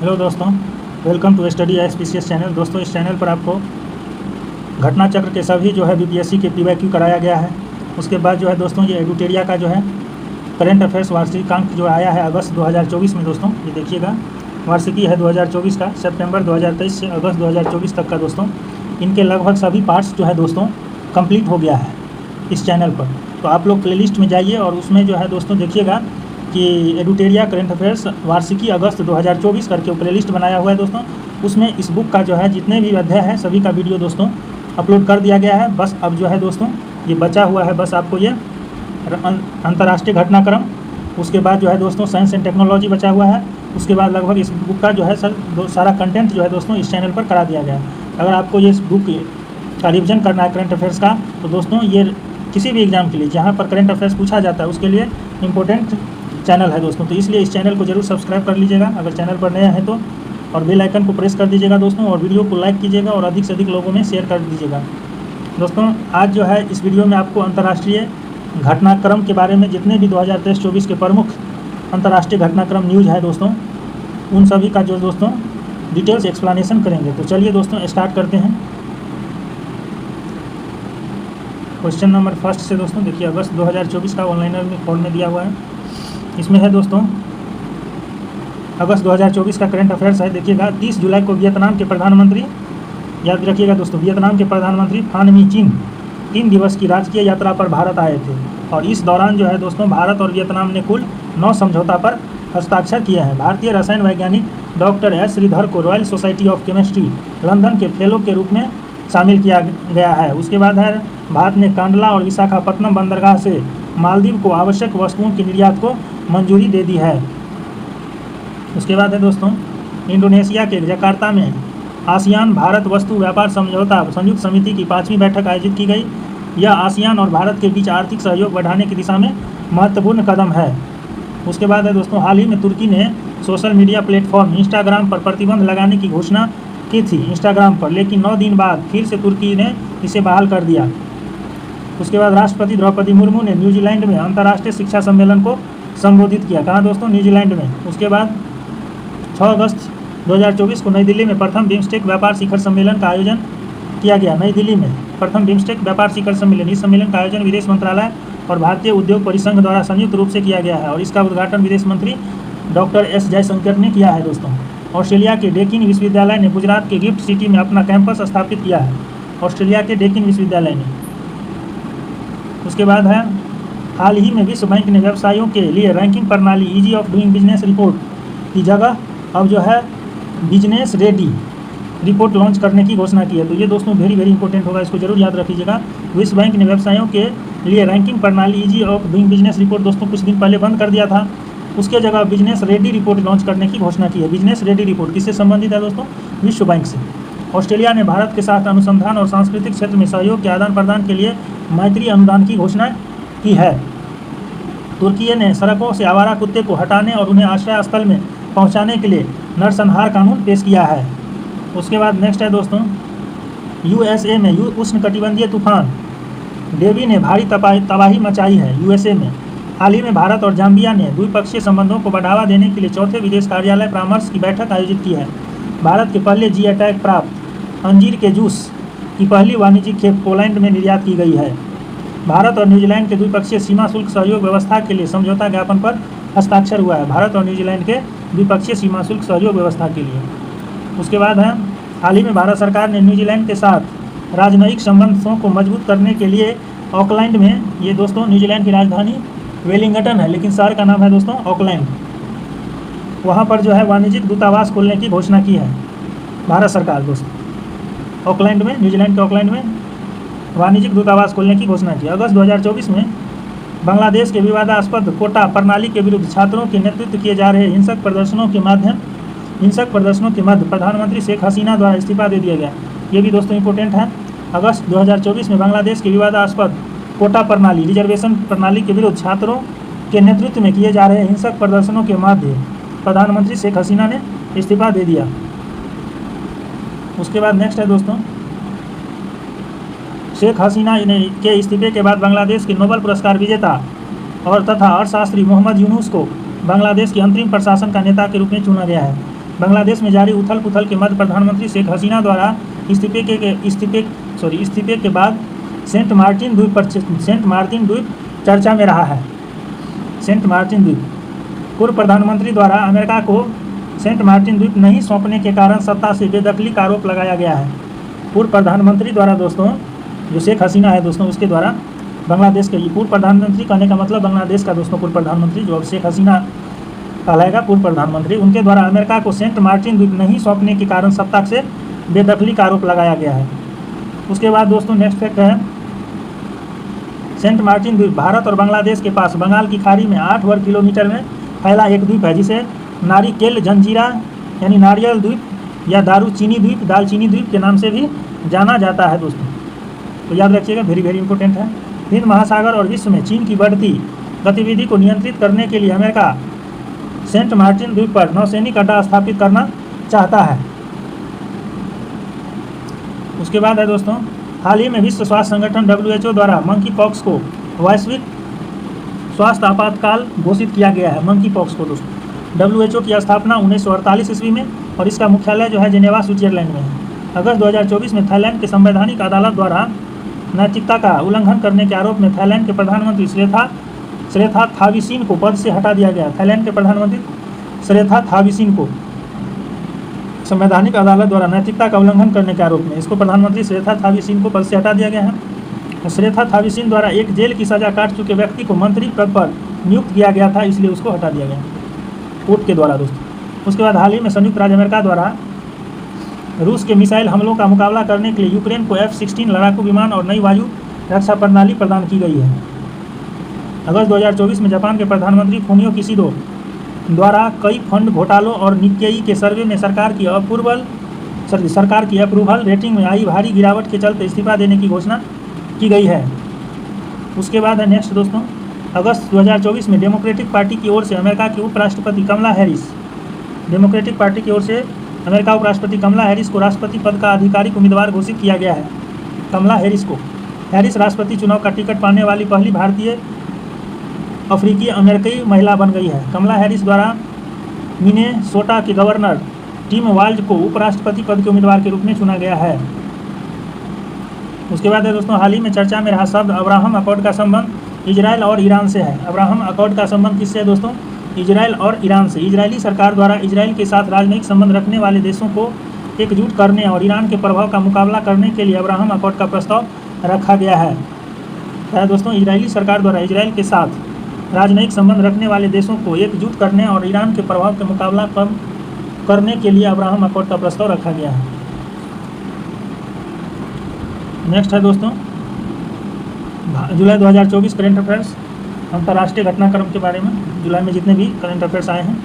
Hello दोस्तों, welcome to study एसपीसीएस channel. दोस्तों, इस चैनल पर आपको घटना चक्र के सभी जो है बीपीएससी के पीवाईक्यू कराया गया है। उसके बाद जो है दोस्तों ये एडुटेरिया का जो है करंट अफेयर्स वार्षिकांक जो आया है अगस्त 2024 में। दोस्तों ये देखिएगा, वार्षिकी है 2024 का, सितंबर 2023 से अगस्त 2024 तक का। दोस्तों इनके लगभग सभी पार्ट्स जो है दोस्तों कंप्लीट हो गया है इस चैनल पर। तो आप लोग प्लेलिस्ट में जाइए और उसमें जो है दोस्तों देखिएगा कि एडुटेरिया करंट अफेयर्स वार्षिकी अगस्त 2024 करके प्लेलिस्ट बनाया हुआ है। दोस्तों उसमें इस बुक का जो है जितने भी अध्याय है सभी का वीडियो दोस्तों अपलोड कर दिया गया है। बस अब जो है दोस्तों ये बचा हुआ है, बस आपको ये अंतर्राष्ट्रीय घटनाक्रम, उसके बाद जो है दोस्तों साइंस एंड टेक्नोलॉजी बचा हुआ है। उसके बाद लगभग इस बुक का जो है सारा कंटेंट जो है दोस्तों इस चैनल पर करा दिया गया है। अगर आपको ये बुक का रिविजन करना है करंट अफेयर्स का, तो दोस्तों ये किसी भी एग्ज़ाम के लिए जहाँ पर करंट अफेयर्स पूछा जाता है उसके लिए इम्पोर्टेंट चैनल है दोस्तों। तो इसलिए इस चैनल को जरूर सब्सक्राइब कर लीजिएगा अगर चैनल पर नया है तो, और बेल आइकन को प्रेस कर दीजिएगा दोस्तों, और वीडियो को लाइक कीजिएगा और अधिक से अधिक लोगों में शेयर कर दीजिएगा। दोस्तों आज जो है इस वीडियो में आपको अंतर्राष्ट्रीय घटनाक्रम के बारे में जितने भी 2023-24 के प्रमुख अंतर्राष्ट्रीय घटनाक्रम न्यूज़ है दोस्तों, उन सभी का जो दोस्तों डिटेल्स एक्सप्लेनेशन करेंगे। तो चलिए दोस्तों स्टार्ट करते हैं। क्वेश्चन नंबर फर्स्ट से दोस्तों देखिए, अगस्त 2024 का ऑनलाइनर में फॉर्म में दिया हुआ है। इसमें है दोस्तों अगस्त 2024 का करंट अफेयर्स है। देखिएगा 30 जुलाई को वियतनाम के प्रधानमंत्री, याद रखिएगा दोस्तों, वियतनाम के प्रधानमंत्री फान मी चिन 3 दिवस की राजकीय यात्रा पर भारत आए थे। और इस दौरान जो है दोस्तों भारत और वियतनाम ने कुल 9 समझौता पर हस्ताक्षर किए हैं। भारतीय रसायन वैज्ञानिक डॉक्टर एस श्रीधर को royal society of chemistry London के फेलो के रूप में शामिल किया गया है। उसके बाद है भारत ने कांडला और विशाखापत्तनम बंदरगाह से मालदीव को आवश्यक वस्तुओं के निर्यात को मंजूरी दे दी है। उसके बाद है दोस्तों इंडोनेशिया के जकार्ता में आसियान भारत वस्तु व्यापार समझौता संयुक्त समिति की 5वीं बैठक आयोजित की गई। यह आसियान और भारत के बीच आर्थिक सहयोग बढ़ाने की दिशा में महत्वपूर्ण कदम है। उसके बाद है दोस्तों हाल ही में तुर्की ने सोशल मीडिया प्लेटफॉर्म इंस्टाग्राम पर प्रतिबंध लगाने की घोषणा की थी इंस्टाग्राम पर, लेकिन 9 दिन बाद फिर से तुर्की ने इसे बहाल कर दिया। उसके बाद राष्ट्रपति द्रौपदी मुर्मू ने न्यूजीलैंड में अंतर्राष्ट्रीय शिक्षा सम्मेलन को संबोधित किया। कहाँ दोस्तों? न्यूजीलैंड में। उसके बाद 6 अगस्त 2024 को नई दिल्ली में प्रथम बिम्स्टेक व्यापार शिखर सम्मेलन का आयोजन किया गया। नई दिल्ली में प्रथम बिम्स्टेक व्यापार शिखर सम्मेलन, इस सम्मेलन का आयोजन विदेश मंत्रालय और भारतीय उद्योग परिसंघ द्वारा संयुक्त रूप से किया गया है और इसका उद्घाटन विदेश मंत्री डॉक्टर एस जयशंकर ने किया है। दोस्तों ऑस्ट्रेलिया के डेकिन विश्वविद्यालय ने गुजरात के गिफ्ट सिटी में अपना कैंपस स्थापित किया है। ऑस्ट्रेलिया के डेकिन विश्वविद्यालय ने। उसके बाद है हाल ही में विश्व बैंक ने व्यवसायों के लिए रैंकिंग प्रणाली easy of doing business report की जगह अब जो है बिजनेस रेडी रिपोर्ट लॉन्च करने की घोषणा की है। तो ये दोस्तों वेरी इंपॉर्टेंट होगा, इसको जरूर याद रखिएगा। विश्व बैंक ने व्यवसायों के लिए रैंकिंग प्रणाली easy of doing business report दोस्तों कुछ दिन पहले बंद कर दिया था, उसके जगह बिजनेस रेडी रिपोर्ट लॉन्च करने की घोषणा की है। बिजनेस रेडी रिपोर्ट किससे संबंधित है दोस्तों? विश्व बैंक से। ऑस्ट्रेलिया ने भारत के साथ अनुसंधान और सांस्कृतिक क्षेत्र में सहयोग के आदान प्रदान के लिए मैत्री अनुदान की घोषणा की है। तुर्की ने सड़कों से आवारा कुत्ते को हटाने और उन्हें आश्रय स्थल में पहुंचाने के लिए नरसंहार कानून पेश किया है। उसके बाद नेक्स्ट है दोस्तों यूएसए में उष्णकटिबंधीय तूफान डेवी ने भारी तबाही मचाई है। यूएसए में हाल ही में भारत और जाम्बिया ने द्विपक्षीय संबंधों को बढ़ावा देने के लिए चौथे विदेश कार्यालय परामर्श की बैठक आयोजित की है। भारत के पहले जी टैग प्राप्त अंजीर के जूस की पहली वाणिज्यिक खेप पोलैंड में निर्यात की गई है। भारत और न्यूजीलैंड के द्विपक्षीय सीमा शुल्क सहयोग व्यवस्था के लिए समझौता ज्ञापन पर हस्ताक्षर हुआ है। भारत और न्यूजीलैंड के द्विपक्षीय सीमा शुल्क सहयोग व्यवस्था के लिए। उसके बाद है हाल ही में भारत सरकार ने न्यूजीलैंड के साथ राजनयिक संबंधों को मजबूत करने के लिए ऑकलैंड में, ये दोस्तों न्यूजीलैंड की राजधानी वेलिंगटन है लेकिन शहर का नाम है दोस्तों ऑकलैंड, वहाँ पर जो है वाणिज्यिक दूतावास खोलने की घोषणा की है भारत सरकार। दोस्तों ऑकलैंड में, न्यूजीलैंड के ऑकलैंड में वाणिज्यिक दूतावास खोलने की घोषणा की। अगस्त 2024 में बांग्लादेश के विवादास्पद कोटा प्रणाली के विरुद्ध छात्रों के नेतृत्व किए जा रहे हिंसक प्रदर्शनों के मध्य प्रधानमंत्री शेख हसीना द्वारा इस्तीफा दे दिया गया। ये भी दोस्तों इंपॉर्टेंट है। अगस्त 2024 में बांग्लादेश के विवादास्पद कोटा प्रणाली रिजर्वेशन प्रणाली के विरुद्ध छात्रों के नेतृत्व में किए जा रहे हिंसक प्रदर्शनों के मध्य प्रधानमंत्री शेख हसीना ने इस्तीफा दे दिया। उसके बाद नेक्स्ट है दोस्तों शेख हसीना के इस्तीफे के बाद बांग्लादेश के नोबेल पुरस्कार विजेता और तथा अर्थशास्त्री मोहम्मद यूनुस को बांग्लादेश के अंतरिम प्रशासन का नेता के रूप में चुना गया है। बांग्लादेश में जारी उथल पुथल के मध्य प्रधानमंत्री शेख हसीना द्वारा इस्तीफे के बाद सेंट मार्टिन द्वीप चर्चा में रहा है। सेंट मार्टिन द्वीप पूर्व प्रधानमंत्री द्वारा अमेरिका को सेंट मार्टिन द्वीप नहीं सौंपने के कारण सत्ता से बेदखली का आरोप लगाया गया है। पूर्व प्रधानमंत्री द्वारा दोस्तों, जो शेख हसीना है दोस्तों, उसके द्वारा बांग्लादेश के, पूर्व प्रधानमंत्री कहने का मतलब बांग्लादेश का दोस्तों पूर्व प्रधानमंत्री, जो अब शेख हसीना कहलाएगा पूर्व प्रधानमंत्री, उनके द्वारा अमेरिका को सेंट मार्टिन द्वीप नहीं सौंपने के कारण सत्ता से बेदखली का आरोप लगाया गया है। उसके बाद दोस्तों नेक्स्ट फैक्ट है, सेंट मार्टिन द्वीप भारत और बांग्लादेश के पास बंगाल की खाड़ी में 8 वर्ग किलोमीटर में फैला एक द्वीप है, जिसे नारिकेल जंजीरा यानी नारियल द्वीप या दालचीनी द्वीप के नाम से भी जाना जाता है दोस्तों, तो याद रखिएगा, वेरी वेरी इंपॉर्टेंट है। हिंद महासागर और विश्व में चीन की बढ़ती गतिविधि को नियंत्रित करने के लिए अमेरिका सेंट मार्टिन द्वीप पर नौसैनिक अड्डा स्थापित करना चाहता है। उसके बाद है दोस्तों, हाल ही में विश्व स्वास्थ्य संगठन WHO द्वारा मंकी पॉक्स को वैश्विक स्वास्थ्य आपातकाल घोषित किया गया है। मंकी पॉक्स को दोस्तों, WHO की स्थापना 1948 ईस्वी में और इसका मुख्यालय जो है जेनेवा स्विट्जरलैंड में है। अगस्त 2024 में थाईलैंड के संवैधानिक अदालत द्वारा नैतिकता का उल्लंघन करने के आरोप में थाईलैंड के प्रधानमंत्री श्रेथा थाविसिन को पद से हटा दिया गया। थाईलैंड के प्रधानमंत्री श्रेथा थाविसिन को संवैधानिक अदालत द्वारा नैतिकता का उल्लंघन करने के आरोप में इसको प्रधानमंत्री श्रेथा थाविसिन को पद से हटा दिया गया है। श्रेथा थाविसिन द्वारा एक जेल की सजा काट चुके व्यक्ति को मंत्री पद पर नियुक्त किया गया था, इसलिए उसको हटा दिया गया कोर्ट के द्वारा दोस्तों। उसके बाद हाल ही में संयुक्त राज्य अमेरिका द्वारा रूस के मिसाइल हमलों का मुकाबला करने के लिए यूक्रेन को F-16 लड़ाकू विमान और नई वायु रक्षा प्रणाली प्रदान की गई है। अगस्त 2024 में जापान के प्रधानमंत्री फुमियो किशिडो द्वारा कई फंड घोटालों और निक्केई के सर्वे में सरकार की अप्रूवल रेटिंग में आई भारी गिरावट के चलते इस्तीफा देने की घोषणा की गई है। उसके बाद है नेक्स्ट दोस्तों, अगस्त 2024 में डेमोक्रेटिक पार्टी की ओर से अमेरिका की उपराष्ट्रपति कमला हैरिस को राष्ट्रपति पद का आधिकारिक उम्मीदवार घोषित किया गया है। कमला हैरिस को राष्ट्रपति चुनाव का टिकट पाने वाली पहली भारतीय अफ्रीकी अमेरिकी महिला बन गई है। कमला हैरिस द्वारा मिनेसोटा के गवर्नर टिम वाल्ज को उपराष्ट्रपति पद के उम्मीदवार के रूप में चुना गया है। उसके बाद है दोस्तों, हाल ही में चर्चा में रहा शब्द अब्राहम अकॉर्ड का संबंध इजराइल और ईरान से है। अब्राहम अकॉर्ड का संबंध किससे है दोस्तों? इजराइल और ईरान से। इजरायली सरकार द्वारा इजराइल के साथ राजनयिक संबंध रखने वाले देशों को एकजुट करने और ईरान के प्रभाव का मुकाबला करने के लिए अब्राहम अकॉर्ड का प्रस्ताव रखा गया है। क्या दोस्तों? इजरायली सरकार द्वारा इजराइल के साथ राजनयिक संबंध रखने वाले देशों को एकजुट करने और ईरान के प्रभाव का मुकाबला करने के लिए अब्राहम अकॉर्ड का प्रस्ताव रखा गया है। नेक्स्ट है दोस्तों, जुलाई 2024 करंट अफेयर्स, अंतर्राष्ट्रीय घटनाक्रम के बारे में। जुलाई में जितने भी करंट अफेयर्स आए हैं,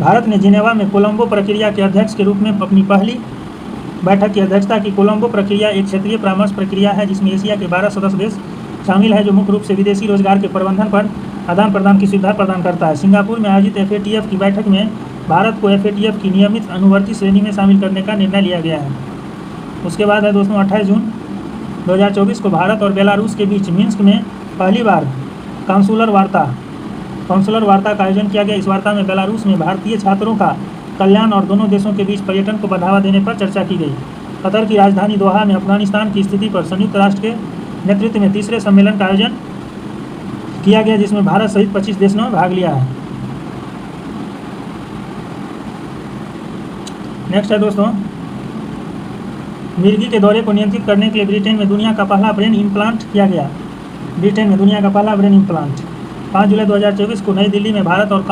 भारत ने जिनेवा में कोलंबो प्रक्रिया के अध्यक्ष के रूप में अपनी पहली बैठक की अध्यक्षता की। कोलंबो प्रक्रिया एक क्षेत्रीय परामर्श प्रक्रिया है जिसमें एशिया के 12 सदस्य देश शामिल है, जो मुख्य रूप से विदेशी रोजगार के प्रबंधन पर आदान प्रदान की सुविधा प्रदान करता है। सिंगापुर में आयोजित FATF की बैठक में भारत को FATF की नियमित अनुवर्ती श्रेणी में शामिल करने का निर्णय लिया गया है। उसके बाद है दोस्तों, 28 जून 2024 को भारत और बेलारूस के बीच मिन्स्क में पहली बार काउंसुलर वार्ता का आयोजन किया गया। इस वार्ता में बेलारूस में भारतीय छात्रों का कल्याण और दोनों देशों के बीच पर्यटन को बढ़ावा देने पर चर्चा की गई। कतर की राजधानी दोहा में अफगानिस्तान की स्थिति पर संयुक्त राष्ट्र के नेतृत्व में तीसरे सम्मेलन का आयोजन किया गया, जिसमें भारत सहित 25 देशों ने भाग लिया है। नेक्स्ट है दोस्तों, मिर्गी के दौरे को नियंत्रित करने के लिए ब्रिटेन में दुनिया का पहला ब्रेन इम्प्लांट किया गया। 5 जुलाई 2024 को नई दिल्ली में भारत और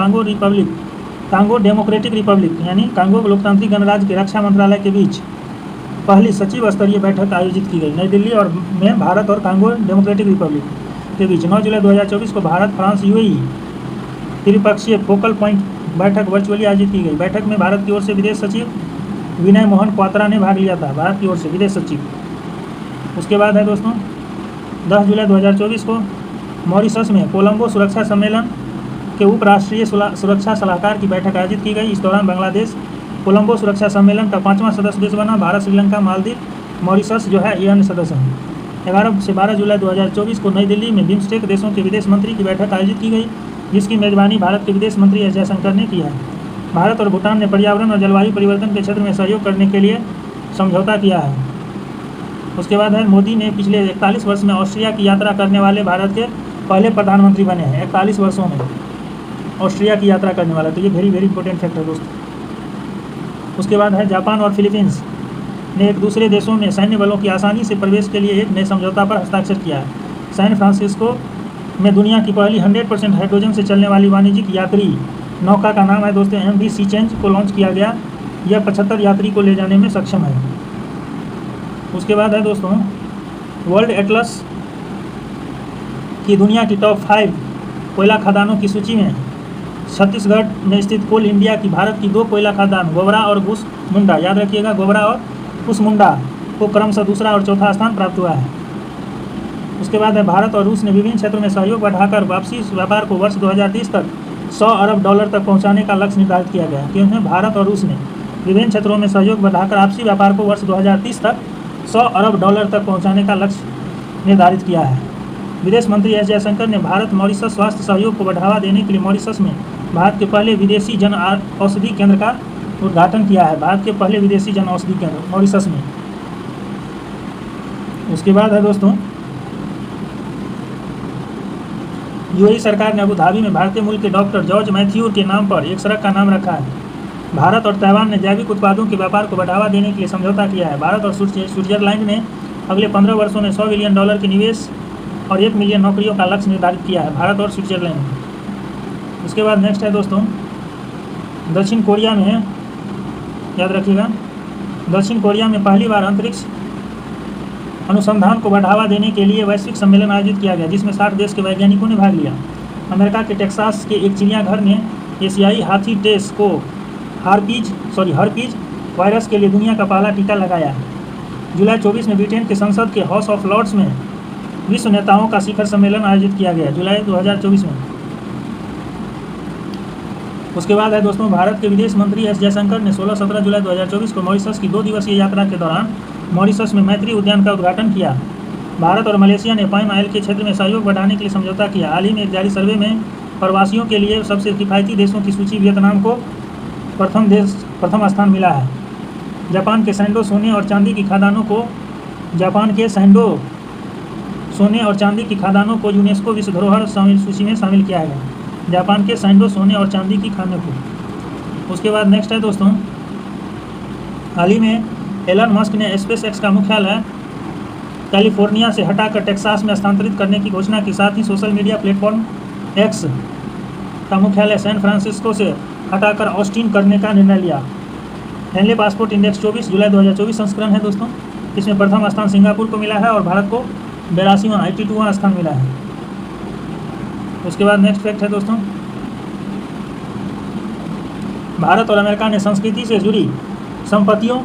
कांगो डेमोक्रेटिक रिपब्लिक यानी कांगो लोकतांत्रिक गणराज्य के रक्षा मंत्रालय के बीच पहली सचिव स्तरीय बैठक आयोजित की गई। नई दिल्ली में भारत और कांगो डेमोक्रेटिक रिपब्लिक के बीच 9 जुलाई 2024 को भारत फ्रांस UAE त्रिपक्षीय फोकल पॉइंट बैठक वर्चुअली आयोजित की गई। बैठक में भारत की ओर से विदेश सचिव विनय मोहन क्वात्रा ने भाग लिया था, भारत की ओर से विदेश सचिव। उसके बाद है दोस्तों, 10 जुलाई 2024 को मॉरिशस में कोलंबो सुरक्षा सम्मेलन के उपराष्ट्रीय सुरक्षा सलाहकार की बैठक आयोजित की गई। इस दौरान बांग्लादेश कोलंबो सुरक्षा सम्मेलन का 5वां सदस्य देश बना। भारत, श्रीलंका, मालदीव, मॉरिशस जो है ये अन्य सदस्य हैं। 11 से 12 जुलाई 2024 को नई दिल्ली में बिम्स्टेक देशों के विदेश मंत्री की बैठक आयोजित की गई, जिसकी मेजबानी भारत के विदेश मंत्री एस जयशंकर ने की है। भारत और भूटान ने पर्यावरण और जलवायु परिवर्तन के क्षेत्र में सहयोग करने के लिए समझौता किया है। उसके बाद है मोदी ने पिछले 41 वर्ष में ऑस्ट्रिया की यात्रा करने वाले भारत के पहले प्रधानमंत्री बने हैं। 41 वर्षों में ऑस्ट्रिया की यात्रा करने वाला, तो ये वेरी इंपॉर्टेंट फैक्ट है दोस्तों। उसके बाद है जापान और फिलीपींस ने एक दूसरे देशों में सैन्य बलों की आसानी से प्रवेश के लिए एक नए समझौता पर हस्ताक्षर किया है। सैन फ्रांसिस्को में दुनिया की पहली 100% हाइड्रोजन से चलने वाली वाणिज्यिक यात्री नौका का नाम है दोस्तों MV सी चेंज को लॉन्च किया गया। यह 75 यात्री को ले जाने में सक्षम है। उसके बाद है दोस्तों वर्ल्ड एटलस की दुनिया की टॉप 5 कोयला खदानों की सूची में छत्तीसगढ़ में स्थित कोल इंडिया की भारत की 2 कोयला खदान गोबरा और कुसमुंडा, याद रखिएगा गोबरा और कुसमुंडा को क्रमशः दूसरा और चौथा स्थान प्राप्त हुआ है। उसके बाद है भारत और रूस ने विभिन्न क्षेत्रों में सहयोग बढ़ाकर वापसी व्यापार को वर्ष 2030 तक $100 अरब तक पहुंचाने का लक्ष्य निर्धारित किया गया। क्योंकि भारत और रूस ने विभिन्न क्षेत्रों में सहयोग बढ़ाकर आपसी व्यापार को वर्ष 2030 तक $100 अरब तक पहुंचाने का लक्ष्य निर्धारित किया है। विदेश मंत्री एस जयशंकर ने भारत मॉरिशस स्वास्थ्य सहयोग को बढ़ावा देने के लिए मॉरिशस में भारत के पहले विदेशी जन औषधि केंद्र का उद्घाटन किया है। भारत के पहले विदेशी जन औषधि केंद्र मॉरिशस में। उसके बाद है दोस्तों यूएई सरकार ने अबू धाबी में भारतीय मूल के डॉक्टर जॉर्ज मैथ्यू के नाम पर एक सड़क का नाम रखा है। भारत और ताइवान ने जैविक उत्पादों के व्यापार को बढ़ावा देने के लिए समझौता किया है। भारत और स्विट्जरलैंड ने अगले 15 वर्षों में $100 बिलियन के निवेश और 1 मिलियन नौकरियों का लक्ष्य निर्धारित किया है, भारत और स्विट्जरलैंड ने। उसके बाद नेक्स्ट है दोस्तों दक्षिण कोरिया में, याद रखिएगा, दक्षिण कोरिया में पहली बार अंतरिक्ष अनुसंधान को बढ़ावा देने के लिए वैश्विक सम्मेलन आयोजित किया गया, जिसमें 60 देश के वैज्ञानिकों ने भाग लिया। अमेरिका के टेक्सास के एक चिड़ियाघर ने एशियाई हाथी टेस को हर्पीज वायरस के लिए दुनिया का पहला टीका लगाया। जुलाई 24 में ब्रिटेन के संसद के हाउस ऑफ लॉर्ड्स में विश्व नेताओं का शिखर सम्मेलन आयोजित किया गया, जुलाई 2024 में। उसके बाद है दोस्तों भारत के विदेश मंत्री एस जयशंकर ने 16-17 जुलाई 2024 को मॉरिशस की 2 दिवसीय यात्रा के दौरान मॉरिशस में मैत्री उद्यान का उद्घाटन किया। भारत और मलेशिया ने पाम ऑयल के क्षेत्र में सहयोग बढ़ाने के लिए समझौता किया। हाल ही में एक जारी सर्वे में प्रवासियों के लिए सबसे किफ़ायती देशों की सूची वियतनाम को प्रथम स्थान मिला है। जापान के सैंडो सोने और चांदी की खादानों को यूनेस्को विश्व धरोहर सूची में शामिल किया गया। जापान के सैंडो सोने और चांदी की खानों को। उसके बाद नेक्स्ट है दोस्तों हाल ही में एलन मस्क ने स्पेस एक्स का मुख्यालय कैलिफोर्निया से हटाकर टेक्सास में स्थानांतरित करने की घोषणा के साथ ही सोशल मीडिया प्लेटफॉर्म एक्स का मुख्यालय सैन फ्रांसिस्को से हटाकर ऑस्टिन करने का निर्णय लिया। हेनले पासपोर्ट इंडेक्स 24 जुलाई 2024 संस्करण है दोस्तों। इसमें प्रथम स्थान सिंगापुर को मिला है और भारत को 82वां 82वां स्थान मिला है। उसके बाद नेक्स्ट फैक्ट है दोस्तों भारत और अमेरिका ने संस्कृति से जुड़ी संपत्तियों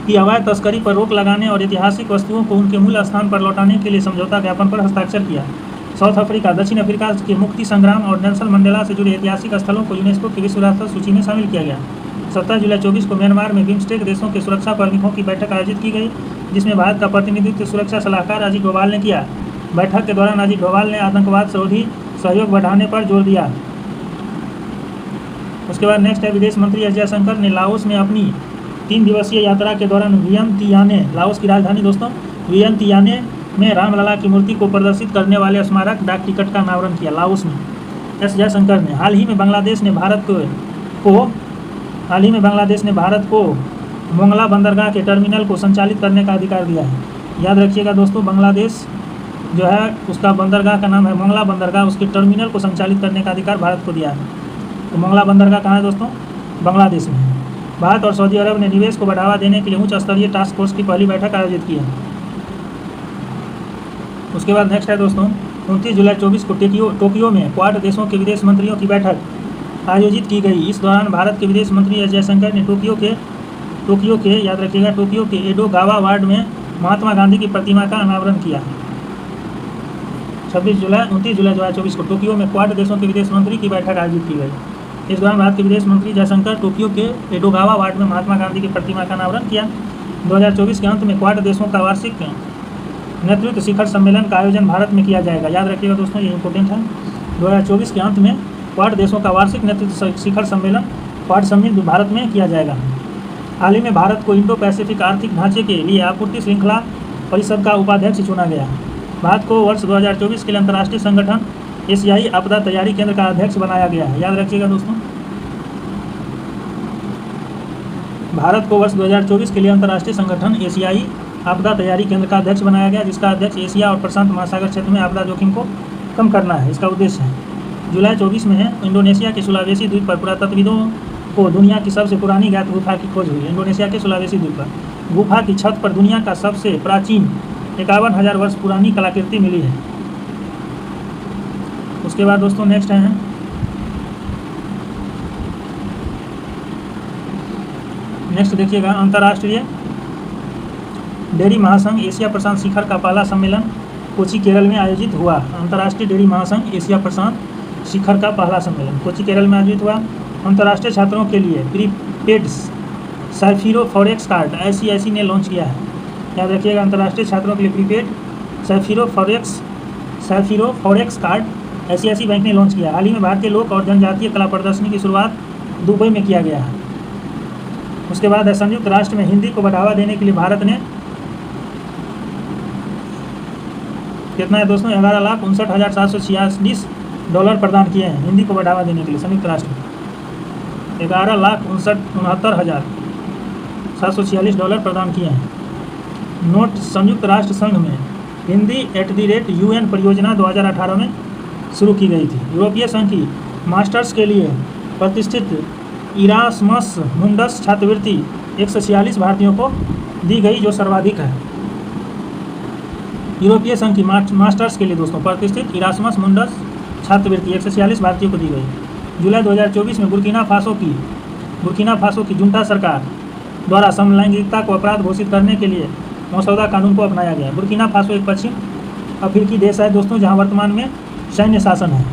की अवैध तस्करी पर रोक लगाने और ऐतिहासिक वस्तुओं को उनके मूल स्थान पर लौटाने के लिए समझौता ज्ञापन पर हस्ताक्षर किया। साउथ अफ्रीका, दक्षिण अफ्रीका के मुक्ति संग्राम और नेल्सन मंडेला से जुड़े ऐतिहासिक स्थलों को यूनेस्को की विश्व विरासत सूची में शामिल किया गया। 17 जुलाई 24 को म्यांमार में बिम्स्टेक देशों के सुरक्षा प्रमुखों की बैठक आयोजित की गई, जिसमें भारत का प्रतिनिधित्व सुरक्षा सलाहकार अजीत डोभाल ने किया। बैठक के दौरान अजीत डोभाल ने आतंकवाद विरोधी सहयोग बढ़ाने पर जोर दिया। उसके बाद नेक्स्ट है विदेश मंत्री एस जयशंकर ने लाओस में अपनी 3 दिवसीय यात्रा के दौरान वियंतियाने, लाओस की राजधानी दोस्तों वियंतियाने में रामलला की मूर्ति को प्रदर्शित करने वाले स्मारक डाक टिकट का अनावरण किया। लाओस में एस जयशंकर ने हाल ही में बांग्लादेश ने भारत को मोंगला बंदरगाह के टर्मिनल को संचालित करने का अधिकार दिया है। याद रखिएगा दोस्तों बांग्लादेश जो है उसका बंदरगाह का नाम है मोंगला बंदरगाह, उसके टर्मिनल को संचालित करने का अधिकार भारत को दिया है। तो मोंगला बंदरगाह कहाँ है दोस्तों? बांग्लादेश में। भारत और सऊदी अरब ने निवेश को बढ़ावा देने के लिए उच्च स्तरीय टास्क फोर्स की पहली बैठक आयोजित की है। उसके बाद नेक्स्ट है दोस्तों 29 जुलाई 24 को टोक्यो में क्वाड देशों के विदेश मंत्रियों की बैठक आयोजित की गई। इस दौरान भारत के विदेश मंत्री एस जयशंकर ने टोक्यो के याद रखिएगा टोक्यो के एडोगावा वार्ड में महात्मा गांधी की प्रतिमा का अनावरण किया। 29 जुलाई 2024 को टोक्यो में क्वाड देशों के विदेश मंत्री की बैठक आयोजित की गई। इस दौरान भारत के विदेश मंत्री जयशंकर टोक्यो के एडोगावा वार्ड में महात्मा गांधी की प्रतिमा का अनावरण किया। 2024 के अंत में क्वाड देशों का वार्षिक नेतृत्व शिखर सम्मेलन का आयोजन भारत में किया जाएगा। याद रखिएगा दोस्तों ये इंपॉर्टेंट है। 2024 के अंत में क्वाड देशों का वार्षिक नेतृत्व शिखर सम्मेलन क्वाड समिट भारत में किया जाएगा। हाल ही में भारत को इंडो पैसिफिक आर्थिक ढांचे के लिए आपूर्ति श्रृंखला परिषद का उपाध्यक्ष चुना गया। भारत को वर्ष 2024 के लिए अंतर्राष्ट्रीय संगठन एशियाई आपदा तैयारी केंद्र का अध्यक्ष बनाया गया है। याद रखिएगा दोस्तों, भारत को वर्ष 2024 के लिए अंतर्राष्ट्रीय संगठन एशियाई आपदा तैयारी केंद्र का अध्यक्ष बनाया गया, जिसका अध्यक्ष एशिया और प्रशांत महासागर क्षेत्र में आपदा जोखिम को कम करना है, इसका उद्देश्य है। जुलाई 24 में है इंडोनेशिया के सुलावेसी द्वीप पर पुरातत्वविदों को दुनिया की सबसे पुरानी ज्ञात गुफा की खोज हुई। इंडोनेशिया के सुलावेसी द्वीप पर गुफा की छत पर दुनिया का सबसे प्राचीन 51,000 वर्ष पुरानी कलाकृति मिली है। उसके बाद दोस्तों नेक्स्ट है नेक्स्ट देखिएगा, अंतर्राष्ट्रीय डेयरी महासंघ एशिया प्रशांत शिखर का पहला सम्मेलन कोची केरल में आयोजित हुआ। अंतर्राष्ट्रीय डेयरी महासंघ एशिया प्रशांत शिखर का पहला सम्मेलन कोची केरल में आयोजित हुआ। अंतर्राष्ट्रीय छात्रों के लिए prepaid Sapphiro forex card ICICI ने लॉन्च किया है। याद रखिएगा, अंतर्राष्ट्रीय छात्रों के लिए prepaid Sapphiro forex card ICICI bank ने लॉन्च किया। हाल ही में भारतीय लोक और जनजातीय कला प्रदर्शनी की शुरुआत दुबई में किया गया है। उसके बाद है संयुक्त राष्ट्र में हिंदी को बढ़ावा देने के लिए भारत ने कितना है दोस्तों, 11,59,746 डॉलर प्रदान किए हैं हिंदी को बढ़ावा देने के लिए। संयुक्त राष्ट्र में 11,69,746 डॉलर प्रदान किए हैं। नोट, संयुक्त राष्ट्र संघ में हिंदी @UN परियोजना 2018 में शुरू की गई थी। यूरोपीय संघ की मास्टर्स के लिए प्रतिष्ठित इरास्मस मुंडस छात्रवृत्ति 146 भारतीयों को दी गई, जो सर्वाधिक है। यूरोपीय संघ की मास्टर्स के लिए दोस्तों प्रतिष्ठित इरास्मस मुंडस छात्रवृत्ति 146 भारतीयों को दी गई। जुलाई 2024 में बुर्किना फासो की जुंटा सरकार द्वारा समलैंगिकता को अपराध घोषित करने के लिए मसौदा कानून को अपनाया गया। बुर्किना फासो एक पश्चिम अफ्रीकी देश है दोस्तों, जहां वर्तमान में सैन्य शासन है।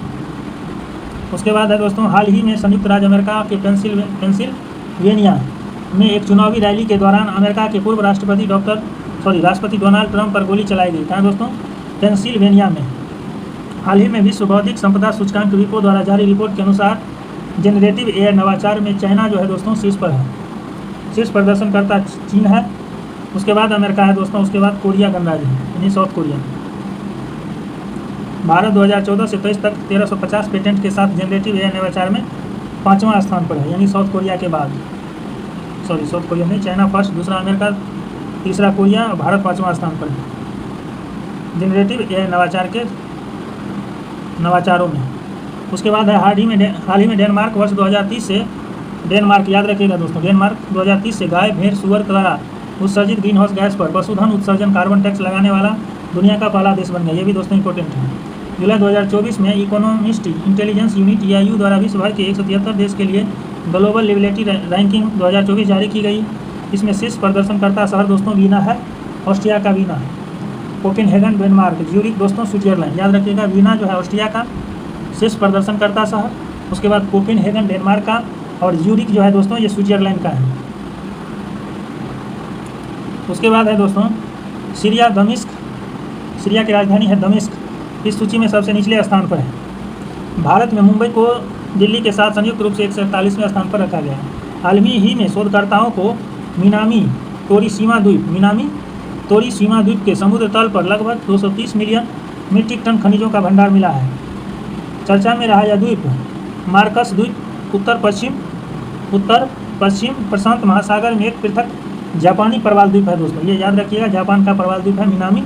उसके बाद है दोस्तों, हाल ही में संयुक्त राज्य अमेरिका के पेंसिल्वेनिया में एक चुनावी रैली के दौरान अमेरिका के पूर्व राष्ट्रपति डोनाल्ड ट्रंप पर गोली चलाई गई। कहाँ दोस्तों, पेंसिल्वेनिया में। हाल ही में विश्व बौद्धिक संपदा सूचकांक विपो द्वारा जारी रिपोर्ट के अनुसार जेनरेटिव AI नवाचार में चाइना जो है दोस्तों शीर्ष पर है। शीर्ष प्रदर्शनकर्ता चीन है, उसके बाद अमेरिका है दोस्तों, उसके बाद कोरिया गणराज्य है यानी साउथ कोरिया। भारत 2014 से 23 तक 1350 पेटेंट के साथ जेनरेटिव AI नवाचार में 5वां स्थान पर है, यानी साउथ कोरिया के बाद। साउथ कोरिया नहीं, चाइना फर्स्ट, दूसरा अमेरिका, तीसरा कोरिया और भारत 5वां स्थान पर है जेनरेटिव AI नवाचारों में। उसके बाद है हाल ही में डेनमार्क वर्ष 2030 से डेनमार्क, याद रखिएगा दोस्तों, डेनमार्क 2030 से गाय, भेड़, सुअर द्वारा उत्सर्जित ग्रीन हाउस गैस पर पशुधन उत्सर्जन कार्बन टैक्स लगाने वाला दुनिया का पहला देश बन गया। ये भी दोस्तों इंपॉर्टेंट है। जुलाई 2024 में इकोनॉमिस्ट इंटेलिजेंस यूनिट EIU द्वारा विश्व भर के 173 देश के लिए ग्लोबल लिबिलिटी रैंकिंग 2024 जारी की गई। इसमें शीर्ष प्रदर्शनकर्ता शहर दोस्तों वीना है, ऑस्ट्रिया का वीना, कोपेनहेगन डेनमार्क, ज्यूरिख दोस्तों स्विट्जरलैंड। याद रखिएगा, वीना जो है ऑस्ट्रिया का शीर्ष प्रदर्शनकर्ता शहर, उसके बाद कोपेनहेगन डेनमार्क का, और ज्यूरिख जो है दोस्तों ये स्विट्जरलैंड का है। उसके बाद है दोस्तों सीरिया की राजधानी है दमिश्क, इस सूची में सबसे निचले स्थान पर है। भारत में मुंबई को दिल्ली के साथ संयुक्त रूप से 147वें स्थान पर रखा गया है। हाल ही में शोधकर्ताओं को मिनामी तोरीसीमा द्वीप के समुद्र तल पर लगभग 230 मिलियन मीट्रिक टन खनिजों का भंडार मिला है। चर्चा में रहा यह द्वीप मार्कस द्वीप उत्तर पश्चिम प्रशांत महासागर में एक पृथक जापानी प्रवाल द्वीप है दोस्तों, ये याद रखिएगा, जापान का प्रवाल द्वीप है मिनामी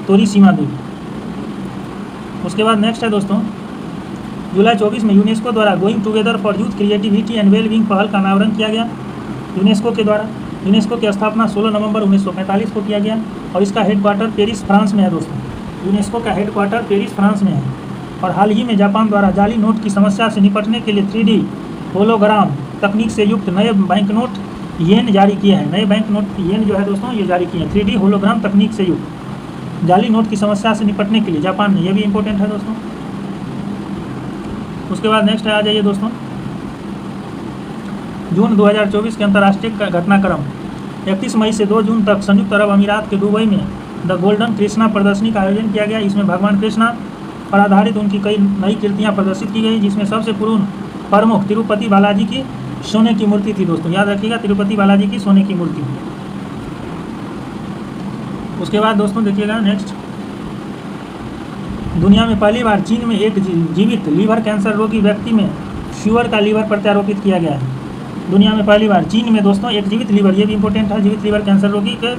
तोरीसीमा द्वीप। उसके बाद नेक्स्ट है दोस्तों, जुलाई 24 में यूनेस्को द्वारा going together for youth creativity and wellbeing पहल का अनावरण किया गया। यूनेस्को की स्थापना 16 नवंबर 1945 को किया गया और इसका हेडक्वार्टर पेरिस फ्रांस में है दोस्तों। यूनेस्को का हेडक्वार्टर पेरिस फ्रांस में है। और हाल ही में जापान द्वारा जाली नोट की समस्या से निपटने के लिए 3D होलोग्राम तकनीक से युक्त नए बैंक नोट येन जारी किए हैं। नए बैंक नोट येन जो है दोस्तों ये जारी किए हैं 3D होलोग्राम तकनीक से युक्त जाली नोट की समस्या से निपटने के लिए जापान ने, ये भी इंपॉर्टेंट है दोस्तों। उसके बाद नेक्स्ट है, आ जाइए दोस्तों, जून 2024 के अंतर्राष्ट्रीय घटनाक्रम। 31 मई से 2 जून तक संयुक्त अरब अमीरात के दुबई में द गोल्डन कृष्णा प्रदर्शनी का आयोजन किया गया। इसमें भगवान कृष्णा पर आधारित उनकी कई नई कृतियाँ प्रदर्शित की गई, जिसमें सबसे प्रमुख तिरुपति बालाजी की सोने की मूर्ति थी दोस्तों, याद रखिएगा, तिरुपति बालाजी की सोने की मूर्ति। उसके बाद दोस्तों देखिएगा नेक्स्ट, दुनिया में पहली बार चीन में एक जीवित लीवर कैंसर रोगी व्यक्ति में शुअर का लीवर प्रत्यारोपित किया गया है। दुनिया में पहली बार चीन में दोस्तों एक जीवित लीवर, ये भी इंपॉर्टेंट है, जीवित लीवर कैंसर रोगी के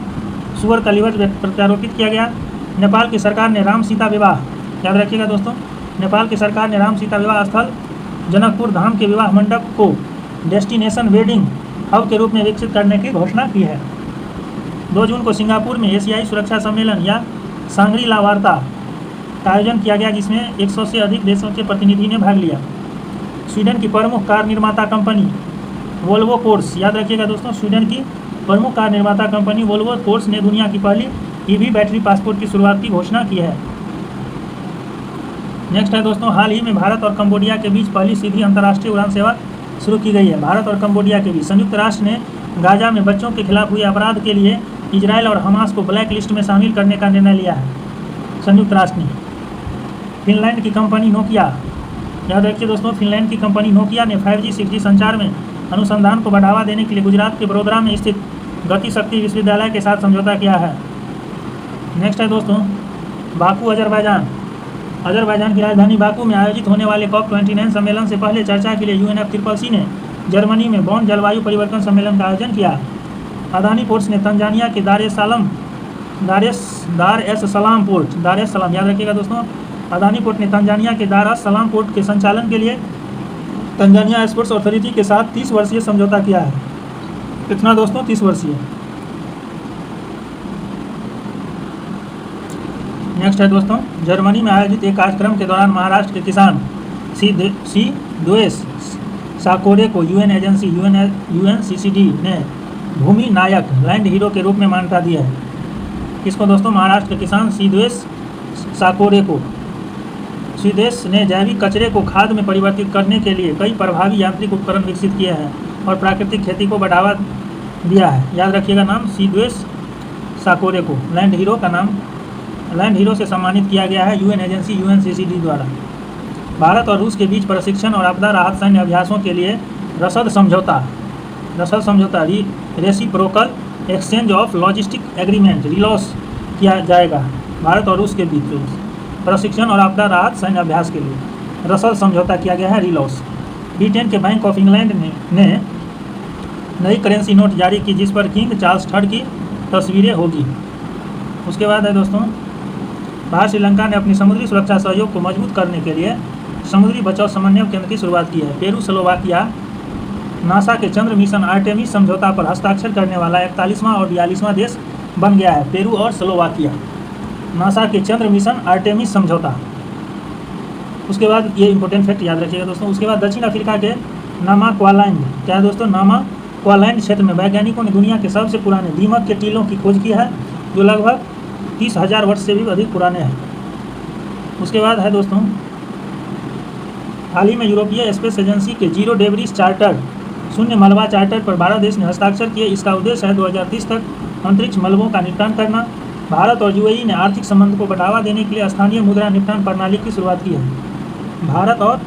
शुअर का लीवर प्रत्यारोपित किया गया। नेपाल की सरकार ने राम सीता विवाह, याद रखिएगा दोस्तों, नेपाल की सरकार ने राम सीता विवाह स्थल जनकपुर धाम के विवाह मंडप को डेस्टिनेशन वेडिंग हब के रूप में विकसित करने की घोषणा की है। 2 जून को सिंगापुर में एशियाई सुरक्षा सम्मेलन या सांग्री ला वार्ता का आयोजन किया गया, जिसमें 100 से अधिक देशों के प्रतिनिधि ने भाग लिया। स्वीडन की प्रमुख कार निर्माता कंपनी वोल्वो कोर्स, याद रखिएगा दोस्तों, स्वीडन की प्रमुख कार निर्माता कंपनी वोल्वो कोर्स ने दुनिया की पहली ईवी बैटरी पासपोर्ट की शुरुआत की घोषणा की है। नेक्स्ट है दोस्तों, हाल ही में भारत और कंबोडिया के बीच पहली सीधी अंतर्राष्ट्रीय उड़ान सेवा शुरू की गई है। भारत और कंबोडिया के बीच संयुक्त राष्ट्र ने गाजा में बच्चों के खिलाफ हुए अपराध के लिए इजराइल और हमास को ब्लैक लिस्ट में शामिल करने का निर्णय लिया है, संयुक्त राष्ट्र ने। फिनलैंड की कंपनी नोकिया, याद रखिए दोस्तों, फिनलैंड की कंपनी नोकिया ने 5G 6G संचार में अनुसंधान को बढ़ावा देने के लिए गुजरात के बड़ोदरा में स्थित गति शक्ति विश्वविद्यालय के साथ समझौता किया है। नेक्स्ट है दोस्तों, बाकू अजरबैजान। अजरबैजान की राजधानी बाकू में आयोजित होने वाले COP29 सम्मेलन से पहले चर्चा के लिए UNFCCC ने जर्मनी में बॉन जलवायु परिवर्तन सम्मेलन का आयोजन किया। अदानी पोर्ट्स ने तंजानिया के दार एस सलाम पोर्ट, दार एस सलाम, याद रखिएगा दोस्तों, अदानी पोर्ट ने तंजानिया के दार एस सलाम पोर्ट के संचालन के लिए तंजानिया एक्सपोर्ट्स अथॉरिटी के साथ 30 वर्षीय समझौता किया है। कितना दोस्तों? 30 वर्षीय। नेक्स्ट है दोस्तों, जर्मनी में आयोजित एक कार्यक्रम के दौरान महाराष्ट्र के किसान सी द्वेष साकोरे को यूएन एजेंसी UNCCD ने भूमि नायक लैंड हीरो के रूप में मान्यता दी है। किसको दोस्तों? महाराष्ट्र के किसान सी द्वेष साकोरे को। सी द्वेष ने जैविक कचरे को खाद में परिवर्तित करने के लिए कई प्रभावी यांत्रिक उपकरण विकसित किए हैं और प्राकृतिक खेती को बढ़ावा दिया है। याद रखिएगा नाम, सी द्वेष साकोरे को। लैंड हीरो का नाम, लैंड हीरो से सम्मानित किया गया है यूएन एजेंसी UNCCD द्वारा। भारत और रूस के बीच प्रशिक्षण और आपदा राहत सैन्य अभ्यासों के लिए रसद समझौता reciprocal exchange of logistic agreement RELOS किया जाएगा। भारत और रूस के बीच प्रशिक्षण और आपदा राहत सैन्य अभ्यास के लिए रसद समझौता किया गया है, रिलॉस। ब्रिटेन के बैंक ऑफ इंग्लैंड ने नई करेंसी नोट जारी की, जिस पर किंग चार्ल्स III की तस्वीरें होगी। उसके बाद है दोस्तों, भारत श्रीलंका ने अपनी समुद्री सुरक्षा सहयोग को मजबूत करने के लिए समुद्री बचाव समन्वय केंद्र की शुरुआत की है। पेरू स्लोवाकिया नासा के चंद्र मिशन आर्टेमिस समझौता पर हस्ताक्षर करने वाला 41वां और 42वां देश बन गया है। पेरू और स्लोवाकिया, नासा के चंद्र मिशन आर्टेमिस समझौता। उसके बाद ये इंपॉर्टेंट फैक्ट याद रखिएगा दोस्तों। उसके बाद दक्षिण अफ्रीका के नामाक्वालैंड, क्या है दोस्तों? नामाक्वालैंड क्षेत्र में वैज्ञानिकों ने दुनिया के सबसे पुराने दीमक के टीलों की खोज की है, जो लगभग 30,000 वर्ष से भी अधिक पुराने हैं। उसके बाद है दोस्तों, हाल ही में यूरोपीय स्पेस एजेंसी के जीरो डेब्रिस चार्टर, शून्य मलबा चार्टर पर 12 देश ने हस्ताक्षर किए। इसका उद्देश्य है 2030 तक अंतरिक्ष मलबों का निपटान करना। भारत और UAE ने आर्थिक संबंध को बढ़ावा देने के लिए स्थानीय मुद्रा निपटान प्रणाली की शुरुआत की है। भारत और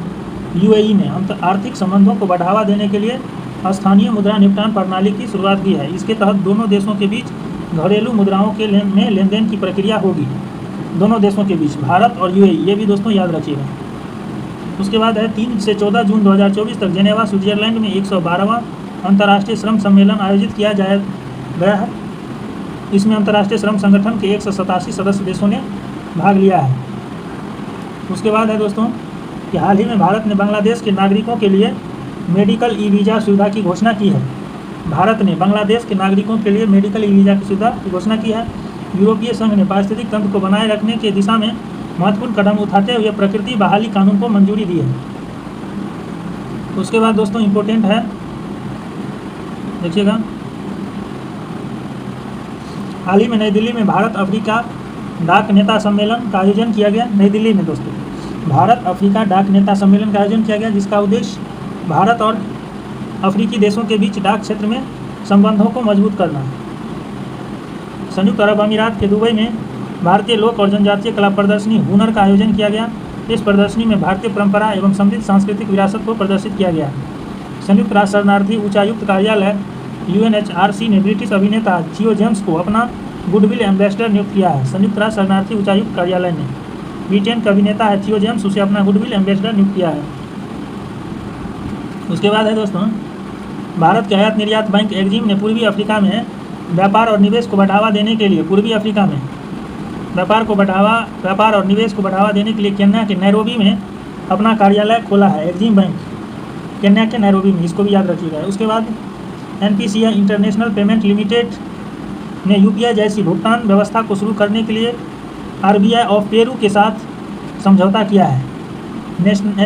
UAE ने आर्थिक संबंधों को बढ़ावा देने के लिए स्थानीय मुद्रा निपटान प्रणाली की शुरुआत की है। इसके तहत दोनों देशों के बीच घरेलू मुद्राओं के लेन देन की प्रक्रिया होगी, दोनों देशों के बीच, भारत और UAE, ये भी दोस्तों याद रखिएगा। उसके बाद है 3 से 14 जून 2024 तक जेनेवा स्विट्जरलैंड में 112वां अंतर्राष्ट्रीय श्रम सम्मेलन आयोजित किया गया है। इसमें अंतर्राष्ट्रीय श्रम संगठन के 187 सदस्य देशों ने भाग लिया है। उसके बाद है दोस्तों कि हाल ही में भारत ने बांग्लादेश के नागरिकों के लिए मेडिकल ई वीज़ा सुविधा की घोषणा की है। भारत ने बांग्लादेश के नागरिकों के लिए मेडिकल ई वीज़ा की सुविधा की घोषणा की है। यूरोपीय संघ ने पारिस्थितिक तंत्र को बनाए रखने की दिशा में महत्वपूर्ण कदम उठाते हुए प्रकृति बहाली कानून को मंजूरी दी है। उसके बाद दोस्तों इम्पोर्टेंट है, देखिएगा, हाल ही में नई दिल्ली में भारत अफ्रीका डाक नेता सम्मेलन का आयोजन किया गया। नई दिल्ली में दोस्तों भारत अफ्रीका डाक नेता सम्मेलन का आयोजन किया गया, जिसका उद्देश्य भारत और अफ्रीकी देशों के बीच डाक क्षेत्र में संबंधों को मजबूत करना। संयुक्त अरब अमीरात के दुबई में भारतीय लोक और जनजातीय कला प्रदर्शनी हुनर का आयोजन किया गया। इस प्रदर्शनी में भारतीय परंपरा एवं समृद्ध सांस्कृतिक विरासत को प्रदर्शित किया गया। संयुक्त राष्ट्र शरणार्थी उच्चायुक्त कार्यालय UNHRC ने ब्रिटिश अभिनेता थियो जेम्स को अपना गुडविल एम्बेसडर नियुक्त किया है। संयुक्त राष्ट्र शरणार्थी उच्चायुक्त कार्यालय ने ब्रिटेन का अभिनेता है थियो जेम्स, उसे अपना गुडविल एम्बेसडर नियुक्त किया है। उसके बाद है दोस्तों, भारत के आयात निर्यात बैंक एक्जिम ने पूर्वी अफ्रीका में व्यापार और निवेश को बढ़ावा देने के लिए व्यापार और निवेश को बढ़ावा देने के लिए केन्या के नैरोबी में अपना कार्यालय खोला है। एक्जिम बैंक केन्या के नैरोबी में, इसको भी याद रखिएगा। उसके बाद NPCI इंटरनेशनल पेमेंट लिमिटेड ने UPI जैसी भुगतान व्यवस्था को शुरू करने के लिए RBI ऑफ पेरू के साथ समझौता किया है।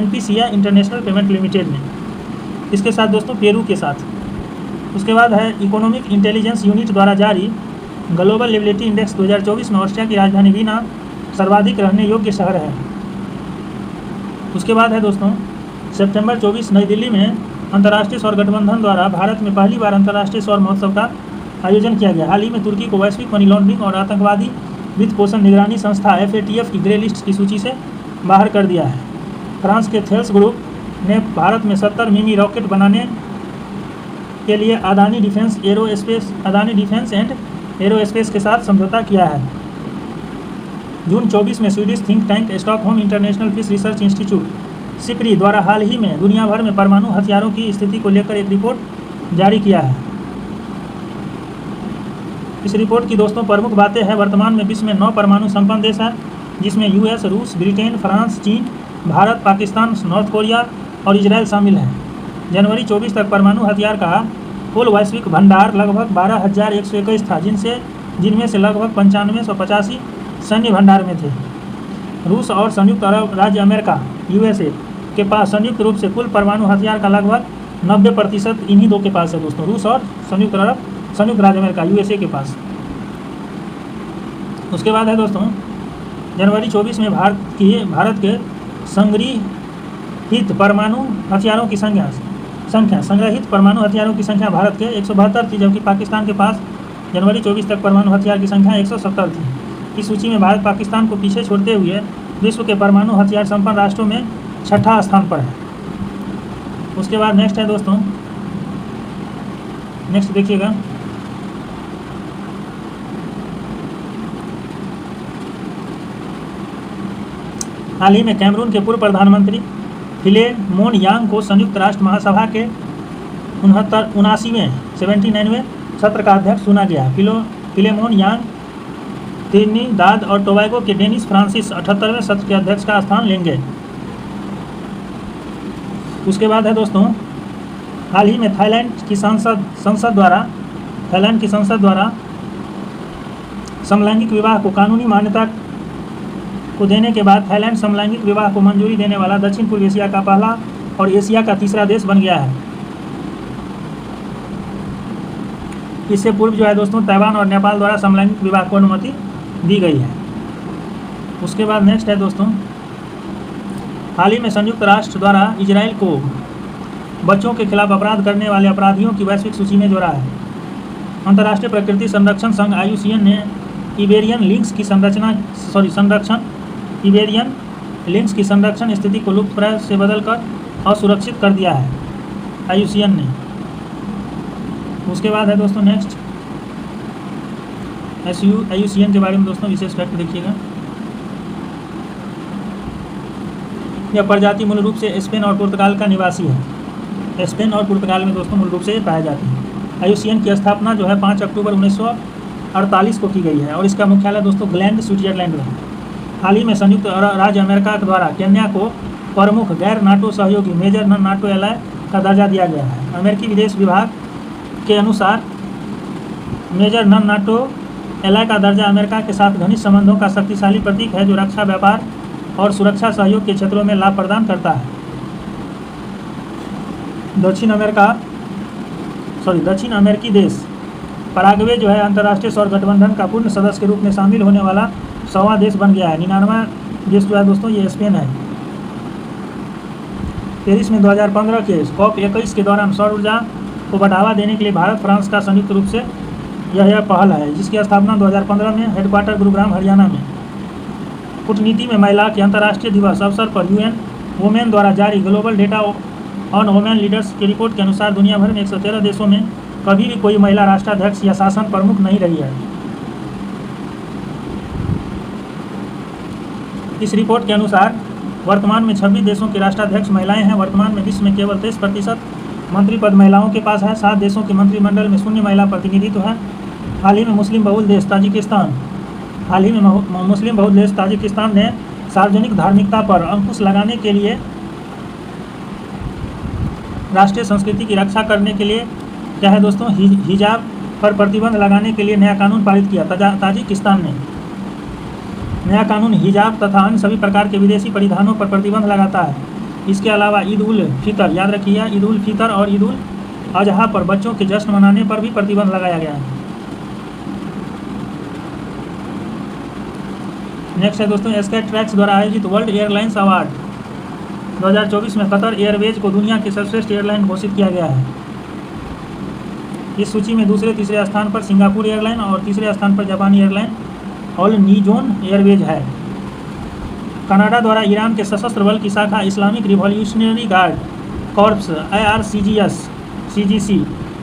NPCI इंटरनेशनल पेमेंट लिमिटेड ने इसके साथ दोस्तों पेरू के साथ। उसके बाद है इकोनॉमिक इंटेलिजेंस यूनिट द्वारा जारी ग्लोबल लिबिलिटी इंडेक्स 2024 में ऑस्ट्रिया की राजधानी वीना सर्वाधिक रहने योग्य शहर है। उसके बाद है दोस्तों, सितंबर 24 नई दिल्ली में अंतर्राष्ट्रीय सौर गठबंधन द्वारा भारत में पहली बार अंतर्राष्ट्रीय सौर महोत्सव का आयोजन किया गया। हाल ही में तुर्की को वैश्विक मनी लॉन्ड्रिंग और आतंकवादी वित्त पोषण निगरानी संस्था FATF की ग्रे लिस्ट की सूची से बाहर कर दिया है। फ्रांस के थेल्स ग्रुप ने भारत में 70 मिमी रॉकेट बनाने के लिए अदानी डिफेंस एंड एरोस्पेस के साथ समझौता किया है। जून 24 में Swedish think tank Stockholm International Peace Research Institute SIPRI द्वारा हाल ही में दुनिया भर में परमाणु हथियारों की स्थिति को लेकर एक रिपोर्ट जारी किया है। इस रिपोर्ट की दोस्तों प्रमुख बातें हैं, वर्तमान में विश्व में 9 परमाणु संपन्न देश हैं, जिसमें US, रूस, ब्रिटेन, फ्रांस, चीन, भारत, पाकिस्तान, नॉर्थ कोरिया और इजराइल शामिल हैं। जनवरी 24 तक परमाणु हथियार का कुल वैश्विक भंडार लगभग 12,121 था, जिनमें से लगभग 9585 सैन्य भंडार में थे। रूस और संयुक्त अरब राज्य अमेरिका USA के पास संयुक्त रूप से कुल परमाणु हथियार का लगभग 90% इन्हीं दो के पास है दोस्तों, रूस और संयुक्त राज्य अमेरिका USA के पास। उसके बाद है दोस्तों, जनवरी 24 में भारत के संग्रहित परमाणु हथियारों की संख्या भारत के 172 थी, जबकि पाकिस्तान के पास जनवरी 24 तक परमाणु हथियार की संख्या 170 थी। इस सूची में भारत पाकिस्तान को पीछे छोड़ते हुए विश्व के परमाणु हथियार संपन्न राष्ट्रों में 6ठा स्थान पर है। उसके बाद नेक्स्ट है दोस्तों, नेक्स्ट देखिएगा, हाल ही में कैमरून के पूर्व प्रधानमंत्री फिलेमोन यांग को संयुक्त राष्ट्र महासभा के 79वें सत्र का अध्यक्ष चुना गया। फिलेमोन यांग त्रिनिदाद और टोबैगो के डेनिस फ्रांसिस 78वें सत्र के अध्यक्ष का स्थान लेंगे। उसके बाद है दोस्तों, हाल ही में थाईलैंड की संसद द्वारा समलैंगिक विवाह को कानूनी मान्यता को देने के बाद थाईलैंड समलैंगिक विवाह को मंजूरी देने वाला दक्षिण पूर्व एशिया का पहला और एशिया का तीसरा देश बन गया है। इससे पूर्व जो है दोस्तों, ताइवान और नेपाल द्वारा समलैंगिक विवाह को अनुमति दी गई है। उसके बाद नेक्स्ट है दोस्तों, हाल ही में संयुक्त राष्ट्र द्वारा इजराइल को बच्चों के खिलाफ अपराध करने वाले अपराधियों की वैश्विक सूची में जोड़ा है। अंतर्राष्ट्रीय प्रकृति संरक्षण संघ IUCN ने इबेरियन लिंक्स की संरक्षण स्थिति को लुप्तप्राय से बदलकर असुरक्षित कर दिया है, IUCN ने। उसके बाद है दोस्तों नेक्स्ट, IUCN के बारे में दोस्तों विशेष फैक्ट देखिएगा। यह प्रजाति मूल रूप से स्पेन और पुर्तगाल का निवासी है। स्पेन और पुर्तगाल में दोस्तों मूल रूप से पाया जाती है। IUCN की स्थापना जो है 5 अक्टूबर 1948 को की गई है और इसका मुख्यालय दोस्तों ग्लैंड, स्विट्जरलैंड में है। हाल ही में संयुक्त राज्य अमेरिका द्वारा केन्या को प्रमुख गैर नाटो सहयोगी मेजर नॉन नाटो एलाय का दर्जा दिया गया है। अमेरिकी विदेश विभाग के अनुसार मेजर नॉन नाटो एलाय का दर्जा अमेरिका के साथ घनिष्ठ संबंधों का शक्तिशाली प्रतीक है, जो रक्षा, व्यापार और सुरक्षा सहयोग के क्षेत्रों में लाभ प्रदान करता है। दक्षिण अमेरिकी देश पराग्वे जो है अंतर्राष्ट्रीय सौर गठबंधन का पूर्ण सदस्य के रूप में शामिल होने वाला 100वां देश बन गया है। 99वां देश जो है दोस्तों ये स्पेन है। पेरिस में 2015 के COP21 के दौरान सौर ऊर्जा को बढ़ावा देने के लिए भारत फ्रांस का संयुक्त रूप से यह पहल है, जिसकी स्थापना 2015 में हेडक्वार्टर गुरुग्राम हरियाणा में। कूटनीति में महिला के अंतर्राष्ट्रीय दिवस अवसर पर UN वुमेन द्वारा जारी global data on women leaders की रिपोर्ट के अनुसार दुनिया भर में 113 देशों में कभी भी कोई महिला राष्ट्राध्यक्ष या शासन प्रमुख नहीं रही है। इस रिपोर्ट के अनुसार वर्तमान में 26 देशों के राष्ट्राध्यक्ष महिलाएं हैं। वर्तमान में विश्व में केवल 23% मंत्री पद महिलाओं के पास है। 7 देशों के मंत्रिमंडल में शून्य महिला प्रतिनिधित्व है। हाल ही में मुस्लिम बहुल देश ताजिकिस्तान ने सार्वजनिक धार्मिकता पर अंकुश लगाने के लिए राष्ट्रीय संस्कृति की रक्षा करने के लिए क्या है दोस्तों, हिजाब पर प्रतिबंध लगाने के लिए नया कानून पारित किया। ताजिकिस्तान ने नया कानून हिजाब तथा अन्य सभी प्रकार के विदेशी परिधानों पर प्रतिबंध लगाता है। इसके अलावा ईद उल फितर, याद रखिए, ईद उल फितर और ईद उल अजहा पर बच्चों के जश्न मनाने पर भी प्रतिबंध लगाया गया है। नेक्स्ट है दोस्तों, स्काई ट्रैक्स द्वारा आयोजित वर्ल्ड एयरलाइंस अवार्ड 2024 में कतर एयरवेज को दुनिया की सर्वश्रेष्ठ एयरलाइन घोषित किया गया है। इस सूची में दूसरे तीसरे स्थान पर सिंगापुर एयरलाइन और तीसरे स्थान पर जापानी एयरलाइन ऑल निजोन एयरवेज है। कनाडा द्वारा ईरान के सशस्त्र बल की शाखा Islamic revolutionary guard corps IRCGC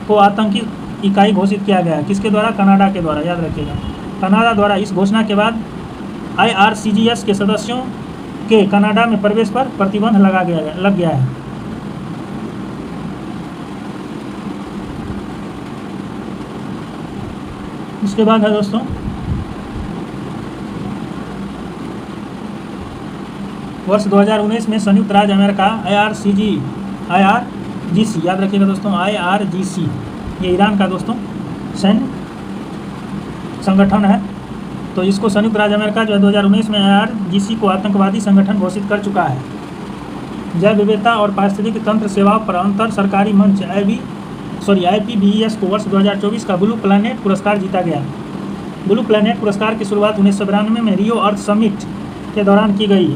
को आतंकी इकाई घोषित किया गया। किसके द्वारा? कनाडा के द्वारा, याद रखिएगा। कनाडा द्वारा इस घोषणा के बाद IRCGS के सदस्यों के कनाडा में प्रवेश पर प्रतिबंध लग गया है। इसके बाद है दोस्तों वर्ष 2019 में संयुक्त राज्य अमेरिका IRGC, याद रखिएगा दोस्तों, IRGC ये ईरान का दोस्तों सैन्य संगठन है। तो इसको संयुक्त राज्य अमेरिका जो है 2019 में IRGC को आतंकवादी संगठन घोषित कर चुका है। जैव विविधता और पारिस्थितिकी तंत्र सेवाओं पर अंतर सरकारी मंच IPBES को वर्ष 2024 का ब्लू प्लैनेट पुरस्कार जीता गया। ब्लू प्लैनेट पुरस्कार की शुरुआत 1992 में रियो अर्थ समिट के दौरान की गई।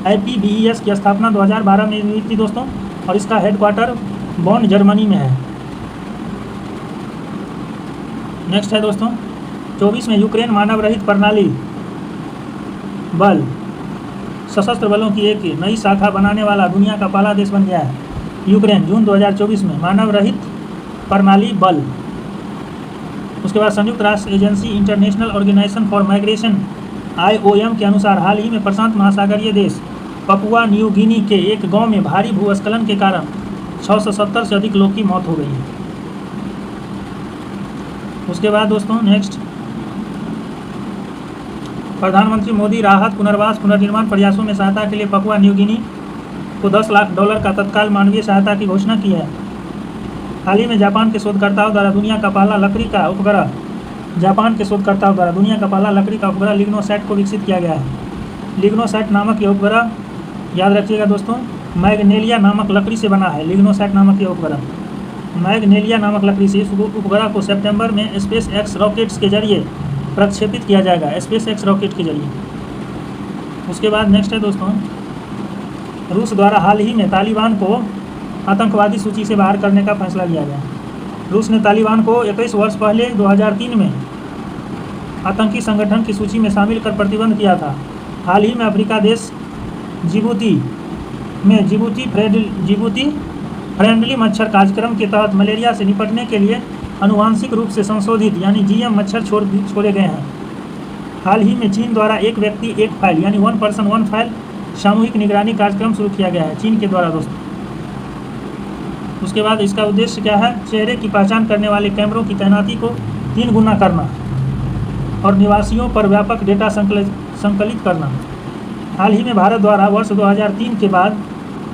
IPBES की स्थापना 2012 में हुई थी दोस्तों, और इसका हेडक्वार्टर बॉन जर्मनी में है। नेक्स्ट है दोस्तों 24 में यूक्रेन मानव रहित प्रणाली बल सशस्त्र बलों की एक नई शाखा बनाने वाला दुनिया का पहला देश बन गया है। यूक्रेन जून 2024 में मानव रहित प्रणाली बल। उसके बाद संयुक्त राष्ट्र agency international organisation for migration IOM के अनुसार हाल ही में प्रशांत महासागरीय देश पपुआ न्यू गिनी के एक गांव में भारी भूस्खलन के कारण 670 से अधिक लोग की मौत हो गई है। उसके बाद दोस्तों नेक्स्ट, प्रधानमंत्री मोदी राहत पुनर्वास पुनर्निर्माण प्रयासों में सहायता के लिए पपुआ न्यू गिनी को $10 लाख का तत्काल मानवीय सहायता की घोषणा की है। हाल ही में जापान के शोधकर्ताओं द्वारा दुनिया का पहला लकड़ी का उपग्रह लिग्नोसैट को विकसित किया गया है। लिग्नोसैट नामक ये उपग्रह, याद रखिएगा दोस्तों, मैग्नेलिया नामक लकड़ी से बना है। लिग्नोसैट नामक ये उपग्रह मैग्नेलिया नामक लकड़ी से। इस उपग्रह को सितंबर में SpaceX रॉकेट्स के जरिए प्रक्षेपित किया जाएगा, SpaceX रॉकेट के जरिए। उसके बाद नेक्स्ट है दोस्तों, रूस द्वारा हाल ही में तालिबान को आतंकवादी सूची से बाहर करने का फैसला लिया गया। रूस ने तालिबान को 21 वर्ष पहले 2003 में आतंकी संगठन की सूची में शामिल कर प्रतिबंध किया था। हाल ही में अफ्रीका देश जिबूती में जिबूती फ्रेंडली मच्छर कार्यक्रम के तहत मलेरिया से निपटने के लिए आनुवांशिक रूप से संशोधित यानी GM मच्छर छोड़े गए हैं। हाल ही में चीन द्वारा एक व्यक्ति एक फाइल यानी 1 पर्सन 1 फाइल सामूहिक निगरानी कार्यक्रम शुरू किया गया है चीन के द्वारा दोस्तों। उसके बाद इसका उद्देश्य क्या है? चेहरे की पहचान करने वाले कैमरों की तैनाती को 3 गुना करना और निवासियों पर व्यापक डेटा संकलित करना। हाल ही में भारत द्वारा वर्ष 2003 के बाद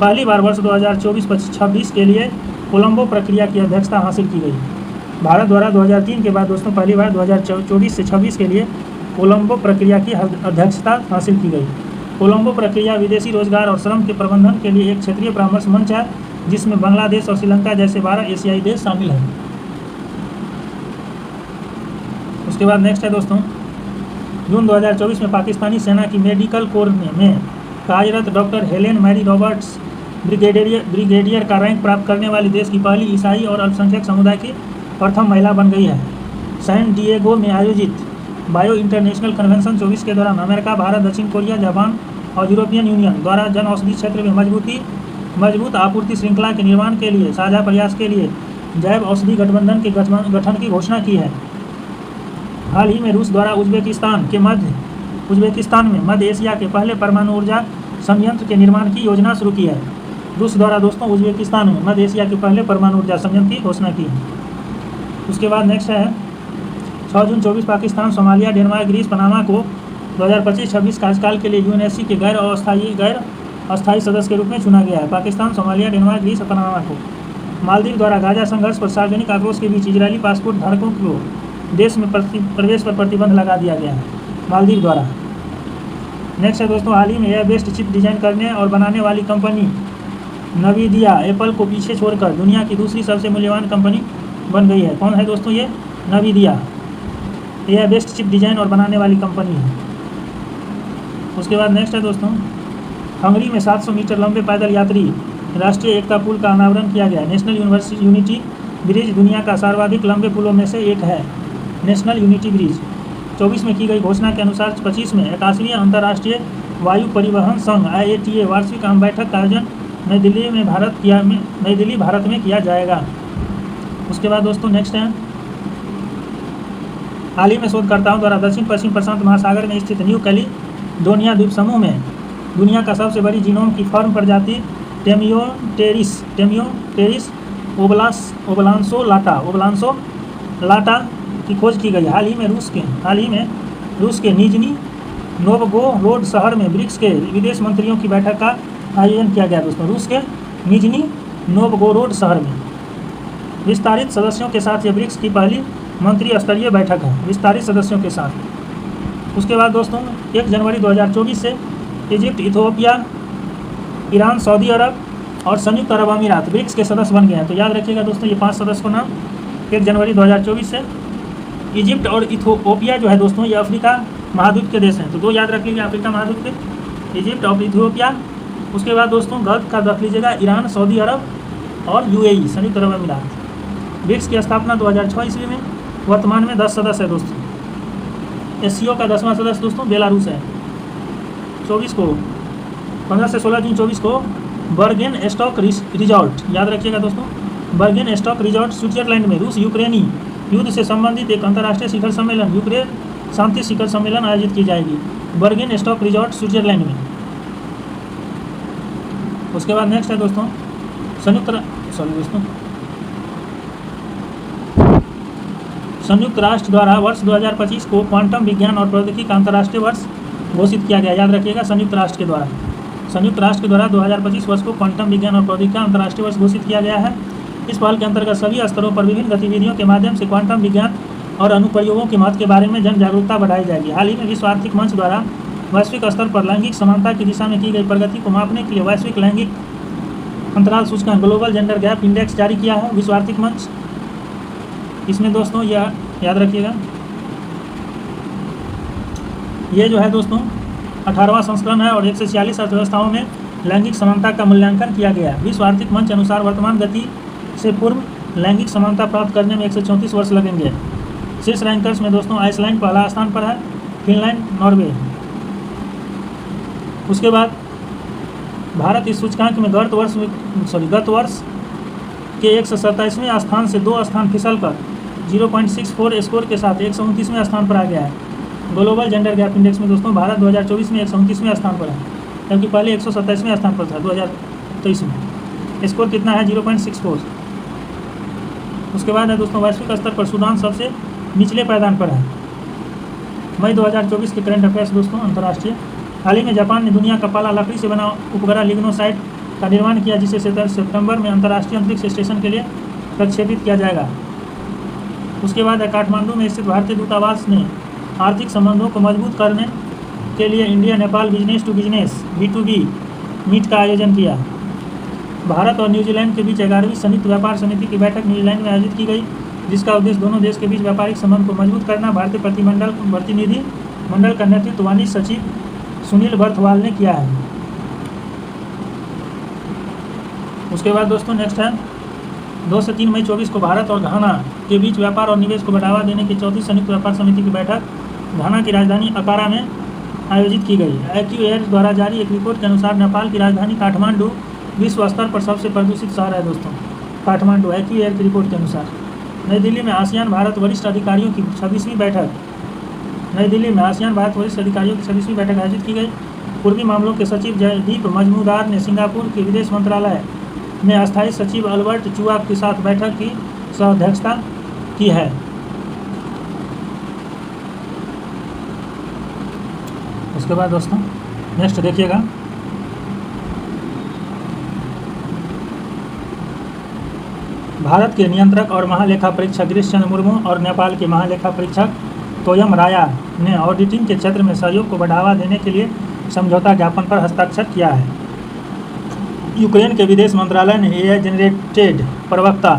पहली बार वर्ष 2024-26 के लिए कोलंबो प्रक्रिया की अध्यक्षता हासिल की गई। भारत द्वारा 2003 के बाद दोस्तों पहली बार 2024 से 26 के लिए कोलंबो प्रक्रिया की अध्यक्षता हासिल की गई। कोलंबो प्रक्रिया विदेशी रोजगार और श्रम के प्रबंधन के लिए एक क्षेत्रीय परामर्श मंच है जिसमें बांग्लादेश और श्रीलंका जैसे 12 एशियाई देश शामिल हैं। उसके बाद नेक्स्ट है दोस्तों, जून 2024 में पाकिस्तानी सेना की मेडिकल कोर में कार्यरत doctor Helen Mary Roberts brigadier का रैंक प्राप्त करने वाली देश की पहली ईसाई और अल्पसंख्यक समुदाय की प्रथम महिला बन गई है। सैन डिएगो में आयोजित बायो इंटरनेशनल कन्वेंशन 24 के दौरान अमेरिका, भारत, दक्षिण कोरिया, जापान और यूरोपियन यूनियन द्वारा जन औषधि क्षेत्र में मजबूत आपूर्ति श्रृंखला के निर्माण के लिए साझा प्रयास के लिए जैव औषधि गठबंधन के गठन की घोषणा की है। हाल ही में रूस द्वारा उज्बेकिस्तान में मध्य एशिया के पहले परमाणु ऊर्जा संयंत्र के निर्माण की योजना शुरू की है। रूस द्वारा दोस्तों उज्बेकिस्तान में मध्य एशिया के पहले परमाणु ऊर्जा संयंत्र की घोषणा की है। उसके बाद नेक्स्ट है 6 जून 24 Pakistan, Somalia, Denmark, Greece, Panama को 2025-26 कार्यकाल के लिए यूएनएससी के गैर अस्थायी सदस्य के रूप में चुना गया है। पाकिस्तान, सोमालिया, डेनमार्क, ग्रीस और पनामा को। मालदीव द्वारा गाजा संघर्ष पर सार्वजनिक आक्रोश के बीच इजरायली पासपोर्ट धारकों को देश में प्रवेश पर प्रतिबंध लगा दिया गया है मालदीव द्वारा। नेक्स्ट है दोस्तों, हाल ही में एयर बेस्ड चिप डिजाइन करने और बनाने वाली कंपनी नवीदिया एप्पल को पीछे छोड़कर दुनिया की दूसरी सबसे मूल्यवान कंपनी बन गई है। कौन है दोस्तों ये? नवीदिया एयर बेस्ड चिप डिजाइन और बनाने वाली कंपनी है। उसके बाद नेक्स्ट है दोस्तों, हंगरी में 700 मीटर लंबे पैदल यात्री राष्ट्रीय एकता पुल का अनावरण किया गया। नेशनल यूनिटी ब्रिज दुनिया का सर्वाधिक लंबे पुलों में से एक है। नेशनल यूनिटी ब्रिज 24 में की गई घोषणा के अनुसार 25 में 81वीं अंतर्राष्ट्रीय वायु परिवहन संघ IATA वार्षिक आम बैठक का आयोजन नई दिल्ली भारत में किया जाएगा। उसके बाद दोस्तों नेक्स्ट है, हाल ही में शोधकर्ताओं द्वारा दक्षिण पश्चिम प्रशांत महासागर में स्थित न्यू कैलिडोनिया द्वीप समूह में दुनिया का सबसे बड़ी जीनोम की फर्म प्रजाति टेमियोटेरिस ओबलांसो लाटा की खोज की गई। हाल ही में रूस के निजनी नोवगोरोड शहर में ब्रिक्स के विदेश मंत्रियों की बैठक का आयोजन किया गया। दोस्तों रूस के निजनी नोवगोरोड शहर में विस्तारित सदस्यों के साथ ये ब्रिक्स की पहली मंत्री स्तरीय बैठक है, विस्तारित सदस्यों के साथ। उसके बाद दोस्तों 1 जनवरी 2024 से इजिप्ट, इथियोपिया, ईरान, सऊदी अरब और संयुक्त अरब अमीरात ब्रिक्स के सदस्य बन गए हैं। तो याद रखिएगा दोस्तों ये 5 सदस्य को नाम। 1 जनवरी 2024 से इजिप्ट और इथियोपिया जो है दोस्तों ये अफ्रीका महाद्वीप के देश हैं। तो 2 याद रख लीजिए अफ्रीका महाद्वीप के, इजिप्ट और इथियोपिया। उसके बाद दोस्तों गल्फ का रख लीजिएगा, ईरान, सऊदी अरब और UAE संयुक्त अरब अमीरात। ब्रिक्स की स्थापना 2006 ईस्वी में। वर्तमान में 10 सदस्य है दोस्तों। SCO का 10वां सदस्य दोस्तों बेलारूस है। 15 से 16 जून 24 को बर्गेन स्टॉक रिजॉर्ट, याद रखिएगा दोस्तों, बर्गेन स्टॉक रिजॉर्ट स्विट्जरलैंड में रूस यूक्रेनी युद्ध से संबंधित एक अंतर्राष्ट्रीय शिखर सम्मेलन यूक्रेन शांति शिखर सम्मेलन आयोजित की जाएगी बर्गेन स्टॉक रिजॉर्ट स्विट्जरलैंड में। उसके बाद नेक्स्ट है दोस्तों संयुक्त राष्ट्र द्वारा वर्ष 2025 को क्वांटम विज्ञान और प्रौद्योगिकी का अंतर्राष्ट्रीय वर्ष घोषित किया गया। याद रखिएगा संयुक्त राष्ट्र के द्वारा 2025 वर्ष को क्वांटम विज्ञान और प्रौद्योगिकी का अंतर्राष्ट्रीय वर्ष घोषित किया गया है। इस पहल के अंतर्गत सभी स्तरों पर विभिन्न गतिविधियों के माध्यम से क्वांटम विज्ञान और अनुप्रयोगों के महत्व के बारे में जन जागरूकता बढ़ाई जाएगी। हाल ही में विश्व आर्थिक मंच द्वारा वैश्विक स्तर पर लैंगिक समानता की दिशा में की गई प्रगति को मापने के लिए वैश्विक लैंगिक अंतराल सूचकांक ग्लोबल जेंडर गैप इंडेक्स जारी किया है विश्व आर्थिक मंच। इसमें दोस्तों यह याद रखिएगा, ये जो है दोस्तों 18वां संस्करण है और 146 अर्थव्यवस्थाओं में लैंगिक समानता का मूल्यांकन किया गया। विश्व आर्थिक मंच अनुसार वर्तमान गति से पूर्व लैंगिक समानता प्राप्त करने में 134 वर्ष लगेंगे। शीर्ष रैंकर्स में दोस्तों आइसलैंड पहला स्थान पर है, फिनलैंड, नॉर्वे। उसके बाद भारत इस सूचकांक में गत वर्ष के 127वें स्थान से 2 स्थान फिसलकर 0.64 स्कोर के साथ 129वें स्थान पर आ गया है। ग्लोबल जेंडर गैप इंडेक्स में दोस्तों भारत 2024 में 129वें स्थान पर है, जबकि पहले 127वें स्थान पर था 2023 में। स्कोर कितना है? 0.64। उसके बाद है दोस्तों वैश्विक स्तर पर सूडान सबसे निचले पायदान पर है। मई 2024 के करंट अफेयर्स दोस्तों अंतर्राष्ट्रीय। हाल ही में जापान ने दुनिया का पहला लकड़ी से बना उपग्रह लिग्नोसाइट का निर्माण किया, जिसे 17 सितंबर में अंतर्राष्ट्रीय अंतरिक्ष स्टेशन के लिए प्रक्षेपित किया जाएगा। उसके बाद काठमांडू में स्थित भारतीय दूतावास ने आर्थिक संबंधों को मजबूत करने के लिए India Nepal business to business B2B meet का आयोजन किया। भारत और न्यूजीलैंड के बीच 11वीं संयुक्त व्यापार समिति की बैठक न्यूजीलैंड में आयोजित की गई, जिसका उद्देश्य दोनों देश के बीच व्यापारिक संबंध को मजबूत करना। भारतीय प्रतिनिधि मंडल का नेतृत्व वाणिज्य सचिव सुनील बर्थवाल ने किया है। उसके बाद दोस्तों नेक्स्ट है 2 से 3 मई 24 को भारत और घाना के बीच व्यापार और निवेश को बढ़ावा देने की 34वीं संयुक्त व्यापार समिति की बैठक घाना की राजधानी अकारा में आयोजित की गई। IQAir द्वारा जारी एक रिपोर्ट के अनुसार नेपाल की राजधानी काठमांडू विश्व स्तर पर सबसे प्रदूषित शहर है दोस्तों काठमांडू, एक्यूएयर की रिपोर्ट के अनुसार। नई दिल्ली में आसियान भारत वरिष्ठ अधिकारियों की 26वीं बैठक आयोजित की गई। पूर्वी मामलों के सचिव जयदीप मजमूदार ने सिंगापुर के विदेश मंत्रालय में अस्थायी सचिव अल्बर्ट चुआ के साथ बैठक की सह-अध्यक्षता की है। उसके बाद दोस्तों नेक्स्ट देखिएगा, भारत के नियंत्रक और महालेखा परीक्षक गिरीश चंद्र मुर्मू और नेपाल के महालेखा परीक्षक तोयम राया ने ऑडिटिंग के क्षेत्र में सहयोग को बढ़ावा देने के लिए समझौता ज्ञापन पर हस्ताक्षर किया है। यूक्रेन के विदेश मंत्रालय ने एआई जनरेटेड प्रवक्ता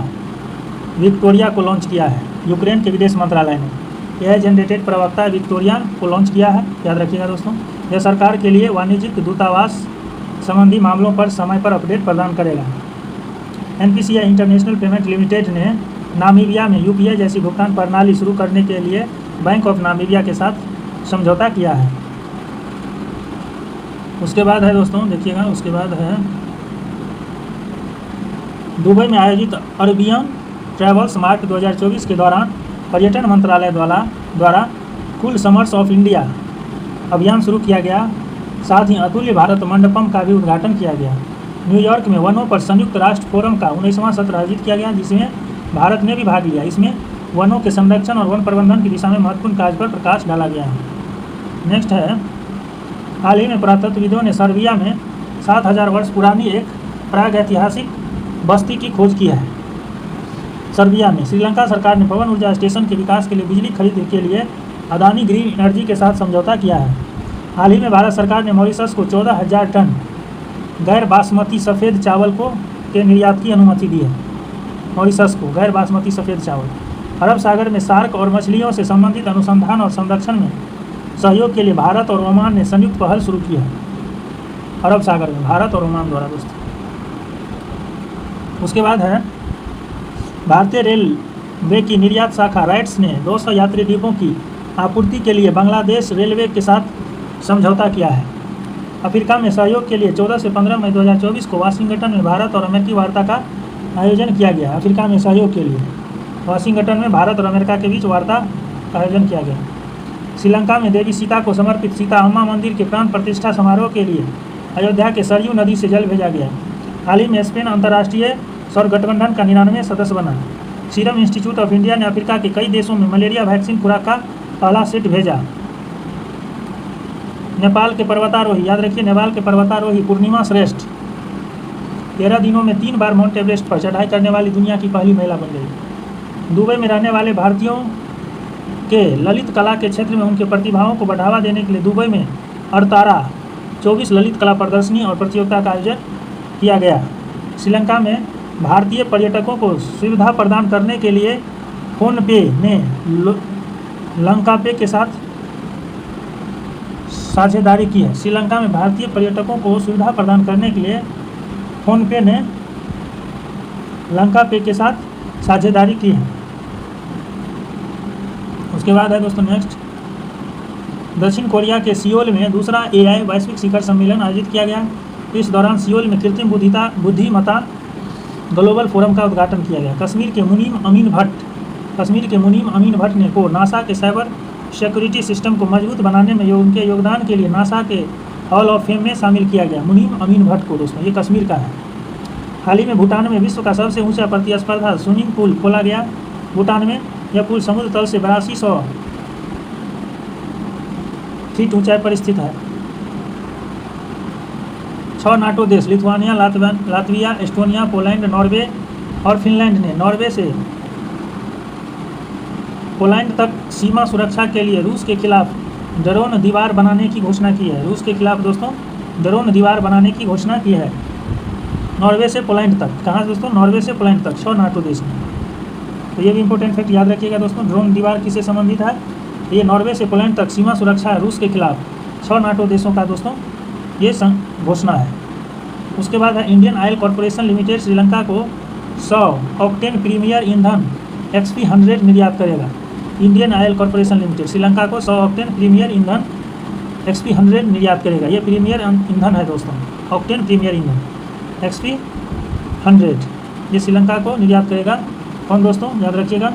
विक्टोरिया को लॉन्च किया है। यूक्रेन के विदेश मंत्रालय ने एआई जनरेटेड प्रवक्ता विक्टोरिया को लॉन्च किया है, याद रखिएगा दोस्तों। यह सरकार के लिए वाणिज्यिक दूतावास संबंधी मामलों पर समय पर अपडेट प्रदान करेगा। एनपीसीआई इंटरनेशनल पेमेंट लिमिटेड ने नामीबिया में यूपीआई जैसी भुगतान प्रणाली शुरू करने के लिए बैंक ऑफ नामीबिया के साथ समझौता किया है। उसके बाद है दोस्तों देखिएगा, उसके बाद है दुबई में आयोजित अरबियन ट्रैवल स्मार्ट 2024 के दौरान पर्यटन मंत्रालय द्वारा कुल समर्स ऑफ इंडिया अभियान शुरू किया गया। साथ ही अतुल्य भारत मंडपम का भी उद्घाटन किया गया। न्यूयॉर्क में वनों पर संयुक्त राष्ट्र फोरम का 19वां सत्र आयोजित किया गया, जिसमें भारत ने भी भाग लिया। इसमें वनों के संरक्षण और वन प्रबंधन की दिशा में महत्वपूर्ण कार्य पर प्रकाश डाला गया है। नेक्स्ट है, हाल ही में पुरातत्वविदों ने सर्बिया में 7000 वर्ष पुरानी एक प्रागैतिहासिक बस्ती की खोज की है। सर्बिया में श्रीलंका सरकार ने पवन ऊर्जा स्टेशन के विकास के लिए बिजली खरीद के लिए अदानी ग्रीन एनर्जी के साथ समझौता किया है। हाल ही में भारत सरकार ने मॉरिशस को 14,000 टन गैर बासमती सफ़ेद चावल के निर्यात की अनुमति दी है। मॉरिशस को गैर बासमती सफ़ेद चावल। अरब सागर में सार्क और मछलियों से संबंधित अनुसंधान और संरक्षण में सहयोग के लिए भारत और ओमान ने संयुक्त पहल शुरू की है। अरब सागर में भारत और ओमान द्वारा दोस्तों। उसके बाद है, भारतीय रेलवे की निर्यात शाखा राइट्स ने 200 यात्री डिब्बों की आपूर्ति के लिए बांग्लादेश रेलवे के साथ समझौता किया है। अफ्रीका में सहयोग के लिए 14 से 15 मई 2024 को वाशिंगटन में भारत और अमेरिकी वार्ता का आयोजन किया गया। अफ्रीका में सहयोग के लिए वाशिंगटन में भारत और अमेरिका के बीच वार्ता का आयोजन किया गया। श्रीलंका में देवी सीता को समर्पित सीता अम्मा मंदिर के प्राण प्रतिष्ठा समारोह के लिए अयोध्या के सरयू नदी से जल भेजा गया। हाल ही में स्पेन अंतर्राष्ट्रीय सौर गठबंधन का 99 सदस्य बना। सीरम इंस्टीट्यूट ऑफ इंडिया ने अफ्रीका के कई देशों में मलेरिया वैक्सीन खुराक का पहला सेट भेजा। नेपाल के पर्वतारोही, याद रखिए, नेपाल के पर्वतारोही पूर्णिमा श्रेष्ठ 13 दिनों में 3 बार माउंट एवरेस्ट पर चढ़ाई करने वाली दुनिया की पहली महिला बन गई। दुबई में रहने वाले भारतीयों के ललित कला के क्षेत्र में उनके प्रतिभाओं को बढ़ावा देने के लिए दुबई में अरतारा 24 ललित कला प्रदर्शनी और प्रतियोगिता का आयोजन किया गया। श्रीलंका में भारतीय पर्यटकों को सुविधा प्रदान करने के लिए फोनपे ने लंकापे के साथ साझेदारी की है। श्रीलंका में भारतीय पर्यटकों को सुविधा प्रदान करने के लिए फोनपे ने लंकापे के साथ साझेदारी की है। उसके बाद है दोस्तों नेक्स्ट, दक्षिण कोरिया के सियोल में दूसरा एआई वैश्विक शिखर सम्मेलन आयोजित किया गया। इस दौरान सियोल में कृत्रिम बुद्धिमत्ता ग्लोबल फोरम का उद्घाटन किया गया। कश्मीर के मुनीम अमीन भट्ट ने को नासा के साइबर सिक्योरिटी सिस्टम को मजबूत बनाने में उनके योगदान के लिए नासा के हॉल ऑफ फेम में शामिल किया गया। मुनीम अमीन भट्ट को दोस्तों, ये कश्मीर का है। हाल ही में भूटान में विश्व का सबसे ऊंचा प्रतिस्पर्धा स्विमिंग पूल खोला गया। भूटान में यह पुल समुद्र तल से 8200 फीट ऊंचाई पर स्थित है। 6 नाटो देश Lithuania, Latvia, Estonia, Poland, Norway और फिनलैंड ने नॉर्वे से पोलैंड तक सीमा सुरक्षा के लिए रूस के खिलाफ ड्रोन दीवार बनाने की घोषणा की है। रूस के खिलाफ दोस्तों ड्रोन दीवार बनाने की घोषणा की है। नॉर्वे से पोलैंड तक, कहाँ दोस्तों, नॉर्वे से पोलैंड तक 6 नाटो देश में। तो ये भी इंपॉर्टेंट फैक्ट याद रखिएगा दोस्तों। ड्रोन दीवार किससे संबंधित है? ये नॉर्वे से पोलैंड तक सीमा सुरक्षा रूस के खिलाफ 6 नाटो देशों का दोस्तों ये घोषणा है। उसके बाद है, Indian oil corporation limited Sri Lanka को 100 ऑक्टेन प्रीमियर ईंधन XP100 निर्यात करेगा। Indian oil corporation limited Sri Lanka को 100 ऑक्टेन प्रीमियर ईंधन XP100 निर्यात करेगा। ये प्रीमियर ईंधन है दोस्तों, ऑक्टेन प्रीमियर ईंधन। XP100, ये श्रीलंका को निर्यात करेगा। कौन दोस्तों, याद रखिएगा,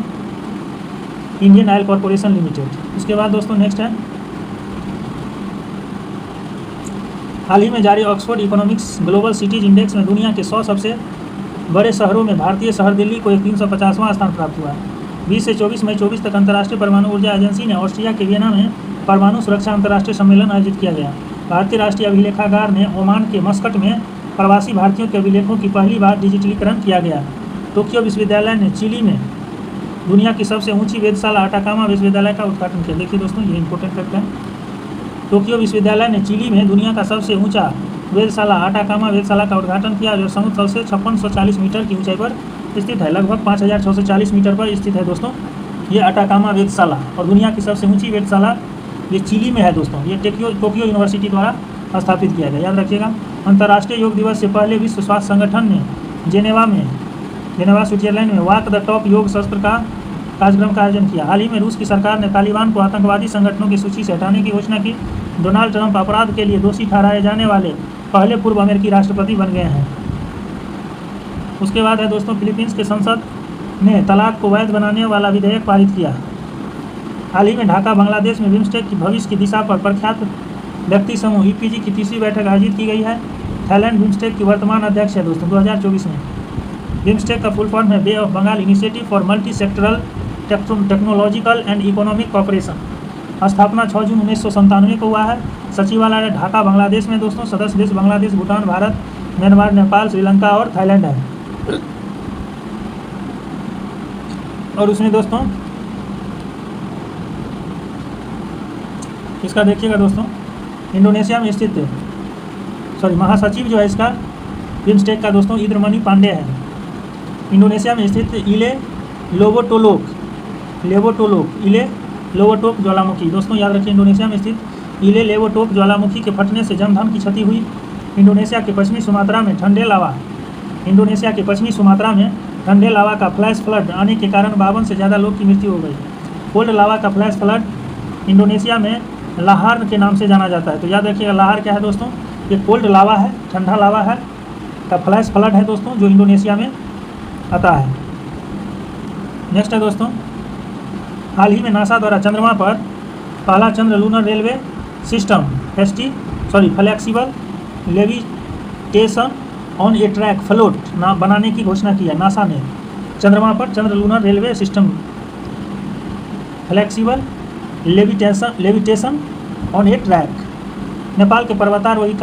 इंडियन ऑयल कॉरपोरेशन लिमिटेड। उसके बाद दोस्तों नेक्स्ट है, हाल ही में जारी Oxford economics global cities index में दुनिया के 100 सबसे बड़े शहरों में भारतीय शहर दिल्ली को एक 350वां स्थान प्राप्त हुआ है। 20 से 24 मई 24 तक अंतर्राष्ट्रीय परमाणु ऊर्जा एजेंसी ने ऑस्ट्रिया के वियना में परमाणु सुरक्षा अंतर्राष्ट्रीय सम्मेलन आयोजित किया गया। भारतीय राष्ट्रीय अभिलेखागार ने ओमान के मस्कट में प्रवासी भारतीयों के अभिलेखों की पहली बार डिजिटलीकरण किया गया। टोक्यो विश्वविद्यालय ने चिली में दुनिया की सबसे ऊंची वेधशाला अटाकामा विश्वविद्यालय का उद्घाटन किया। देखिए दोस्तों, ये इंपॉर्टेंट फैक्ट है। टोक्यो विश्वविद्यालय ने चिली में दुनिया का सबसे ऊंचा वेधशाला अटाकामा वेधशाला का उद्घाटन किया, जो समुद्र तल से 5640 मीटर की ऊंचाई पर स्थित है। लगभग 5640 मीटर पर स्थित है दोस्तों ये अटाकामा वेधशाला, और दुनिया की सबसे ऊंची वेधशाला ये चिली में है दोस्तों। ये टोक्यो यूनिवर्सिटी द्वारा स्थापित किया गया, याद रखिएगा। अंतर्राष्ट्रीय योग दिवस से पहले विश्व स्वास्थ्य संगठन ने जेनेवा स्विट्जरलैंड में वॉक द टॉक योग शस्त्र का कार्यक्रम का आयोजन किया। हाल ही में रूस की सरकार ने तालिबान को आतंकवादी संगठनों की सूची से हटाने की घोषणा की। डोनाल्ड ट्रंप अपराध के लिए दोषी ठहराए जाने वाले पहले पूर्व अमेरिकी राष्ट्रपति बन गए हैं। उसके बाद है दोस्तों, फिलीपींस के संसद ने तलाक को वैध बनाने वाला विधेयक पारित किया। हाल ही में ढाका बांग्लादेश में बिम्स्टेक की भविष्य की दिशा पर प्रख्यात व्यक्ति समूह EPG की तीसरी बैठक आयोजित की गई है। थाईलैंड बिम्स्टेक की वर्तमान अध्यक्ष है दोस्तों 2024 में। बिम्स्टेक का फुल फॉर्म है bay of Bengal initiative for multi sectoral technological and economic cooperation. स्थापना 6 जून 1997 को हुआ है। सचिवालय ढाका बांग्लादेश में दोस्तों। सदस्य देश बांग्लादेश, भूटान, भारत, म्यांमार, नेपाल, श्रीलंका और थाईलैंड है। और उसमें दोस्तों इसका देखिएगा दोस्तों, इंडोनेशिया में स्थित महासचिव जो है इसका बिम्स्टेक का दोस्तों इंद्रमणि पांडे है। इंडोनेशिया में स्थित इले लोवोटोक ज्वालामुखी दोस्तों, याद रखिए, इंडोनेशिया में स्थित इले लोवोटोक ज्वालामुखी के फटने से जनधन की क्षति हुई। इंडोनेशिया के पश्चिमी सुमात्रा में ठंडे लावा का फ्लैश फ्लड आने के कारण 52 से ज़्यादा लोग की मृत्यु हो गई। कोल्ड लावा का फ्लैश फ्लड इंडोनेशिया में लाहर के नाम से जाना जाता है। तो याद रखिएगा, लाहर क्या है दोस्तों, ये कोल्ड लावा है, ठंडा लावा है, का फ्लैश फ्लड है दोस्तों, जो इंडोनेशिया में आता है। नेक्स्ट है दोस्तों, हाल ही में नासा द्वारा चंद्रमा पर पहला चंद्र lunar railway system flexible levitation on a track float बनाने की घोषणा की है। नासा ने चंद्रमा पर चंद्र lunar railway system flexible levitation on a track. Nepal के पर्वतारोही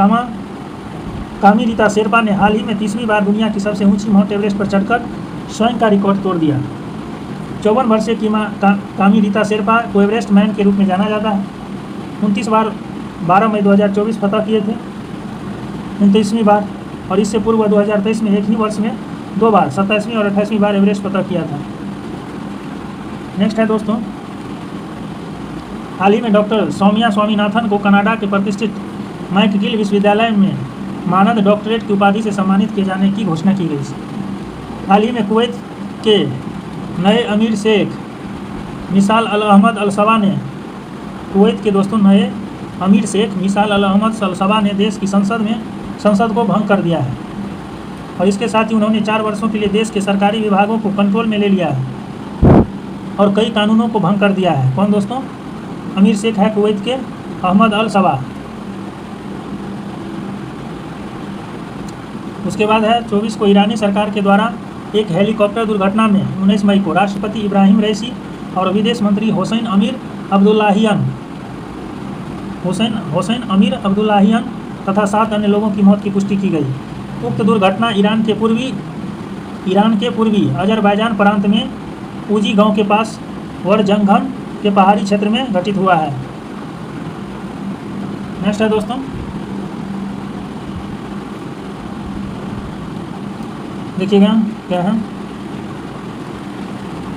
कामी रीता शेरपा ने हाल ही में 30वीं बार दुनिया की सबसे ऊंची माउंट एवरेस्ट पर चढ़कर स्वयं का रिकॉर्ड तोड़ दिया। 54 वर्षीय कामी रीता शेरपा को एवरेस्ट मैन के रूप में जाना जाता है। 29 बार 12 मई 2024 फतह किए थे, 29वीं बार, और इससे पूर्व 2023 में एक ही वर्ष में 2 बार 27वीं और 28वीं बार एवरेस्ट फतह किया था। नेक्स्ट है दोस्तों, हाल ही में डॉक्टर सौम्या स्वामीनाथन को कनाडा के प्रतिष्ठित मैकगिल विश्वविद्यालय में मानद डॉक्टरेट की उपाधि से सम्मानित किए जाने की घोषणा की गई। हाल ही में कुवैत के नए अमीर शेख मिसाल अल अहमद अल सबा ने कुवैत के दोस्तों नए अमीर शेख मिसाल अल अहमद अल सबा ने देश की संसद को भंग कर दिया है, और इसके साथ ही उन्होंने 4 वर्षों के लिए देश के सरकारी विभागों को कंट्रोल में ले लिया है और कई कानूनों को भंग कर दिया है। कौन दोस्तों? अमीर शेख है कुवैत के अहमद अल सबा। उसके बाद है 24 को ईरानी सरकार के द्वारा एक हेलीकॉप्टर दुर्घटना में 19 मई को राष्ट्रपति इब्राहिम रईसी और विदेश मंत्री हुसैन अमीर अब्दुल्लाहियन तथा 7 अन्य लोगों की मौत की पुष्टि की गई। उक्त दुर्घटना ईरान के पूर्वी अजरबैजान प्रांत में उजी गांव के पास वरजंगन के पहाड़ी क्षेत्र में घटित हुआ है। नेक्स्ट है दोस्तों, देखिएगा क्या है।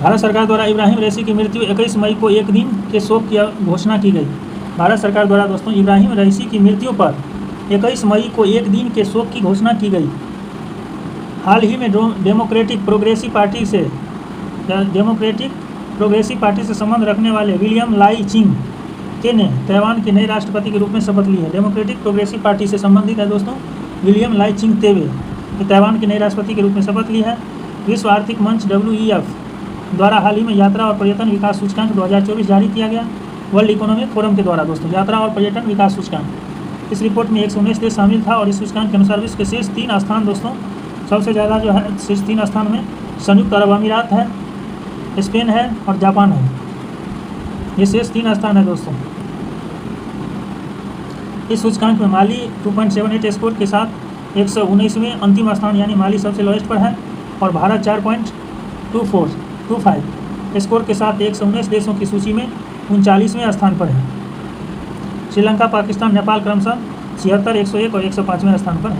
भारत सरकार द्वारा इब्राहिम रईसी की मृत्यु 21 मई को एक दिन के शोक की घोषणा की गई। भारत सरकार द्वारा दोस्तों इब्राहिम रईसी की मृत्यु पर 21 मई को एक दिन के शोक की घोषणा की गई। हाल ही में डेमोक्रेटिक प्रोग्रेसिव पार्टी से संबंध रखने वाले विलियम लाई चिंग के ने ताइवान के नए राष्ट्रपति के रूप में शपथ ली है। डेमोक्रेटिक प्रोग्रेसिव पार्टी से संबंधित है दोस्तों विलियम लाई चिंग तेवे। कि ताइवान के नए राष्ट्रपति के रूप में शपथ ली है। विश्व आर्थिक मंच WEF द्वारा हाल ही में यात्रा और पर्यटन विकास सूचकांक 2024 जारी किया गया। वर्ल्ड इकोनॉमिक फोरम के द्वारा दोस्तों यात्रा और पर्यटन विकास सूचकांक, इस रिपोर्ट में 119 देश शामिल था और इस सूचकांक के अनुसार विश्व के शीर्ष 3 स्थान दोस्तों, सबसे ज़्यादा जो है शीर्ष 3 स्थान में संयुक्त अरब अमीरात है, स्पेन है और जापान है। ये शीर्ष 3 स्थान है दोस्तों। इस सूचकांक में माली 2.78 स्कोर के साथ 119वें अंतिम स्थान यानी माली सबसे लोएस्ट पर है और भारत 4.25 स्कोर के साथ 119 देशों की सूची में 39वें स्थान पर है। श्रीलंका, पाकिस्तान, नेपाल क्रमशः 76, 101 और 105वें स्थान पर है।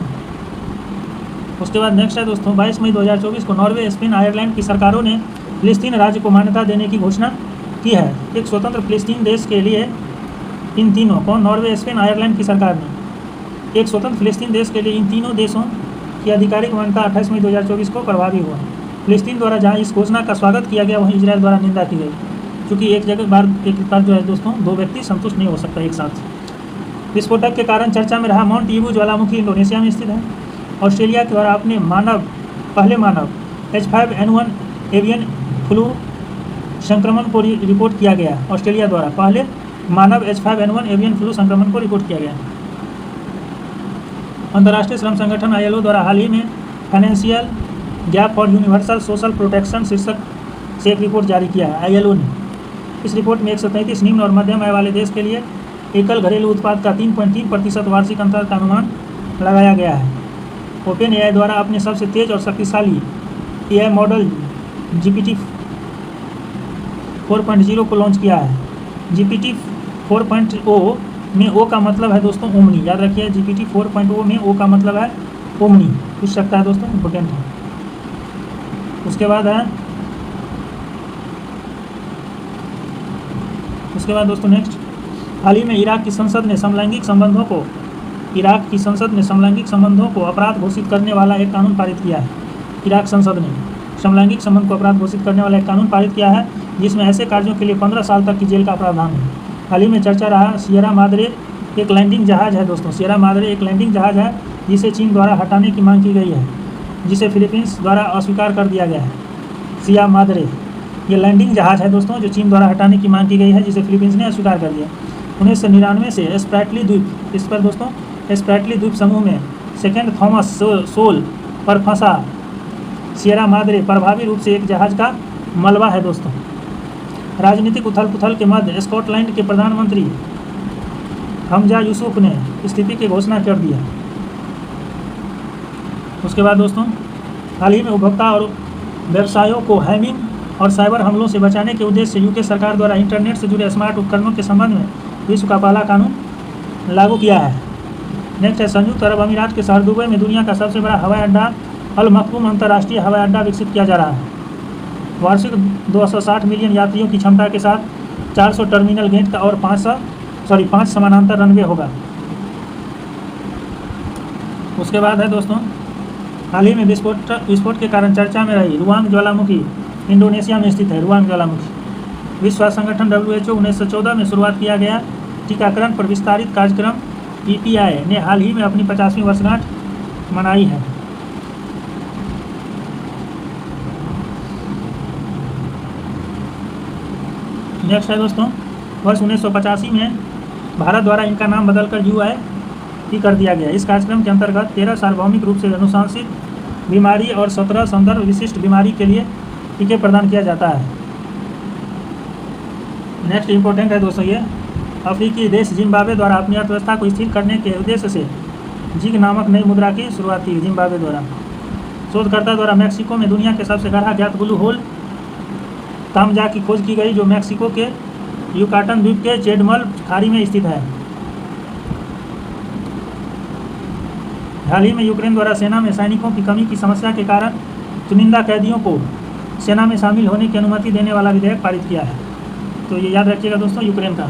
उसके बाद नेक्स्ट है दोस्तों 22 मई 2024 को नॉर्वे, स्पेन, आयरलैंड की सरकारों ने फिलिस्तीन राज्य को मान्यता देने की घोषणा की है। एक स्वतंत्र फिलिस्तीन देश के लिए इन तीनों कौन, नॉर्वे, स्पेन, आयरलैंड की सरकार ने एक स्वतंत्र फिलिस्तीन देश के लिए इन तीनों देशों की आधिकारिक मान्यता 28 मई 2024 को प्रभावी हुआ। फिलिस्तीन द्वारा जहां इस घोषणा का स्वागत किया गया, वहीं इजरायल द्वारा निंदा की गई, क्योंकि एक बार जो है दोस्तों 2 व्यक्ति संतुष्ट नहीं हो सकता एक साथ। विस्फोटक के कारण चर्चा में रहा माउंट ईबू ज्वालामुखी इंडोनेशिया में स्थित है। ऑस्ट्रेलिया के द्वारा अपने पहले मानव H5N1 एवियन फ्लू संक्रमण को रिपोर्ट किया गया। ऑस्ट्रेलिया द्वारा पहले मानव H5N1 एवियन फ्लू संक्रमण को रिपोर्ट किया गया। अंतर्राष्ट्रीय श्रम संगठन ILO द्वारा हाल ही में financial gap for universal social protection शीर्षक से एक रिपोर्ट जारी किया है ILO ने। इस रिपोर्ट में 133 निम्न और मध्यम आय वाले देश के लिए एकल घरेलू उत्पाद का 3.3% वार्षिक अंतर का अनुमान लगाया गया है। ओपन AI द्वारा अपने सबसे तेज और शक्तिशाली AI मॉडल GPT 4.0 को लॉन्च किया है। GPT 4.0 में O का मतलब है दोस्तों ओमनी, याद रखिए GPT 4.0 में O का मतलब है ओमनी, पूछ सकता है दोस्तों, इम्पोर्टेंट है। उसके बाद दोस्तों नेक्स्ट, हाल ही में इराक की संसद ने समलैंगिक संबंधों को अपराध घोषित करने वाला एक कानून पारित किया है। इराक संसद ने समलैंगिक संबंध को अपराध घोषित करने वाला एक कानून पारित किया है, जिसमें ऐसे कार्यों के लिए 15 साल तक की जेल का प्रावधान है। हाल ही में चर्चा रहा सियरा माद्रे एक लैंडिंग जहाज है दोस्तों। सियरा माद्रे एक लैंडिंग जहाज है जिसे चीन द्वारा हटाने की मांग की गई है, जिसे फिलीपींस द्वारा अस्वीकार कर दिया गया है। सिया माद्रे ये लैंडिंग जहाज है दोस्तों, जो चीन द्वारा हटाने की मांग की गई है, जिसे फिलीपींस ने अस्वीकार कर दिया। 1999 से स्प्रैटली द्वीप, इस पर दोस्तों स्प्रैटली द्वीप समूह में सेकेंड थॉमस सोल पर फंसा सियरा माद्रे प्रभावी रूप से एक जहाज का मलबा है दोस्तों। राजनीतिक उथल पुथल के मध्य स्कॉटलैंड के प्रधानमंत्री हमजा यूसुफ ने स्थिति की घोषणा कर दिया। उसके बाद दोस्तों हाल ही में उपभोक्ता और व्यवसायों को हैमिंग और साइबर हमलों से बचाने के उद्देश्य से यूके सरकार द्वारा इंटरनेट से जुड़े स्मार्ट उपकरणों के संबंध में विश्व का पहला कानून लागू किया है। नेक्स्ट है, संयुक्त अरब अमीरात के शहर दुबई में दुनिया का सबसे बड़ा हवाई अड्डा अल मखदूम अंतर्राष्ट्रीय हवाई अड्डा विकसित किया जा रहा है। वार्षिक 260 मिलियन यात्रियों की क्षमता के साथ 400 टर्मिनल गेट का और 5 समानांतर रनवे होगा। उसके बाद है दोस्तों हाल ही में विस्फोट के कारण चर्चा में रही रुआंग ज्वालामुखी इंडोनेशिया में स्थित है। रुआंग ज्वालामुखी विश्व स्वास्थ्य संगठन WHO 1914 में शुरुआत किया गया टीकाकरण पर विस्तारित कार्यक्रम EPI ने हाल ही में अपनी 50वीं वर्षगांठ मनाई है। नेक्स्ट है दोस्तों, वर्ष 1985 में भारत द्वारा इनका नाम बदलकर UI कर दिया गया। इस कार्यक्रम के अंतर्गत 13 सार्वभौमिक रूप से अनुशंसित बीमारी और 17 संदर्भ विशिष्ट बीमारी के लिए टीके प्रदान किया जाता है। नेक्स्ट इंपॉर्टेंट है दोस्तों, ये अफ्रीकी देश जिम्बाब्वे द्वारा अपनी अर्थव्यवस्था को स्थिर करने के उद्देश्य से जिग नामक नई मुद्रा की शुरुआत की। जिम्बाब्वे द्वारा शोधकर्ता द्वारा मैक्सिको में दुनिया के सबसे गहरा ज्ञात ब्लू होल तामजा की खोज की गई, जो मैक्सिको के युकाटन द्वीप के चेडमल खाड़ी में स्थित है। हाल ही में यूक्रेन द्वारा सेना में सैनिकों की कमी की समस्या के कारण चुनिंदा कैदियों को सेना में शामिल होने की अनुमति देने वाला विधेयक पारित किया है। तो ये याद रखिएगा दोस्तों, यूक्रेन का।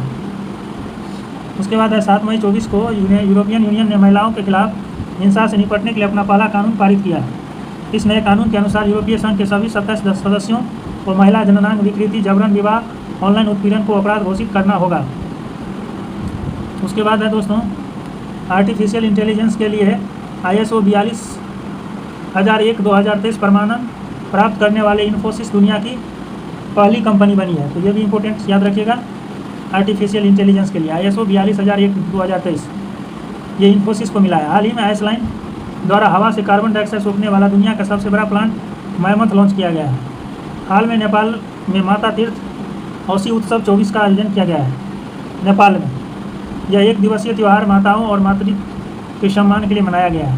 उसके बाद है 7 मई 24 को यूरोपियन यूनियन ने महिलाओं के खिलाफ हिंसा से निपटने के लिए अपना पहला कानून पारित किया है। इस नए कानून के अनुसार यूरोपीय संघ के सभी सदस्यों को महिला जननांग विकृति, जबरन विवाह, ऑनलाइन उत्पीड़न को अपराध घोषित करना होगा। उसके बाद है दोस्तों आर्टिफिशियल इंटेलिजेंस के लिए ISO 2001-2023 प्रमाणन प्राप्त करने वाले इन्फोसिस दुनिया की पहली कंपनी बनी है। तो ये भी इंपॉर्टेंट याद रखिएगा आर्टिफिशियल इंटेलिजेंस के लिए। ISO 42001-2023 ये इन्फोसिस को मिला है। हाल ही में आइसलैंड द्वारा हवा से कार्बन डाइऑक्साइड सोखने वाला दुनिया का सबसे बड़ा प्लांट मैमथ लॉन्च किया गया है। हाल में नेपाल में माता तीर्थ औसी उत्सव 24 का आयोजन किया गया है नेपाल में। यह एक दिवसीय त्यौहार माताओं और मातृत्व के सम्मान के लिए मनाया गया है।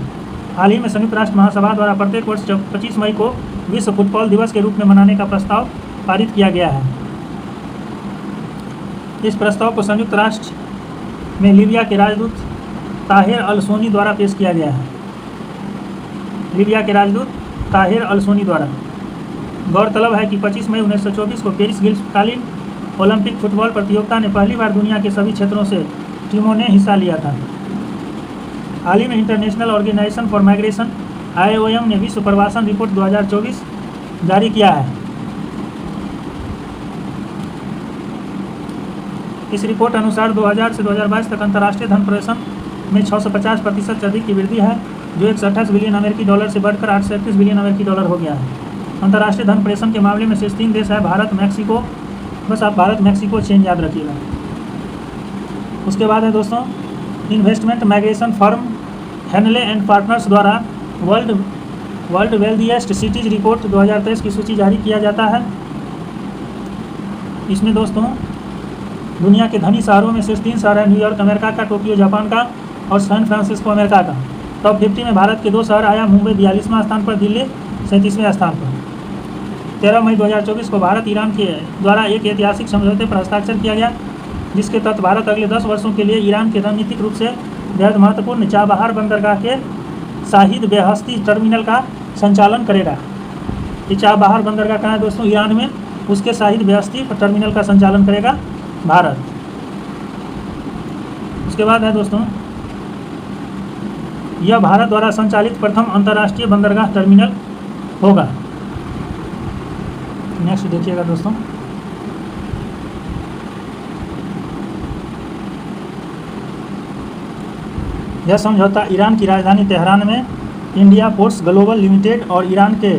हाल ही में संयुक्त राष्ट्र महासभा द्वारा प्रत्येक वर्ष 25 मई को विश्व फुटबॉल दिवस के रूप में मनाने का प्रस्ताव पारित किया गया है। इस प्रस्ताव को संयुक्त राष्ट्र में लीबिया के राजदूत ताहिर अल सोनी द्वारा पेश किया गया है। लीबिया के राजदूत ताहिर अल सोनी द्वारा। गौरतलब है कि 25 मई 1924 को पेरिस ग्रीष्मकालीन ओलंपिक फुटबॉल प्रतियोगिता ने पहली बार दुनिया के सभी क्षेत्रों से टीमों ने हिस्सा लिया था। हाल ही में international organisation for migration IOM ने विश्व प्रवासन रिपोर्ट 2024 जारी किया है। इस रिपोर्ट अनुसार 2000 से 2022 तक अंतर्राष्ट्रीय धन प्रेषण में 650% से अधिक की वृद्धि है, जो 128 बिलियन अमेरिकी डॉलर से बढ़कर 831 बिलियन अमेरिकी डॉलर हो गया है। अंतर्राष्ट्रीय धन प्रेषण के मामले में शीर्ष 3 देश है भारत, मैक्सिको। बस आप भारत मैक्सिको चेंज याद रखिएगा। उसके बाद है दोस्तों investment migration firm Henley and Partners द्वारा वर्ल्ड वेल्दिएस्ट सिटीज रिपोर्ट 2023 की सूची जारी किया जाता है। इसमें दोस्तों दुनिया के धनी शहरों में शीर्ष 3 शहर है न्यूयॉर्क अमेरिका का, टोक्यो जापान का और सैन फ्रांसिस्को अमेरिका का। टॉप 50 में भारत के 2 शहर आया, मुंबई 42वां स्थान पर, दिल्ली 37वें स्थान पर। 13 मई 2024 को भारत ईरान के द्वारा एक ऐतिहासिक समझौते पर हस्ताक्षर किया गया, जिसके तहत भारत अगले 10 वर्षों के लिए ईरान के रणनीतिक रूप से बेहद महत्वपूर्ण चाबहार बंदरगाह के शाहिद बेहस्ती टर्मिनल का संचालन करेगा। ये चाबहार बंदरगाह कहाँ है दोस्तों? ईरान में। उसके शाहिद बेहस्ती टर्मिनल का संचालन करेगा भारत। उसके बाद है दोस्तों यह भारत द्वारा संचालित प्रथम अंतर्राष्ट्रीय बंदरगाह टर्मिनल होगा। नेक्स्ट देखिएगा दोस्तों यह समझौता ईरान की राजधानी तेहरान में इंडिया पोर्ट्स ग्लोबल लिमिटेड और ईरान के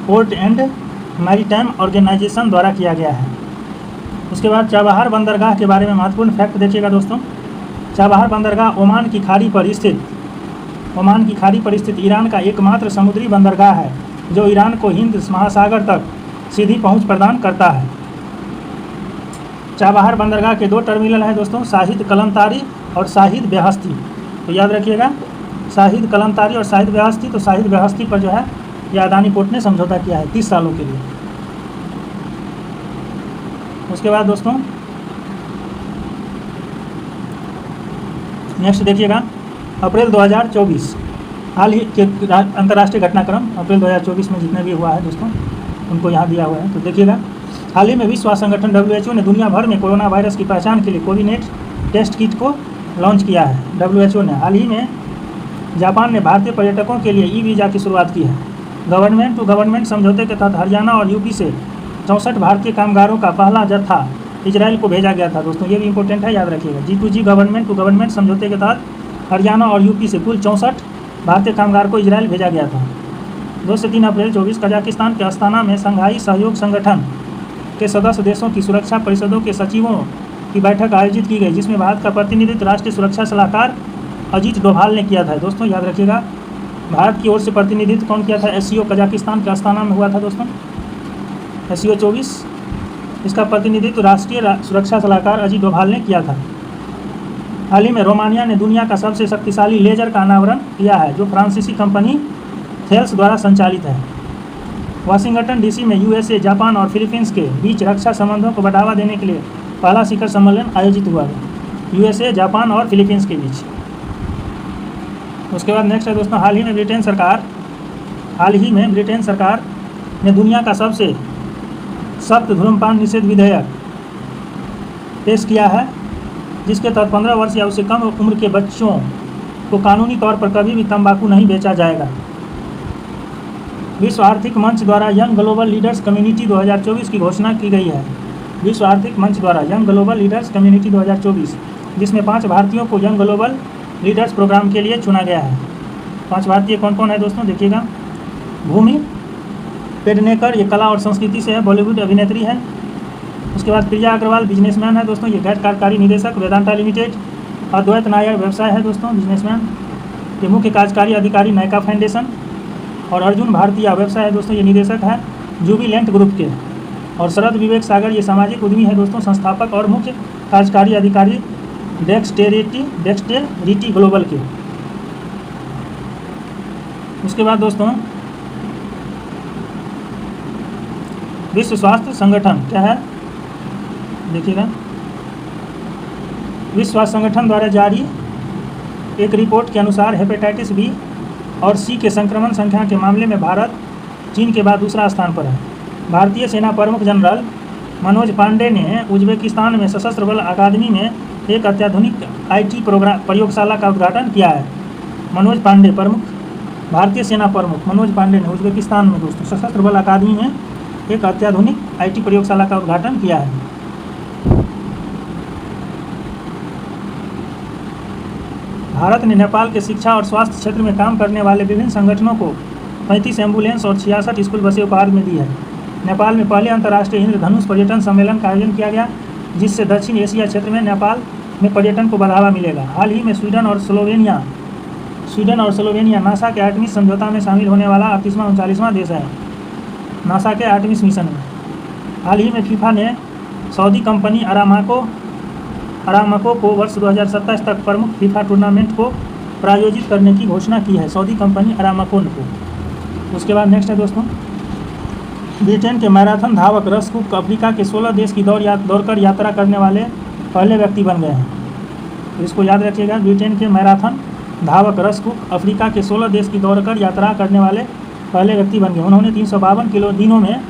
पोर्ट एंड मैरीटाइम ऑर्गेनाइजेशन द्वारा किया गया है। उसके बाद चाबहार बंदरगाह के बारे में महत्वपूर्ण फैक्ट देखिएगा दोस्तों। चाबहार बंदरगाह ओमान की खाड़ी पर स्थित ईरान का एकमात्र समुद्री बंदरगाह है, जो ईरान को हिंद महासागर तक सीधी पहुंच प्रदान करता है। चाबहार बंदरगाह के 2 टर्मिनल हैं दोस्तों, शाहिद कलंतारी और शाहिद बेहस्ती। तो याद रखिएगा शाहिद कलंतारी और शाहिद बेहस्ती। तो शाहिद बेहस्ती पर जो है ये अदानी पोर्ट ने समझौता किया है 30 सालों के लिए। उसके बाद दोस्तों नेक्स्ट देखिएगा अप्रैल 2024 हाल ही के अंतर्राष्ट्रीय घटनाक्रम अप्रैल 2024 में जितने भी हुआ है दोस्तों उनको यहाँ दिया हुआ है। तो देखिएगा हाल ही में विश्व स्वास्थ्य संगठन WHO ने दुनिया भर में कोरोना वायरस की पहचान के लिए कोविनेट टेस्ट किट को लॉन्च किया है। WHO ने हाल ही में जापान ने भारतीय पर्यटकों के लिए वीज़ा की शुरुआत की है। गवर्नमेंट टू गवर्नमेंट समझौते के तहत हरियाणा और यूपी से 64 भारतीय कामगारों का पहला जत्था इजराइल को भेजा गया था दोस्तों। ये भी इंपॉर्टेंट है, याद रखिएगा। G2G गवर्नमेंट टू गवर्नमेंट समझौते के तहत हरियाणा और यूपी से कुल 64 भारतीय कामगार को इजराइल भेजा गया था। 2 से 3 अप्रैल 2024 कजाकिस्तान के अस्ताना में संघाई सहयोग संगठन के सदस्य देशों की सुरक्षा परिषदों के सचिवों की बैठक आयोजित की गई, जिसमें भारत का प्रतिनिधित्व राष्ट्रीय सुरक्षा सलाहकार अजीत डोभाल ने किया था। दोस्तों याद रखिएगा भारत की ओर से प्रतिनिधित्व कौन किया था? SCO कजाकिस्तान के अस्ताना में हुआ था दोस्तों, SCO 24। इसका प्रतिनिधित्व राष्ट्रीय सुरक्षा सलाहकार अजीत डोभाल ने किया था। हाल ही में रोमानिया ने दुनिया का सबसे शक्तिशाली लेजर का अनावरण किया है, जो फ्रांसीसी कंपनी थेल्स द्वारा संचालित है। वाशिंगटन DC में USA, जापान और फिलीपींस के बीच रक्षा संबंधों को बढ़ावा देने के लिए पहला शिखर सम्मेलन आयोजित हुआ है, USA, जापान और फिलीपींस के बीच। उसके बाद नेक्स्ट है दोस्तों हाल ही में ब्रिटेन सरकार ने दुनिया का सबसे सख्त धूम्रपान निषेध विधेयक पेश किया है, जिसके तहत 15 वर्ष या उससे कम उम्र के बच्चों को कानूनी तौर पर कभी भी तंबाकू नहीं बेचा जाएगा। विश्व आर्थिक मंच द्वारा यंग ग्लोबल लीडर्स कम्युनिटी 2024 की घोषणा की गई है। विश्व आर्थिक मंच द्वारा यंग ग्लोबल लीडर्स कम्युनिटी 2024, जिसमें 5 भारतीयों को यंग ग्लोबल लीडर्स प्रोग्राम के लिए चुना गया है। 5 भारतीय कौन कौन है दोस्तों? देखिएगा भूमि पेडनेकर, ये कला और संस्कृति से है, बॉलीवुड अभिनेत्री है। उसके बाद प्रिया अग्रवाल बिजनेसमैन है दोस्तों, ये गैर कार्यकारी निदेशक वेदांता लिमिटेड। अद्वैत नायर व्यवसाय है दोस्तों, बिजनेसमैन, ये मुख्य कार्यकारी अधिकारी नायका फाउंडेशन। और अर्जुन भारतीय व्यवसाय है दोस्तों, ये निदेशक है जुबिलेंट ग्रुप के। और शरद विवेक सागर, ये सामाजिक उद्यमी है दोस्तों, संस्थापक और मुख्य कार्यकारी अधिकारी डेक्सटेरिटी ग्लोबल के। उसके बाद दोस्तों विश्व स्वास्थ्य संगठन क्या है, देखिएगा, विश्व स्वास्थ्य संगठन द्वारा जारी एक रिपोर्ट के अनुसार हेपेटाइटिस बी और सी के संक्रमण संख्या के मामले में भारत चीन के बाद दूसरा स्थान पर है। भारतीय सेना प्रमुख जनरल मनोज पांडे ने उज्बेकिस्तान में सशस्त्र बल अकादमी में एक अत्याधुनिक IT प्रयोगशाला का उद्घाटन किया है। मनोज पांडे प्रमुख, भारतीय सेना प्रमुख मनोज पांडे ने उज्बेकिस्तान में दोस्तों सशस्त्र बल अकादमी में एक अत्याधुनिक IT प्रयोगशाला का उद्घाटन किया है। भारत ने नेपाल के शिक्षा और स्वास्थ्य क्षेत्र में काम करने वाले विभिन्न संगठनों को 35 एम्बुलेंस और 66 स्कूल बसें उपहार में दी है। नेपाल में पहले अंतर्राष्ट्रीय इंद्रधनुष पर्यटन सम्मेलन का आयोजन किया गया, जिससे दक्षिण एशिया क्षेत्र में नेपाल में पर्यटन को बढ़ावा मिलेगा। हाल ही में स्वीडन और स्लोवेनिया नासा के आर्टेमिस समझौता में शामिल होने वाला 38वां 39वां देश है, नासा के आर्टेमिस मिशन में। हाल ही में फीफा ने सऊदी कंपनी अरामको को वर्ष 2027 तक प्रमुख फीफा टूर्नामेंट को प्रायोजित करने की घोषणा की है, सऊदी कंपनी अरामको को। उसके बाद नेक्स्ट है दोस्तों, ब्रिटेन के मैराथन धावक रस कुक अफ्रीका के 16 देश की दौड़कर यात्रा करने वाले पहले व्यक्ति बन गए हैं। तो इसको याद रखिएगा, ब्रिटेन के मैराथन धावक रस कुक अफ्रीका के 16 देश की दौड़कर यात्रा करने वाले पहले व्यक्ति बन गए। उन्होंने 352 दिनों में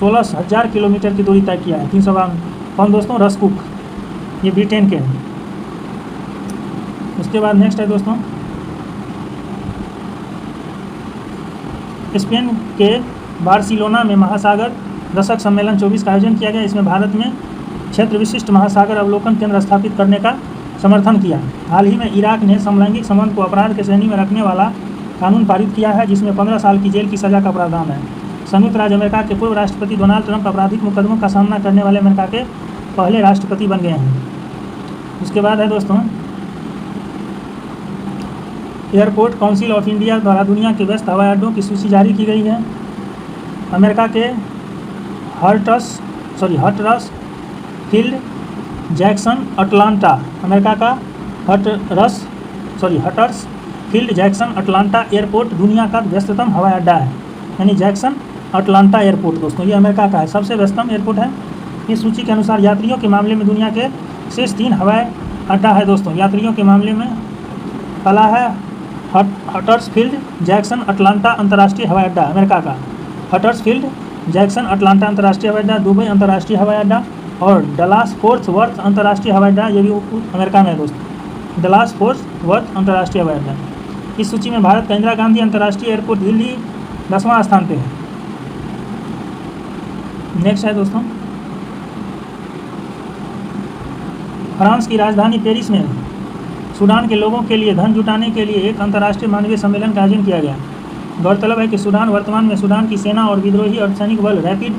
16,000 किलोमीटर की दूरी तय किया है। 352 कौन दोस्तों, रस कुक, ये ब्रिटेन के हैं। उसके बाद नेक्स्ट है दोस्तों, स्पेन के बार्सिलोना में महासागर दशक सम्मेलन 24 का आयोजन किया गया। इसमें भारत में क्षेत्र विशिष्ट महासागर अवलोकन केंद्र स्थापित करने का समर्थन किया। हाल ही में इराक ने समलैंगिक संबंध को अपराध के श्रेणी में रखने वाला कानून पारित किया है, जिसमें 15 साल की जेल की सजा का प्रावधान है। संयुक्त राज्य अमेरिका के पूर्व राष्ट्रपति डोनाल्ड ट्रंप आपराधिक मुकदमों का सामना करने वाले अमेरिका के पहले राष्ट्रपति बन गए हैं। उसके बाद है दोस्तों, एयरपोर्ट काउंसिल ऑफ इंडिया द्वारा दुनिया के व्यस्त हवाई अड्डों की सूची जारी की गई है। अमेरिका के हटरस फील्ड जैक्सन अटलांटा, अमेरिका का हटर्स फील्ड जैक्सन अटलांटा एयरपोर्ट दुनिया का व्यस्ततम हवाई अड्डा है, यानी जैक्सन अटलांटा एयरपोर्ट दोस्तों, ये अमेरिका का है, सबसे व्यस्ततम एयरपोर्ट है। इस सूची के अनुसार यात्रियों के मामले में दुनिया के शेष 3 हवाई अड्डा है दोस्तों। यात्रियों के मामले में पहला है हटर्स फील्ड जैक्सन अटलांटा अंतर्राष्ट्रीय हवाई अड्डा, अमेरिका का हटर्स फील्ड जैक्सन अटलांटा अंतर्राष्ट्रीय हवाई अड्डा, दुबई अंतर्राष्ट्रीय हवाई अड्डा, और डलास फोर्ट वर्थ अंतर्राष्ट्रीय हवाई अड्डा, ये भी अमेरिका में है दोस्तों, डलास फोर्ट वर्थ अंतर्राष्ट्रीय हवाई अड्डा। इस सूची में भारत का इंदिरा गांधी अंतर्राष्ट्रीय एयरपोर्ट दिल्ली 10वां स्थान पे है। नेक्स्ट है दोस्तों, फ्रांस की राजधानी पेरिस में सूडान के लोगों के लिए धन जुटाने के लिए एक अंतर्राष्ट्रीय मानवीय सम्मेलन का आयोजन किया गया। गौरतलब है कि सूडान वर्तमान में सूडान की सेना और विद्रोही अर्धसैनिक बल रैपिड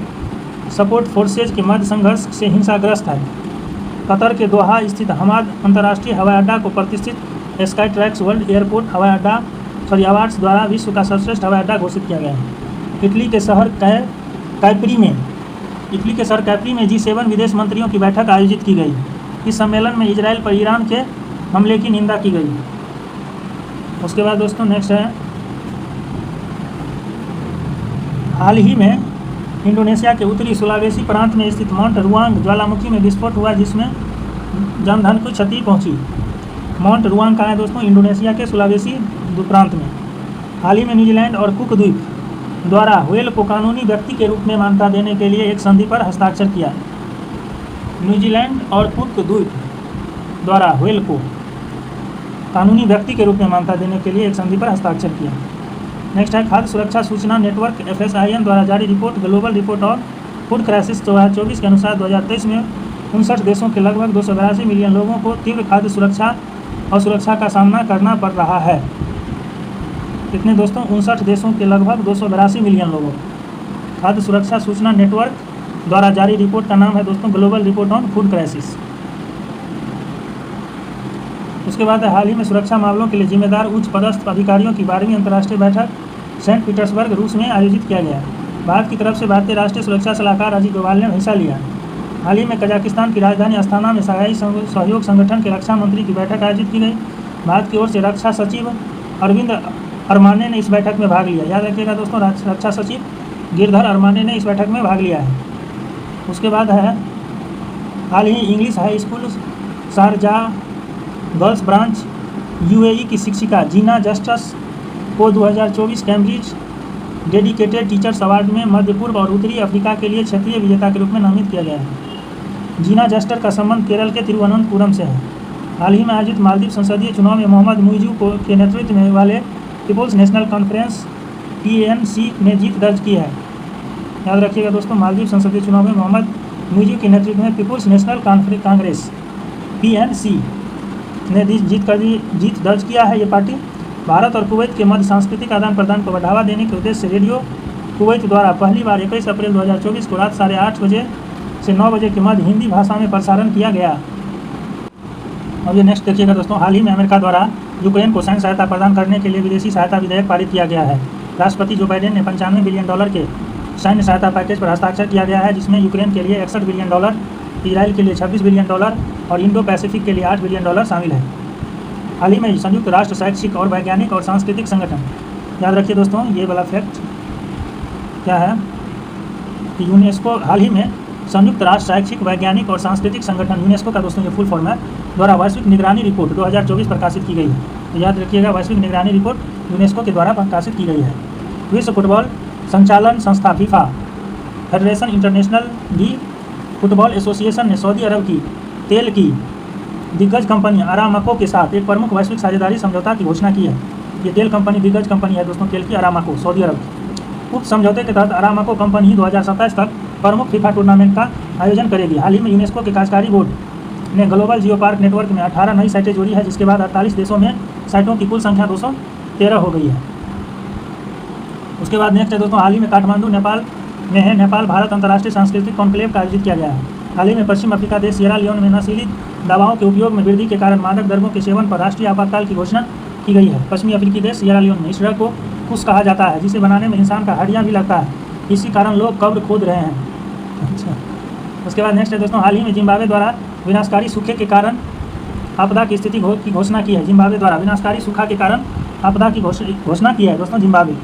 सपोर्ट फोर्सेज के मध्य संघर्ष से हिंसाग्रस्त है। कतर के दोहा स्थित हमाद अंतर्राष्ट्रीय हवाई अड्डा को प्रतिष्ठित स्काई ट्रैक्स वर्ल्ड एयरपोर्ट हवाई अड्डा अवार्ड्स द्वारा विश्व का सर्वश्रेष्ठ हवाई अड्डा घोषित किया गया है। इटली के शहर कैप्री में G7 विदेश मंत्रियों की बैठक आयोजित की गई। इस सम्मेलन में इजराइल पर ईरान के हमले की निंदा की गई। उसके बाद दोस्तों नेक्स्ट है, हाल ही में इंडोनेशिया के उत्तरी सुलावेसी प्रांत में स्थित माउंट रुआंग ज्वालामुखी में विस्फोट हुआ, जिसमें जनधन को क्षति पहुंची। माउंट रुआंग कहाँ है दोस्तों, इंडोनेशिया के सुलावेसी प्रांत में। हाल ही में न्यूजीलैंड और कुक द्वीप द्वारा व्हेल को कानूनी व्यक्ति के रूप में मान्यता देने के लिए एक संधि पर हस्ताक्षर किया। न्यूजीलैंड और कुक द्वीप द्वारा व्हेल को कानूनी व्यक्ति के रूप में मान्यता देने के लिए एक संधि पर हस्ताक्षर किया। नेक्स्ट है, खाद्य सुरक्षा सूचना नेटवर्क FSIN द्वारा जारी report global report on food crisis 2024 के अनुसार 2023 में 59 देशों के लगभग 282 मिलियन लोगों को तीव्र खाद्य सुरक्षा और सुरक्षा का सामना करना पड़ रहा है। कितने दोस्तों? 59 देशों के लगभग 282 मिलियन लोगों। खाद्य सुरक्षा सूचना नेटवर्क द्वारा जारी रिपोर्ट का नाम है दोस्तों global report on food crisis. उसके बाद हाल ही में सुरक्षा मामलों के लिए जिम्मेदार उच्च पदस्थ अधिकारियों की 12वीं अंतर्राष्ट्रीय बैठक सेंट पीटर्सबर्ग रूस में आयोजित किया गया। भारत की तरफ से भारतीय राष्ट्रीय सुरक्षा सलाहकार अजीत डोभाल ने हिस्सा लिया। हाल ही में कजाकिस्तान की राजधानी अस्थाना में शंघाई सहयोग संगठन के रक्षा मंत्री की बैठक आयोजित की गई। भारत की ओर से रक्षा सचिव अरविंद अरमाने ने इस बैठक में भाग लिया। याद रखिएगा दोस्तों, रक्षा सचिव गिरधर अरमाने ने इस बैठक में भाग लिया है। उसके बाद है हाल ही English high school Sharjah girls branch UAE की शिक्षिका जीना जस्टस को 2024 कैम्ब्रिज डेडिकेटेड टीचर्स अवार्ड में मध्य पूर्व और उत्तरी अफ्रीका के लिए क्षेत्रीय विजेता के रूप में नामित किया गया है। जीना जस्टर का संबंध केरल के तिरुवनंतपुरम से है। हाल ही में आयोजित मालदीव संसदीय चुनाव में मोहम्मद मुइजू के नेतृत्व में वाले पीपुल्स नेशनल कॉन्फ्रेंस PNC ने जीत दर्ज की है। याद रखिएगा दोस्तों, मालदीव संसदीय चुनाव में मोहम्मद मुइजू के नेतृत्व में पीपुल्स नेशनल कांग्रेस PNC ने जीत दर्ज किया है। ये पार्टी भारत और कुवैत के मध्य सांस्कृतिक आदान प्रदान को बढ़ावा देने के उद्देश्य से रेडियो कुवैत द्वारा पहली बार 21 अप्रैल 2024 को रात 8:30 बजे से 9 बजे के मध्य हिंदी भाषा में प्रसारण किया गया। अब ये नेक्स्ट देखिएगा दोस्तों, हाल ही में अमेरिका द्वारा यूक्रेन को सैन्य सहायता प्रदान करने के लिए विदेशी सहायता विधेयक पारित किया गया है। राष्ट्रपति जो बाइडेन ने $95 बिलियन के सैन्य सहायता पैकेज पर हस्ताक्षर किया गया है, जिसमें यूक्रेन के लिए $61 बिलियन, इजराइल के लिए $26 बिलियन और इंडो पैसिफिक के लिए $8 बिलियन शामिल है। हाल ही में संयुक्त राष्ट्र शैक्षिक और वैज्ञानिक और सांस्कृतिक संगठन, याद रखिए दोस्तों ये वाला फैक्ट क्या है कि यूनेस्को, हाल ही में संयुक्त राष्ट्र शैक्षिक वैज्ञानिक और सांस्कृतिक संगठन यूनेस्को का दोस्तों ये फुल फॉर्म है, द्वारा वैश्विक निगरानी रिपोर्ट 2024 प्रकाशित की गई है। तो याद रखिएगा, वैश्विक निगरानी रिपोर्ट यूनेस्को के द्वारा प्रकाशित की गई है। विश्व फुटबॉल संचालन संस्था FIFA, federation international D football association ने सऊदी अरब की तेल की दिग्गज कंपनी अरामको के साथ एक प्रमुख वैश्विक साझेदारी समझौता की घोषणा की है। ये तेल कंपनी दिग्गज कंपनी है दोस्तों, तेल की अरामको, सऊदी अरब की। उक्त समझौते के तहत अरामको कंपनी ही 2027 तक प्रमुख फीफा टूर्नामेंट का आयोजन करेगी। हाल ही में यूनेस्को के कार्यकारी बोर्ड ने ग्लोबल जियो पार्क नेटवर्क में 18 नई साइटें जोड़ी है, जिसके बाद 48 देशों में साइटों की कुल संख्या 213 हो गई है। उसके बाद नेक्स्ट है दोस्तों, हाल ही में काठमांडू नेपाल में है नेपाल भारत अंतर्राष्ट्रीय सांस्कृतिक कॉन्क्लेव का आयोजित किया गया है। हाल ही में पश्चिम अफ्रीका देश सिएरा लियोन में नशीली दवाओं के उपयोग में वृद्धि के कारण मादक द्रव्यों के सेवन पर राष्ट्रीय आपातकाल की घोषणा की गई है। पश्चिमी अफ्रीकी देश सिएरा लियोन में इस ड्रग को कुश कहा जाता है, जिसे बनाने में इंसान का हड्डियाँ भी लगता है। इसी कारण लोग कब्र खोद रहे हैं। अच्छा, उसके बाद नेक्स्ट है दोस्तों, हाल ही में जिम्बाब्वे द्वारा विनाशकारी सूखे के कारण आपदा की स्थिति की घोषणा की है। जिम्बाब्वे द्वारा विनाशकारी सूखा के कारण आपदा की घोषणा की है दोस्तों जिम्बाब्वे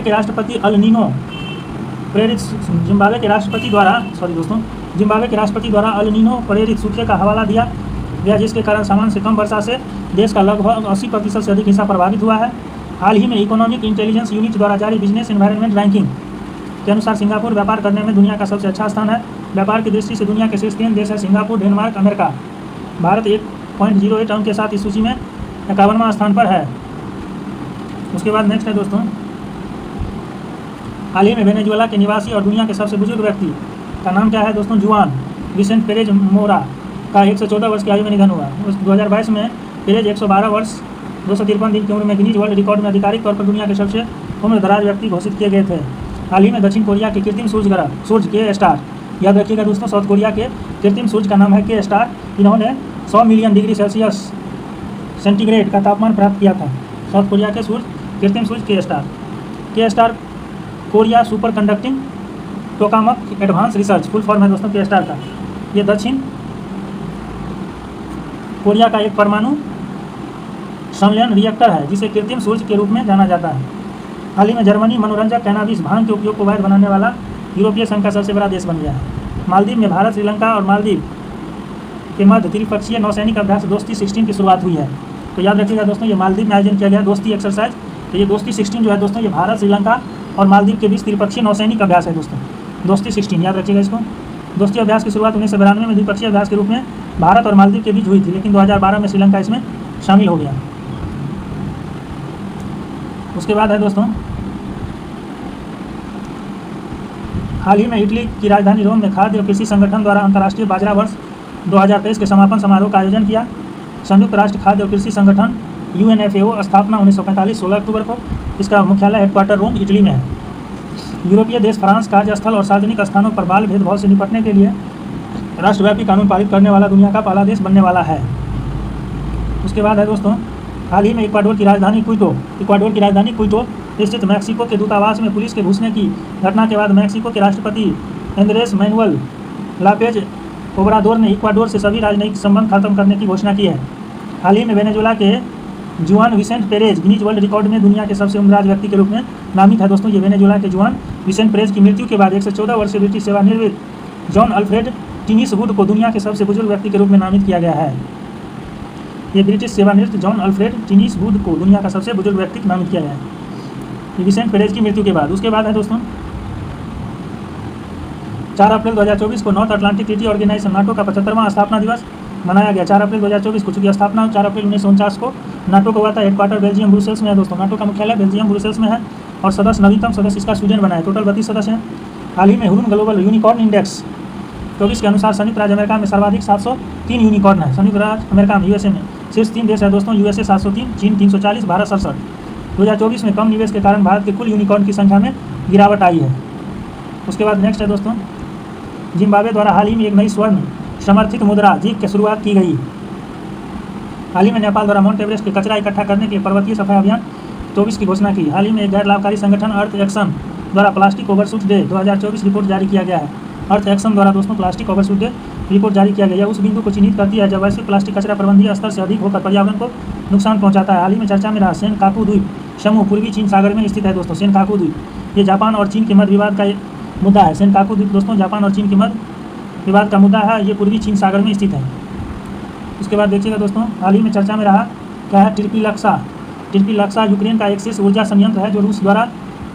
के राष्ट्रपति अल नीनो प्रेरित जिम्बाब्वे के राष्ट्रपति द्वारा अल नीनो प्रेरित सूखे का हवाला दिया गया, जिसके कारण सामान्य से कम वर्षा से देश का लगभग 80% से अधिक हिस्सा प्रभावित हुआ है। हाल ही में इकोनॉमिक इंटेलिजेंस यूनिट द्वारा जारी बिजनेस एनवायरनमेंट रैंकिंग के अनुसार सिंगापुर व्यापार करने में दुनिया का सबसे अच्छा स्थान है। व्यापार की दृष्टि से दुनिया के शीर्ष 3 देश है सिंगापुर, डेनमार्क, अमेरिका। भारत 1.08 अंक के साथ इस सूची में 51वां स्थान पर है। उसके बाद नेक्स्ट है दोस्तों, हाल ही में वेनेजुएला के निवासी और दुनिया के सबसे बुजुर्ग व्यक्ति का नाम क्या है दोस्तों? जुआन विसेंट पेरेज मोरा का 114 वर्ष की आयु में निधन हुआ। 2022 में पेरेज 112 वर्ष 253 दिन की उम्र में गिनीज वर्ल्ड रिकॉर्ड में आधिकारिक तौर पर दुनिया के सबसे उम्रदराज व्यक्ति घोषित किए गए थे। हाल ही में दक्षिण कोरिया के कृत्रिम सूर्य के स्टार, याद रखिएगा दोस्तों, साउथ कोरिया के कृत्रिम सूर्य का नाम है के स्टार। इन्होंने 100 मिलियन डिग्री सेल्सियस सेंटीग्रेड का तापमान प्राप्त किया था। साउथ कोरिया के कृत्रिम सूर्य के star Korea super conducting tokamak advance research, full form है दोस्तों के स्टार का। ये दक्षिण कोरिया का एक परमाणु संलयन रिएक्टर है, जिसे कृत्रिम सूर्य के रूप में जाना जाता है। हाल ही में जर्मनी मनोरंजक कैनाबिस भांग के उपयोग को वैध बनाने वाला यूरोपीय संघ का सबसे बड़ा देश बन गया है। मालदीव में भारत, श्रीलंका और मालदीव के मध्य त्रिपक्षीय नौसैनिक अभ्यास दोस्ती 16 की शुरुआत हुई है। तो याद रखिएगा दोस्तों, ये मालदीव में आयोजन किया गया दोस्ती एक्सरसाइज। तो ये दोस्ती 16 जो है दोस्तों, ये भारत, श्रीलंका और मालदीव के बीच त्रिपक्षीय नौसैनिक अभ्यास है दोस्तों, दोस्ती 16, याद रखिएगा इसको। दोस्ती अभ्यास की शुरुआत 1992 में द्विपक्षीय अभ्यास के रूप में भारत और मालदीव के बीच हुई थी, लेकिन 2012 में श्रीलंका इसमें शामिल हो गया। उसके बाद है दोस्तों, हाल ही में इटली की राजधानी रोम में खाद्य और कृषि संगठन द्वारा अंतर्राष्ट्रीय बाजरा वर्ष 2023 के समापन समारोह का आयोजन किया। संयुक्त राष्ट्र खाद्य और कृषि संगठन UNFAO स्थापना 1945 16 अक्टूबर को। इसका मुख्यालय हेडक्वार्टर रोम इटली में है। यूरोपीय देश फ्रांस कार्यस्थल और सार्वजनिक स्थानों पर बाल भेदभाव से निपटने के लिए राष्ट्रव्यापी कानून पारित करने वाला दुनिया का पहला देश बनने वाला है। उसके बाद है दोस्तों, हाल ही में इक्वाडोर की राजधानी क्विटो स्थित मैक्सिको के दूतावास में पुलिस के घुसने की घटना के बाद मैक्सिको के राष्ट्रपति एंद्रेस मैनुअल लापेज ओब्राडोर ने इक्वाडोर से सभी राजनयिक संबंध खत्म करने की घोषणा की है। हाल ही में वेनेजुएला के Juan Vicente Perez Guinness World Record में दुनिया के सबसे उम्रदराज व्यक्ति के रूप में नामित है। दोस्तों, ये वेनेजुएला के जुआन विसेंट पेरेज की मृत्यु के बाद 114 वर्षीय ब्रिटिश सेवानिवृत्त जॉन अल्फ्रेड टिनिसवुड को दुनिया के सबसे बुजुर्ग व्यक्ति के रूप में नामित किया गया है। ये ब्रिटिश सेवानिवृत्त जॉन अल्फ्रेड टिनिसवुड को दुनिया का सबसे बुजुर्ग व्यक्ति नामित किया गया है विसेंट पेरेज की मृत्यु के बाद। उसके बाद है दोस्तों, 4 अप्रैल 2024 को North Atlantic Treaty Organization NATO का 75वां स्थापना दिवस मनाया गया। 4 अप्रैल 2024 को, चूंकि स्थापना 4 अप्रैल 1949 को नाटो का हुआ था। हेडक्वार्टर बेल्जियम ब्रुसेल्स में है दोस्तों। नाटो का मुख्यालय बेल्जियम ब्रुसेल्स में है और सदस्य, नवीनतम सदस्य इसका स्वीडन बना है। टोटल 32 सदस्य हैं। हाल ही में हुरुन ग्लोबल यूनिकॉर्न इंडेक्स 24 के अनुसार संयुक्त राज्य अमेरिका में सर्वाधिक 703 यूनिकॉर्न है। संयुक्त राज्य अमेरिका में यूएसए में शीर्ष 3 देश है दोस्तों। यूएसए 703, चीन 340, भारत 67। 2024 में कम निवेश के कारण भारत के कुल यूनिकॉर्न की संख्या में गिरावट आई है। उसके बाद नेक्स्ट है दोस्तों, जिम्बाब्वे द्वारा हाल ही में एक नई स्वर्ण समर्थित मुद्रा जीक की शुरुआत की गई। हाल ही में नेपाल द्वारा माउंट एवरेस्ट के कचरा इकट्ठा करने के लिए पर्वतीय सफाई अभियान 24 की घोषणा की। हाल ही में एक गैर लाभकारी संगठन अर्थ एक्शन द्वारा प्लास्टिक ओवरशूट डे 2024 रिपोर्ट जारी किया गया है। अर्थ एक्शन द्वारा दोस्तों प्लास्टिक ओवरशूट डे रिपोर्ट जारी किया गया। यह उस बिंदु को चिन्हित करती है जब वैश्विक प्लास्टिक कचरा प्रबंधनीय स्तर से अधिक होकर पर्यावरण को नुकसान पहुंचाता है। हाल ही में चर्चा में रहा सेनकाकू द्वीप समूह पूर्वी चीन सागर में स्थित है दोस्तों। सेनकाकू द्वीप ये जापान और चीन के मध्य विवाद का मुद्दा है। सेनकाकू द्वीप दोस्तों जापान और चीन के मध्य विवाद का मुद्दा है। ये पूर्वी चीन सागर में स्थित है। उसके बाद देखिएगा दोस्तों, हाल ही में चर्चा में रहा क्या है, टिर्पिलक्सा यूक्रेन का एक शीर्ष ऊर्जा संयंत्र है जो रूस द्वारा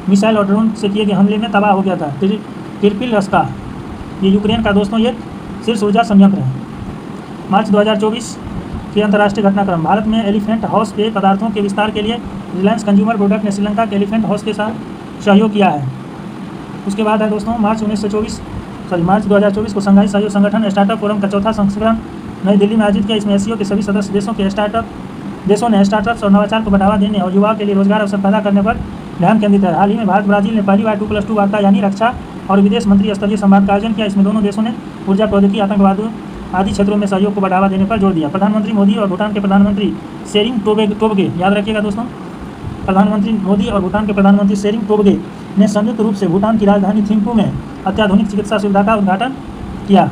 मिसाइल और ड्रोन से किए गए हमले में तबाह हो गया था। टिर्पिलक्सा ये यूक्रेन का दोस्तों ये शीर्ष ऊर्जा संयंत्र है। मार्च 2024 के अंतर्राष्ट्रीय घटनाक्रम, भारत में एलिफेंट हाउस पेय पदार्थों के विस्तार के लिए रिलायंस कंज्यूमर प्रोडक्ट ने श्रीलंका के एलिफेंट हाउस के साथ सहयोग किया है। उसके बाद है दोस्तों, मार्च 2024 को शंघाई सहयोग संगठन स्टार्टअप फोरम का 4था संस्करण नई दिल्ली में आयोजित किया। इसमें एशिया के सभी सदस्य देशों ने स्टार्टअप्स और नवाचार को बढ़ावा देने और युवाओं के लिए रोजगार अवसर पैदा करने पर ध्यान केंद्रित है। हाल ही में भारत ब्राजील ने पहली बार 2+2 वार्ता यानी रक्षा और विदेश मंत्री स्तरीय संवाद का आयोजन किया। इसमें दोनों देशों ने ऊर्जा प्रौद्योगिकी, आतंकवाद आदि क्षेत्रों में सहयोग को बढ़ावा देने पर जोर दिया। प्रधानमंत्री मोदी और भूटान के प्रधानमंत्री शेरिंग टोब्गे, याद रखिएगा दोस्तों, प्रधानमंत्री मोदी और भूटान के प्रधानमंत्री शेरिंग टोब्गे ने संयुक्त रूप से भूटान की राजधानी थिम्पू में अत्याधुनिक चिकित्सा सुविधा का उद्घाटन किया।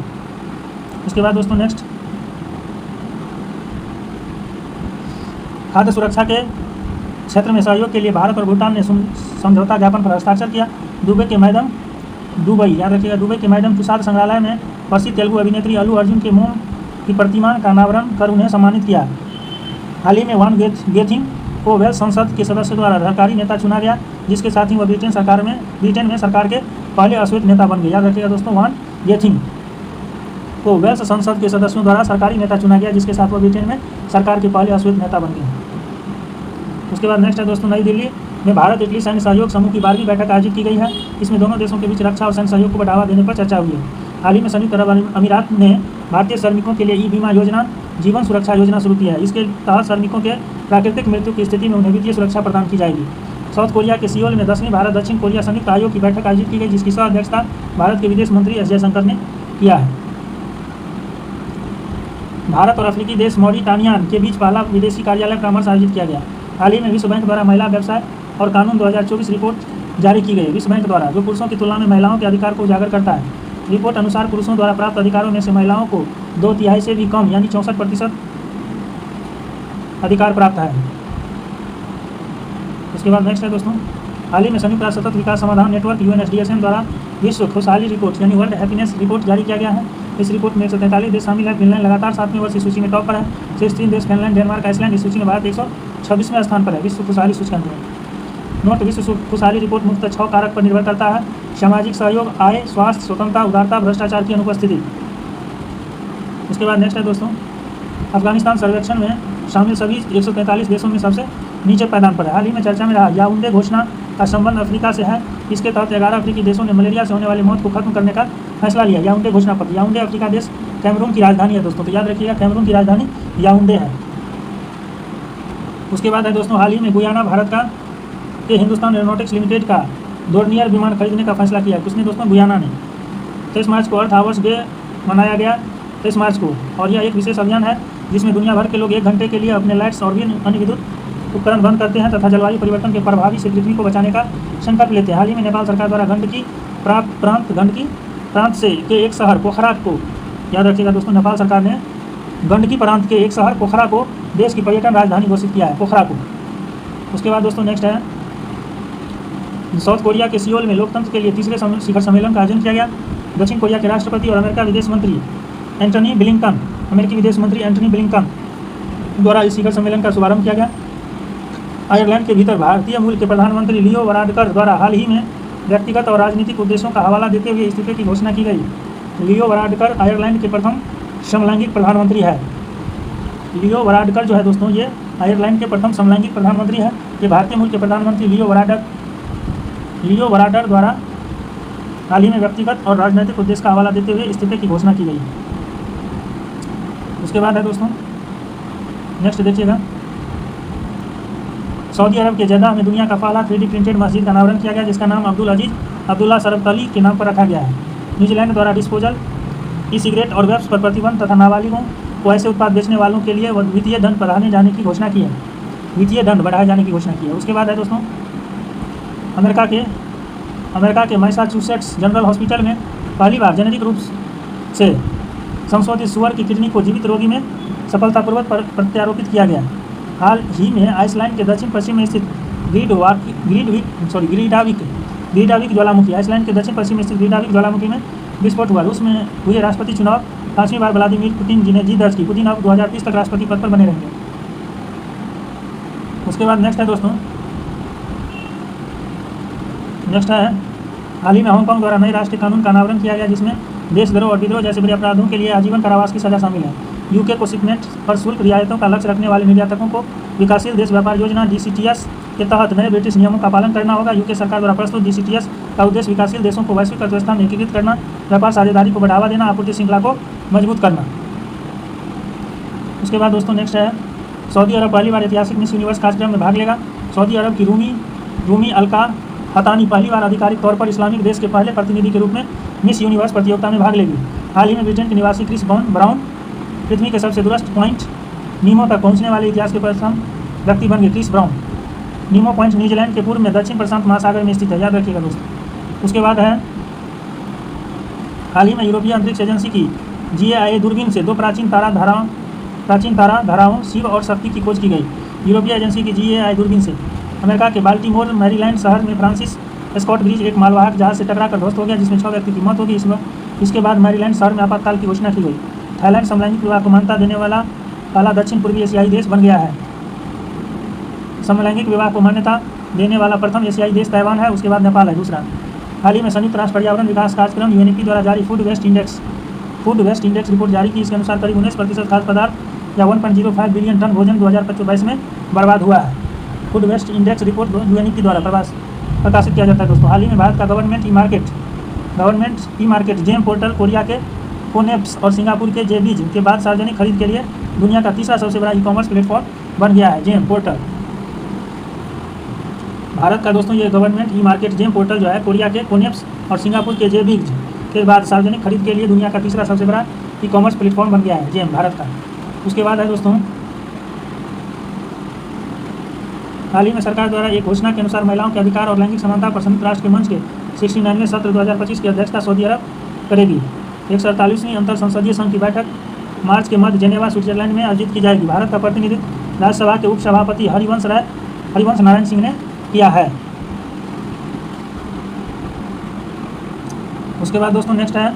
उसके बाद दोस्तों नेक्स्ट, खाद्य सुरक्षा के क्षेत्र में सहयोग के लिए भारत और भूटान ने समझौता ज्ञापन पर हस्ताक्षर किया। दुबई, याद रखिएगा, दुबई के मैडम तुषार संग्रहालय में प्रसिद्ध तेलुगु अभिनेत्री अल्लू अर्जुन के मोम की प्रतिमा का अनावरण कर उन्हें सम्मानित किया। हाल ही में वान गेथिंग को वेल्स संसद के सदस्य द्वारा सरकारी नेता चुना गया, जिसके साथ ही वह ब्रिटेन में सरकार के पहले अश्वेत नेता बन गए। याद रखिएगा दोस्तों, वान गेथिंग को वेल्स संसद के सदस्यों द्वारा सरकारी नेता चुना गया, जिसके साथ वह ब्रिटेन में सरकार के पहले अश्वेत नेता बन गए। उसके बाद नेक्स्ट है दोस्तों, नई दिल्ली में भारत इटली सैन्य सहयोग समूह की 12वीं बैठक आयोजित की गई है। इसमें दोनों देशों के बीच रक्षा और सैन्य सहयोग को बढ़ावा देने पर चर्चा हुई है। हाल ही में संयुक्त अरब अमीरात ने भारतीय श्रमिकों के लिए ई बीमा योजना, जीवन सुरक्षा योजना शुरू की है। इसके तहत श्रमिकों के प्राकृतिक मृत्यु की स्थिति में उन्हें वित्तीय सुरक्षा प्रदान की जाएगी। साउथ कोरिया के सियोल में 10वीं भारत दक्षिण कोरिया संयुक्त आयोग की बैठक आयोजित की गई, जिसकी सह अध्यक्षता भारत के विदेश मंत्री एस जयशंकर ने किया है। भारत और अफ्रीकी देश मॉरिटानिया के बीच पहला विदेशी कार्यालय परामर्श आयोजित किया गया। हाल ही में विश्व बैंक द्वारा महिला व्यवसाय और कानून 2024 रिपोर्ट जारी की गई। विश्व बैंक द्वारा जो पुरुषों की तुलना में महिलाओं के अधिकार को उजागर करता है। रिपोर्ट अनुसार पुरुषों द्वारा प्राप्त अधिकारों में से महिलाओं को 2/3 से भी कम यानी 64% अधिकार प्राप्त है। उसके बाद नेक्स्ट है दोस्तों, हाल ही में संयुक्त राष्ट्र सतत विकास समाधान नेटवर्क UNSDSM द्वारा विश्व खुशहाली रिपोर्ट यानी वर्ल्ड हैप्पीनेस रिपोर्ट जारी किया गया है। इस रिपोर्ट में 143 देश शामिल है। फिनलैंड लगातार 7वें वर्ष इस सूची में टॉप पर है। शेष 3 देश फिनलैंड, डेनमार्क, आइसलैंड। इस सूची में भारत 126वें स्थान पर है विश्व खुशहाली सूचकांक में। नोट, विश्व खुशहाली रिपोर्ट मुख्यतः 6 कारक पर निर्भर करता है: सामाजिक सहयोग, आय, स्वास्थ्य, स्वतंत्रता, उदारता, भ्रष्टाचार की अनुपस्थिति। उसके बाद नेक्स्ट है दोस्तों, अफगानिस्तान सर्वेक्षण में शामिल सभी 143 देशों में सबसे नीचे पायदान पर है। हाल ही में चर्चा में रहा याओंडे घोषणा का संबंध अफ्रीका से है। इसके तहत 11 अफ्रीकी देशों ने मलेरिया से होने वाली मौत को खत्म करने का फैसला लिया। याओंडे घोषणा पत्र, याओंडे अफ्रीका देश कैमरून की राजधानी है दोस्तों, तो याद रखिएगा कैमरून की राजधानी याओंडे है। उसके बाद है दोस्तों, हाल ही में गुयाना भारत का के हिंदुस्तान एरोनॉटिक्स लिमिटेड का डोर्नियर विमान खरीदने का फैसला किया। किसने दोस्तों? गुयाना ने। 23 मार्च को अर्थ आवर्स डे मनाया गया 23 मार्च को, और यह एक विशेष अभियान है जिसमें दुनिया भर के लोग 1 घंटे के लिए अपने लाइट्स और भी अन्य विद्युत उपकरण बंद करते हैं तथा जलवायु परिवर्तन के प्रभावी से पृथ्वी को बचाने का संकल्प लेते हैं। हाल ही में नेपाल सरकार द्वारा गंडकी प्रांत से के एक शहर पोखरा को, याद रखिएगा दोस्तों, नेपाल सरकार ने गंडकी प्रांत के एक शहर पोखरा को देश की पर्यटन राजधानी घोषित किया है, पोखरा को। उसके बाद दोस्तों नेक्स्ट है, साउथ कोरिया के सियोल में लोकतंत्र के लिए 3रे शिखर सम्मेलन का आयोजन किया गया। दक्षिण कोरिया के राष्ट्रपति और अमेरिकी विदेश मंत्री एंटनी ब्लिंकन द्वारा इस शिखर सम्मेलन का शुभारंभ किया गया। आयरलैंड के भीतर भारतीय मूल के प्रधानमंत्री लियो वराडकर द्वारा हाल ही में व्यक्तिगत और राजनीतिक उद्देश्यों का हवाला देते हुए इस्तीफे की घोषणा की गई। लियो वराडकर आयरलैंड के प्रथम समलैंगिक प्रधानमंत्री है। लियो वराडकर जो है दोस्तों, ये आयरलैंड के प्रथम समलैंगिक प्रधानमंत्री है। ये भारतीय मूल के प्रधानमंत्री लियो वराडर द्वारा हाल ही में व्यक्तिगत और राजनीतिक उद्देश्य का हवाला देते हुए इस्तीफे की घोषणा की गई। उसके बाद है दोस्तों नेक्स्ट देखिएगा, सऊदी अरब के जद्दा में दुनिया का पहला 3D प्रिंटेड मस्जिद का अनावरण किया गया जिसका नाम अब्दुल अजीज अब्दुल्ला शरफ अली के नाम पर रखा गया है। न्यूजीलैंड द्वारा डिस्पोजल, ई सिगरेट और वेब्स पर प्रतिबंध तथा नाबालिगों को ऐसे उत्पाद बेचने वालों के लिए वित्तीय दंड बढ़ाए जाने की घोषणा की है। उसके बाद है दोस्तों, अमेरिका के मैसाचुसेट्स जनरल हॉस्पिटल में पहली बार जेनेटिक रूप से संशोधित सुअर की किडनी को जीवित रोगी में सफलतापूर्वक प्रत्यारोपित किया गया। हाल ही में आइसलैंड के दक्षिण पश्चिम में स्थित ग्रीडाविक ज्वालामुखी में विस्फोट हुआ। रूस में हुए राष्ट्रपति चुनाव 5वीं बार व्लादिमीर पुतिन जी ने जीत दर्ज की। पुतिन अब 2030 तक राष्ट्रपति पद पर बने रहेंगे। उसके बाद नेक्स्ट है दोस्तों, हाल ही में हांगकांग द्वारा नए राष्ट्रीय कानून का अनावरण किया गया जिसमें देशद्रोह और विद्रोह जैसे बड़े अपराधों के लिए आजीवन कारावास की सजा शामिल है। यूके को शिपमेंट पर शुल्क रियायतों का लक्ष्य रखने वाले निर्यातकों को विकासशील देश व्यापार योजना DCTS के तहत नए ब्रिटिश नियमों का पालन करना होगा। यूके सरकार द्वारा प्रस्तुत DCTS का उद्देश्य विकासशील देशों को वैश्विक अर्थव्यवस्था में एकीकृत करना, व्यापार साझेदारी को बढ़ावा देना, आपूर्ति श्रृंखला को मजबूत करना। उसके बाद दोस्तों नेक्स्ट है, सऊदी अरब पहली बार ऐतिहासिक मिस यूनिवर्स कार्यक्रम में भाग लेगा। सऊदी अरब की रूमी अलका हतानी पहली बार आधिकारिक तौर पर इस्लामिक देश के पहले प्रतिनिधि के रूप में मिस यूनिवर्स प्रतियोगिता में भाग लेगी। हाल ही में ब्रिटेन के निवासी क्रिस ब्राउन पृथ्वी के सबसे दूरस्थ पॉइंट नीमो तक पहुंचने वाले इतिहास के प्रथम व्यक्ति बन गए। Chris Brown. Nemo point New Zealand के पूर्व में दक्षिण प्रशांत महासागर में स्थित है, याद रखिएगा दोस्तों। उसके बाद है, हाल ही में यूरोपीय अंतरिक्ष एजेंसी की GAIA दूरबीन से 2 प्राचीन तारा धाराओं शिव और शक्ति की खोज की गई। यूरोपीय एजेंसी की GAIA दूरबीन से अमेरिका के बाल्टीमोर मैरीलैंड शहर में फ्रांसिस स्कॉट ब्रिज एक मालवाहक जहाज से टकराकर ध्वस्त हो गया जिसमें 6 व्यक्ति की मौत हो गई। इसके बाद मैरीलैंड शहर में आपातकाल की घोषणा की गई। थाईलैंड समलैंगिक विवाह को मान्यता देने वाला पहला दक्षिण पूर्वी एशियाई देश बन गया है। समलैंगिक विवाह को मान्यता देने वाला प्रथम एशियाई देश ताइवान है। उसके बाद नेपाल है दूसरा। हाल ही में संयुक्त राष्ट्र पर्यावरण विकास कार्यक्रम UNEP द्वारा जारी फूड वेस्ट इंडेक्स रिपोर्ट जारी की। इसके अनुसार करीब 19% खाद्य पदार्थ या 1.05 बिलियन टन भोजन 2025 में बर्बाद हुआ है। Food waste index report UNEP द्वारा प्रकाशित किया जाता है दोस्तों। हाल ही में भारत का government e market GeM portal Korea के कोनेप्स और सिंगापुर के जेबीज के बाद सार्वजनिक खरीद के लिए दुनिया का तीसरा सबसे बड़ा ई-कॉमर्स प्लेटफॉर्म बन गया है, जेम पोर्टल। भारत का दोस्तों ये government e market GeM portal जो है कोरिया के कोनेप्स और सिंगापुर के जेबीज के बाद सार्वजनिक खरीद के लिए दुनिया का तीसरा सबसे बड़ा ई-कॉमर्स प्लेटफॉर्म बन गया है, जेम भारत का। उसके बाद है दोस्तों, हाल ही में सरकार द्वारा एक घोषणा के अनुसार महिलाओं के अधिकार और लैंगिक समानता पर संयुक्त राष्ट्र के मंच के 69वें सत्र 2025 की अध्यक्षता सऊदी अरब करेगी। 148वीं अंतर संसदीय संघ की बैठक मार्च के मध्य जेनेवा स्विट्जरलैंड में आयोजित की जाएगी। भारत का प्रतिनिधित्व राज्यसभा के उपसभापति हरिवंश नारायण सिंह ने किया है। उसके बाद दोस्तों नेक्स्ट है,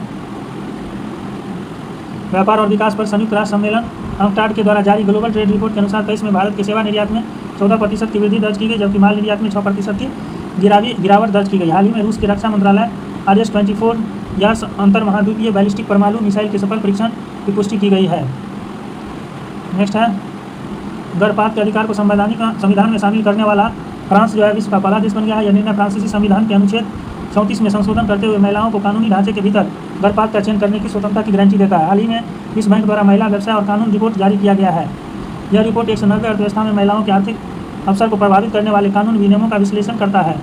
व्यापार और विकास पर संयुक्त राष्ट्र सम्मेलन UNCTAD के द्वारा जारी ग्लोबल ट्रेड रिपोर्ट के अनुसार 23 में भारत के सेवा निर्यात में 14% की वृद्धि दर्ज की गई जबकि माल निर्यात में 6% की गिरावट दर्ज की गई। हाल ही में रूस के रक्षा मंत्रालय RS-24 या अंतर महाद्वीपीय बैलिस्टिक परमाणु मिसाइल के सफल परीक्षण की पुष्टि की गई है। नेक्स्ट है, गर्भपात के अधिकार को संविधान में शामिल करने वाला फ्रांस जो है विश्व का पहला देश बन गया है। यह निर्णय फ्रांसीसी संविधान के अनुच्छेद 34 में संशोधन करते हुए महिलाओं को कानूनी ढांचे के भीतर गर्भपात का चयन करने की स्वतंत्रता की गारंटी देता है। हाल ही में विश्व बैंक द्वारा महिला व्यवसाय और कानून रिपोर्ट जारी किया गया है। यह रिपोर्ट 190 अर्थव्यवस्था में महिलाओं के आर्थिक अवसर को प्रभावित करने वाले कानून विनियमों का विश्लेषण करता है।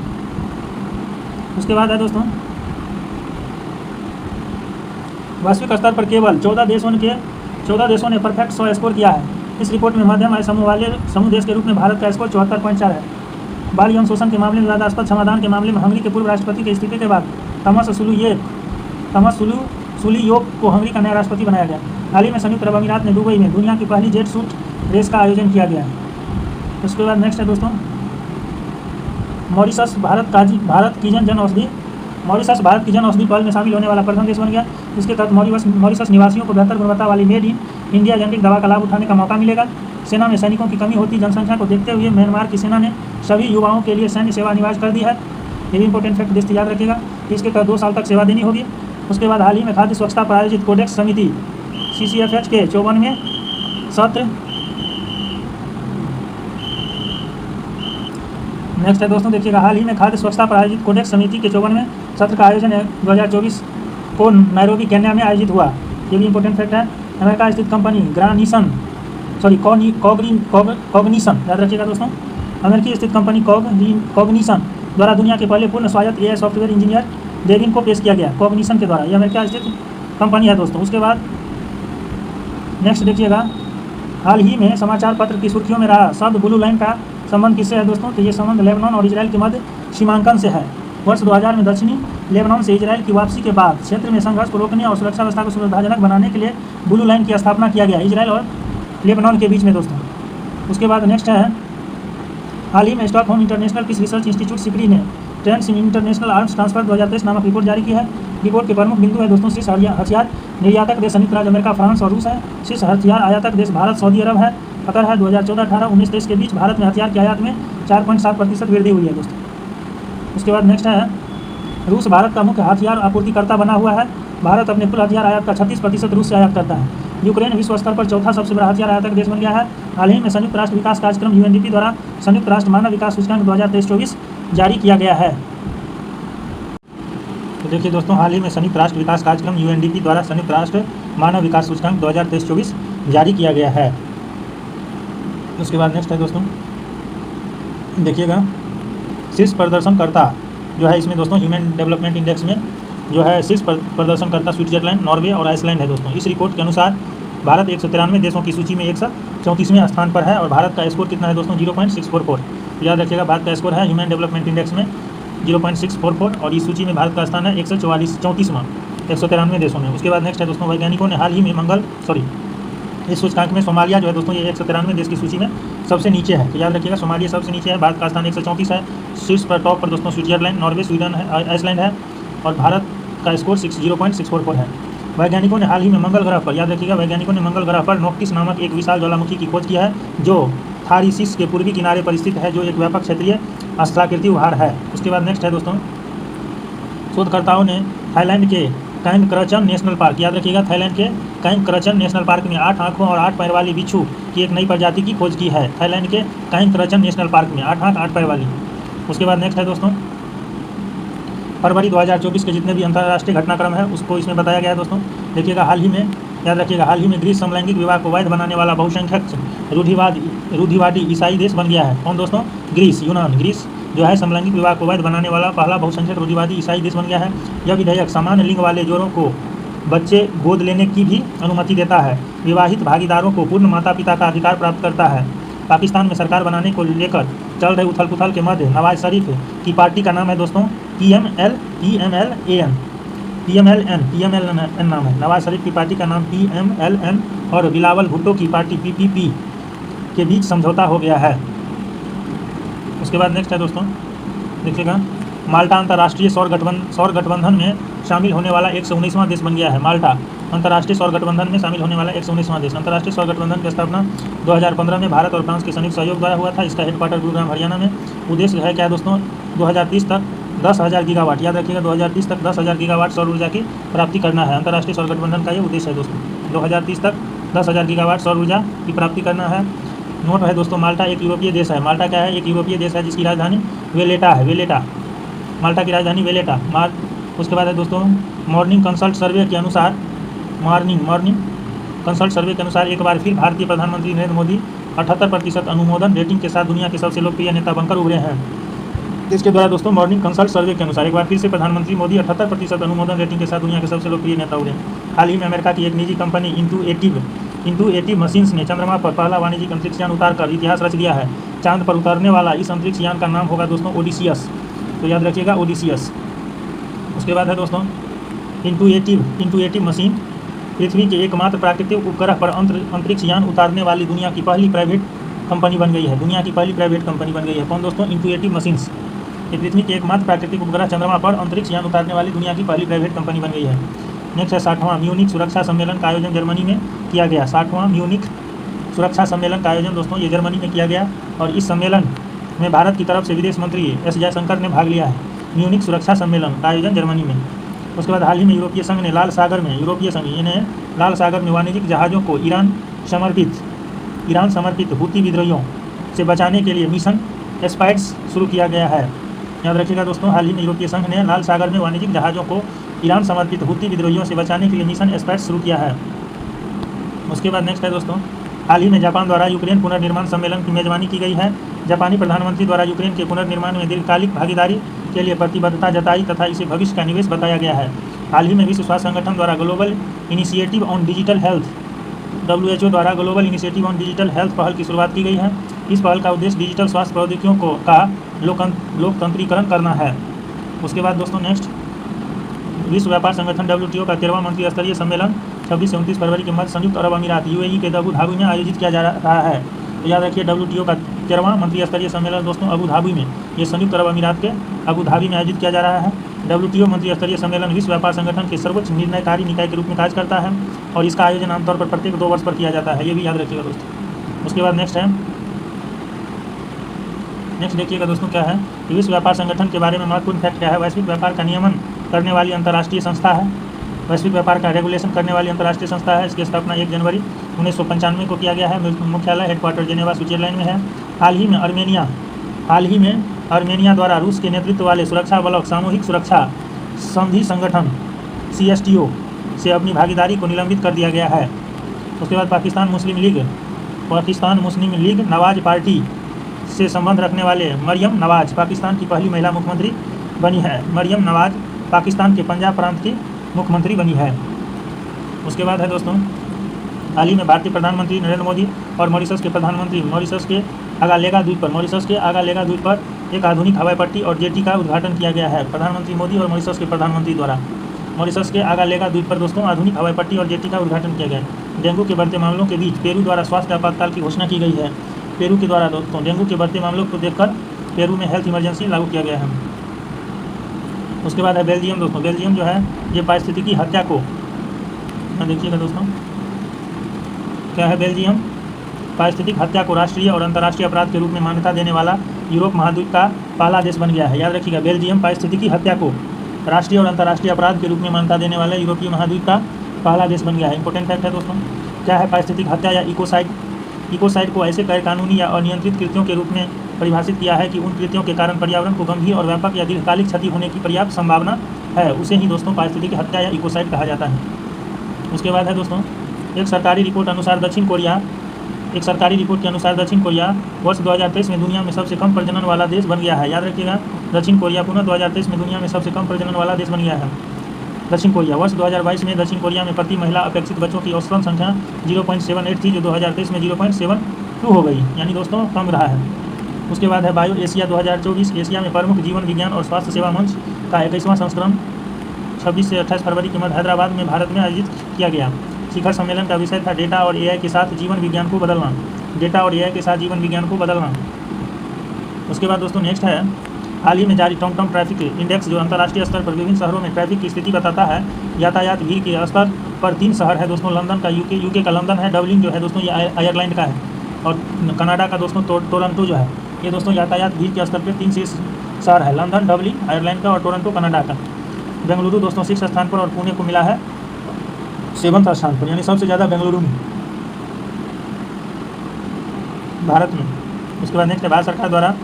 उसके बाद है दोस्तों, वैश्विक स्तर पर केवल 14 देशों ने परफेक्ट 100 स्कोर किया है। इस रिपोर्ट में मध्यम आय समूह वाले समूह देश के रूप में भारत का स्कोर 74.4 है। बाल यौन शोषण के मामले में विवादास्पद समाधान के मामले में हंगरी के पूर्व राष्ट्रपति के इस्तीफे के बाद थॉमस सुलियोक को हंगरी का नया राष्ट्रपति बनाया गया। हाल ही में संयुक्त अरब अमीरात में दुबई में दुनिया की पहली जेट सूट रेस का आयोजन किया गया है। उसके बाद नेक्स्ट है दोस्तों, मॉरिशस भारत की जन औषधि पहल में शामिल होने वाला प्रथम देश बन गया। इसके तहत मॉरिशस निवासियों को बेहतर गुणवत्ता वाली मेड इन इंडिया जेनेरिक दवा का लाभ उठाने का मौका मिलेगा। सेना में सैनिकों की कमी होती जनसंख्या को देखते हुए म्यांमार की सेना ने सभी युवाओं के लिए सैन्य सेवा अनिवार्य कर दी है। ये भी इंपॉर्टेंट फैक्ट दोस्तों याद रखिएगा। इसके तहत 2 साल तक सेवा देनी होगी। उसके बाद हाल ही में खाद्य स्वच्छता पर आयोजित कोडेक्स समिति CCFH के 54वें सत्र। नेक्स्ट है दोस्तों देखिएगा, हाल ही में खाद्य स्वच्छता पर आयोजित कोडेक्स समिति के 54वें सत्र का आयोजन 2024 को नैरोबी केन्या में आयोजित हुआ। ये भी इंपॉर्टेंट फैक्ट है। अमेरिका स्थित कंपनी कॉग्निशन याद रखिएगा दोस्तों। अमेरिकी स्थित कंपनी कॉग्निशन द्वारा दुनिया के पहले पूर्ण स्वायत्त AI सॉफ्टवेयर इंजीनियर डेविन को पेश किया गया कॉग्निशन के द्वारा। ये अमेरिका स्थित कंपनी है दोस्तों। उसके बाद नेक्स्ट देखिएगा, हाल ही में समाचार पत्र की सुर्खियों में रहा शब्द ब्लू लाइन का संबंध किससे है दोस्तों? तो ये संबंध लेबनान और इजराइल के मध्य सीमांकन से है। वर्ष 2000 में दक्षिणी लेबनान से इजराइल की वापसी के बाद क्षेत्र में संघर्ष को रोकने और सुरक्षा व्यवस्था को सुविधाजनक बनाने के लिए ब्लू लाइन की स्थापना किया गया इजराइल और लेबनान के बीच में दोस्तों। उसके बाद नेक्स्ट है, हाल ही में Stockholm International Peace Research Institute SIPRI ने trends in international arms transfer 2023 नामक रिपोर्ट जारी की है। रिपोर्ट के प्रमुख बिंदु है दोस्तों, शीर्ष हथियार निर्यातक देश संयुक्त राज्य अमेरिका, फ्रांस और रूस है। शीर्ष हथियार आयातक देश भारत, सऊदी अरब है, कतर है। 2014-18 19-23 के बीच भारत में हथियार की आयात में 4.7% वृद्धि हुई है दोस्तों। उसके बाद नेक्स्ट है, रूस भारत का मुख्य हथियार आपूर्तिकर्ता बना हुआ है। भारत अपने कुल हथियार आयात का 36% रूस से आयात करता है। यूक्रेन विश्व स्तर पर चौथा सबसे बड़ा हथियार आयातक देश बन गया है। हाल ही में संयुक्त राष्ट्र विकास कार्यक्रम UNDP द्वारा संयुक्त राष्ट्र मानव विकास सूचकांक 2023-24 जारी किया गया है। तो देखिए दोस्तों, हाल ही में संयुक्त राष्ट्र विकास कार्यक्रम UNDP द्वारा संयुक्त राष्ट्र मानव विकास सूचकांक 2023-24 जारी किया गया है। उसके बाद नेक्स्ट है दोस्तों देखिएगा, शीर्ष प्रदर्शनकर्ता जो है इसमें दोस्तों ह्यूमन डेवलपमेंट इंडेक्स में जो है शीर्ष प्रदर्शनकर्ता स्विट्जरलैंड, नॉर्वे और आइसलैंड है दोस्तों। इस रिपोर्ट के अनुसार भारत 193 देशों की सूची में 134वें स्थान पर है और भारत का स्कोर कितना है दोस्तों? 0.644। याद रखिएगा, भारत का स्कोर है ह्यूमन डेवलपमेंट इंडेक्स में 0.644 और इस सूची में भारत का स्थान है 134वां 193 देशों में। उसके बाद नेक्स्ट है दोस्तों, वैज्ञानिकों ने हाल ही में इस सूचकांक में सोमालिया जो है दोस्तों ये 193 देश की सूची में सबसे नीचे है। तो याद रखिएगा, सोमालिया सबसे नीचे है, भारत का स्थान 134 है। शीर्ष पर टॉप पर दोस्तों स्विट्जरलैंड, नॉर्वे, स्वीडन है, आइसलैंड है और भारत का स्कोर 0.644 है। वैज्ञानिकों ने हाल ही में मंगल ग्रह पर, याद रखिएगा, वैज्ञानिकों ने मंगल ग्रह पर नोक्टिस नामक एक विशाल ज्वालामुखी की खोज की है जो थारीसिस के पूर्वी किनारे पर स्थित है, जो एक व्यापक क्षेत्रीय अस्त्राकृति उभार है। उसके बाद नेक्स्ट है दोस्तों, शोधकर्ताओं ने थाईलैंड के काइम क्रचन नेशनल पार्क, याद रखिएगा, थाईलैंड के काइम क्रचन नेशनल पार्क में 8 आँखों और 8 पैर वाली बिच्छू की एक नई प्रजाति की खोज की है। थाईलैंड के काइम क्रचन नेशनल पार्क में 8 आँख 8 पैर वाली। उसके बाद नेक्स्ट है दोस्तों, फरवरी 2024 के जितने भी अंतर्राष्ट्रीय घटनाक्रम है उसको इसमें बताया गया है दोस्तों। देखिएगा, हाल ही में याद रखिएगा, हाल ही में ग्रीस समलैंगिक विवाह को वैध बनाने वाला बहुसंख्यक रूढ़िवादी ईसाई देश बन गया है। कौन दोस्तों? ग्रीस, यूनान। ग्रीस जो है समलैंगिक विवाह को वैध बनाने वाला पहला बहुसंख्यक रूढ़िवादी ईसाई देश बन गया है। यह विधेयक समान लिंग वाले जोड़ों को बच्चे गोद लेने की भी अनुमति देता है। विवाहित भागीदारों को पूर्ण माता पिता का अधिकार प्राप्त करता है। पाकिस्तान में सरकार बनाने को लेकर चल रहे उथल पुथल के मध्य नवाज शरीफ की पार्टी का नाम है दोस्तों PMLN नाम है। नवाज शरीफ की पार्टी का नाम PMLN और बिलावल भुट्टो की पार्टी PPP के बीच समझौता हो गया है। उसके बाद नेक्स्ट है दोस्तों देखिएगा, माल्टा अंतर्राष्ट्रीय सौर गठबंधन में शामिल होने वाला 119वां देश बन गया है। माल्टा अंतर्राष्ट्रीय सौर गठबंधन में शामिल होने वाला 119वां देश। अंतर्राष्ट्रीय सौर गठबंधन की स्थापना 2015 में भारत और फ्रांस के संयुक्त सहयोग द्वारा हुआ था। इसका हेडक्वार्टर गुरुग्राम हरियाणा में। उद्देश्य है क्या दोस्तों? 2030 तक 10,000 गीगावाट, याद रखिएगा, 2030 तक 10,000 गीगावाट सौर ऊर्जा की प्राप्ति करना है। अंतर्राष्ट्रीय सौर गठबंधन का ये उद्देश्य है दोस्तों। 2030 तक 10,000 गीगावाट सौर ऊर्जा की प्राप्ति करना है। नोट है दोस्तों, माल्टा एक यूरोपीय देश है। माल्टा क्या है? एक यूरोपीय देश है जिसकी राजधानी वेलेटा है। वेलेटा, माल्टा की राजधानी वेलेटा। उसके बाद है दोस्तों, मॉर्निंग कंसल्ट सर्वे के अनुसार एक बार फिर भारतीय प्रधानमंत्री नरेंद्र मोदी 78% अनुमोदन रेटिंग के साथ दुनिया के सबसे लोकप्रिय नेता बनकर उभरे हैं। इसके द्वारा दोस्तों मॉर्निंग कंसल्ट सर्वे के अनुसार एक बार फिर से प्रधानमंत्री मोदी 78% अनुमोदन रेटिंग के साथ दुनिया के सबसे लोकप्रिय नेता उभरे। हाल ही में अमेरिका की एक निजी कंपनी इंटूएटिव मशीन्स ने चंद्रमा पर पहला वाणिज्यिक अंतरिक्ष यान उतारकर इतिहास रच दिया है। चांद पर उतरने वाला इस अंतरिक्ष यान का नाम होगा दोस्तों ओडिसियस, तो याद रखिएगा ओडिसियस। उसके बाद है दोस्तों इंटूएटिव मशीन पृथ्वी के एकमात्र प्राकृतिक उपग्रह पर अंतरिक्ष यान उतारने वाली दुनिया की पहली प्राइवेट कंपनी बन गई है। दुनिया की पहली प्राइवेट कंपनी बन गई है। कौन दोस्तों? इंटूएटिव मशीन्स। ये पृथ्वी के एकमात्र प्राकृतिक उपग्रह चंद्रमा पर अंतरिक्ष यान उतारने वाली दुनिया की पहली प्राइवेट कंपनी बन गई है। नेक्स्ट है 60वां म्यूनिक सुरक्षा सम्मेलन का आयोजन जर्मनी में किया गया। 60वां म्यूनिक सुरक्षा सम्मेलन का आयोजन दोस्तों ये जर्मनी में किया गया और इस सम्मेलन में भारत की तरफ से विदेश मंत्री एस जयशंकर ने भाग लिया है। म्यूनिक सुरक्षा सम्मेलन का आयोजन जर्मनी में। उसके बाद हाल ही में यूरोपीय संघ ने लाल सागर में वाणिज्यिक जहाज़ों को ईरान समर्पित हुती विद्रोहियों से बचाने के लिए मिशन एस्पाइड्स शुरू किया गया है। याद रखिएगा दोस्तों, हाल ही में यूरोपीय संघ ने लाल सागर में वाणिज्यिक जहाज़ों को ईरान समर्पित हुती विद्रोहियों से बचाने के लिए मिशन एस्पाइड्स शुरू किया है। उसके बाद नेक्स्ट है दोस्तों, हाल ही में जापान द्वारा यूक्रेन पुनर्निर्माण सम्मेलन की मेजबानी की गई है। जापानी प्रधानमंत्री द्वारा यूक्रेन के पुनर्निर्माण में दीर्घकालिक भागीदारी के लिए प्रतिबद्धता जताई तथा इसे भविष्य का निवेश बताया गया है। हाल ही में विश्व स्वास्थ्य संगठन द्वारा global initiative on digital health WHO द्वारा global initiative on digital health पहल की शुरुआत की गई है। इस पहल का उद्देश्य डिजिटल स्वास्थ्य प्रौद्योगिकियों का लोकतंत्रीकरण करना है। उसके बाद दोस्तों नेक्स्ट, विश्व व्यापार संगठन WTO का 13वां मंत्री स्तरीय सम्मेलन 26 से 29 फरवरी के मध्य संयुक्त अरब अमीरात UAE के अबू धाबी में आयोजित किया जा रहा है। तो याद रखिए WTO का 13वां मंत्री स्तरीय सम्मेलन दोस्तों अबू धाबी में, ये संयुक्त अरब अमीरात के अबू धाबी में आयोजित किया जा रहा है। WTO मंत्री स्तरीय सम्मेलन विश्व व्यापार संगठन के सर्वोच्च निर्णयकारी निकाय के रूप में कार्य करता है और इसका आयोजन आमतौर पर प्रत्येक 2 वर्ष पर किया जाता है। ये भी याद रखिएगा दोस्तों। उसके बाद नेक्स्ट देखिएगा दोस्तों क्या है कि विश्व व्यापार संगठन के बारे में महत्वपूर्ण फैक्ट क्या है। वैश्विक व्यापार का नियमन करने वाली अंतर्राष्ट्रीय संस्था है। वैश्विक व्यापार का रेगुलेशन करने वाली अंतर्राष्ट्रीय संस्था है। इसकी स्थापना 1 जनवरी 1995 को किया गया है। मुख्यालय हेडक्वार्टर जेनेवा स्विट्जरलैंड में है। हाल ही में आर्मेनिया द्वारा रूस के नेतृत्व वाले सुरक्षा बलों सामूहिक सुरक्षा संधि संगठन CSTO से अपनी भागीदारी को निलंबित कर दिया गया है। उसके बाद पाकिस्तान मुस्लिम लीग नवाज पार्टी से संबंध रखने वाले मरियम नवाज पाकिस्तान की पहली महिला मुख्यमंत्री बनी है। मरियम नवाज पाकिस्तान के पंजाब प्रांत की मुख्यमंत्री बनी है। उसके बाद है दोस्तों, हाल ही में भारतीय प्रधानमंत्री नरेंद्र मोदी और मॉरिशस के प्रधानमंत्री मॉरिशस के आगालेगा द्वीप पर एक आधुनिक हवाई पट्टी और जेटी का उद्घाटन किया गया है। प्रधानमंत्री मोदी और मॉरिशस के प्रधानमंत्री द्वारा मॉरिशस के आगालेगा द्वीप पर दोस्तों आधुनिक हवाई पट्टी और जेटी का उद्घाटन किया गया है। डेंगू के बढ़ते मामलों के बीच पेरू द्वारा स्वास्थ्य आपातकाल की घोषणा की गई है। पेरू के द्वारा दोस्तों डेंगू के बढ़ते मामलों को देखकर पेरू में हेल्थ इमरजेंसी लागू किया गया है। उसके बाद है बेल्जियम दोस्तों। बेल्जियम जो है ये पारिस्थितिकी हत्या को, देखिएगा दोस्तों क्या है, बेल्जियम पारिस्थितिक हत्या को राष्ट्रीय और अंतर्राष्ट्रीय अपराध के रूप में मान्यता देने वाला यूरोप महाद्वीप का पहला देश बन गया है। याद रखिएगा, बेल्जियम पारिस्थितिकी हत्या को राष्ट्रीय और अंतर्राष्ट्रीय अपराध के रूप में मान्यता देने वाला यूरोपीय महाद्वीप का पहला देश बन गया है। इंपॉर्टेंट फैक्ट है दोस्तों। क्या है पारिस्थितिक हत्या या इकोसाइड को ऐसे गैर कानूनी या अनियंत्रित कृत्यों के रूप में परिभाषित किया है कि उन कृत्यों के कारण पर्यावरण को गंभीर और व्यापक या दीर्घकालिक क्षति होने की पर्याप्त संभावना है, उसे ही दोस्तों पारिस्थितिकी हत्या या इकोसाइड कहा जाता है। उसके बाद है दोस्तों, एक सरकारी रिपोर्ट के अनुसार दक्षिण कोरिया वर्ष 2023 में दुनिया में सबसे कम प्रजनन वाला देश बन गया है। याद रखिएगा, दक्षिण कोरिया पुनः 2023 में दुनिया में सबसे कम प्रजनन वाला देश बन गया है। दक्षिण कोरिया वर्ष 2022 में दक्षिण कोरिया में प्रति महिला अपेक्षित बच्चों की औसतन संख्या 0.78 थी, जो 2023 में 0.72 हो गई, यानी दोस्तों कम रहा है। उसके बाद है बायो एशिया 2024। एशिया में प्रमुख जीवन विज्ञान और स्वास्थ्य सेवा मंच का 21वां संस्करण 26 से 28 फरवरी के मध्य हैदराबाद में भारत में आयोजित किया गया। शिखर सम्मेलन का विषय था डेटा और AI के साथ जीवन विज्ञान को बदलना। उसके बाद दोस्तों नेक्स्ट है, हाल ही में जारी टॉमटॉम ट्रैफिक इंडेक्स जो अंतर्राष्ट्रीय स्तर पर विभिन्न शहरों में ट्रैफिक की स्थिति बताता है। यातायात भीड़ के स्तर पर 3 शहर है दोस्तों। लंदन का यूके का लंदन है। डबलिन जो है दोस्तों ये आयरलैंड का है। और कनाडा का दोस्तों टोरंटो जो है ये दोस्तों यातायात भीड़ के स्तर पर 3 शहर है। लंदन, डबलिन आयरलैंड का और टोरंटो कनाडा का। बेंगलुरु दोस्तों 6 स्थान पर और पुणे को मिला है 7वां स्थान पर, यानी सबसे ज़्यादा बेंगलुरु में भारत में। उसके बाद नेक्स्ट, भारत सरकार द्वारा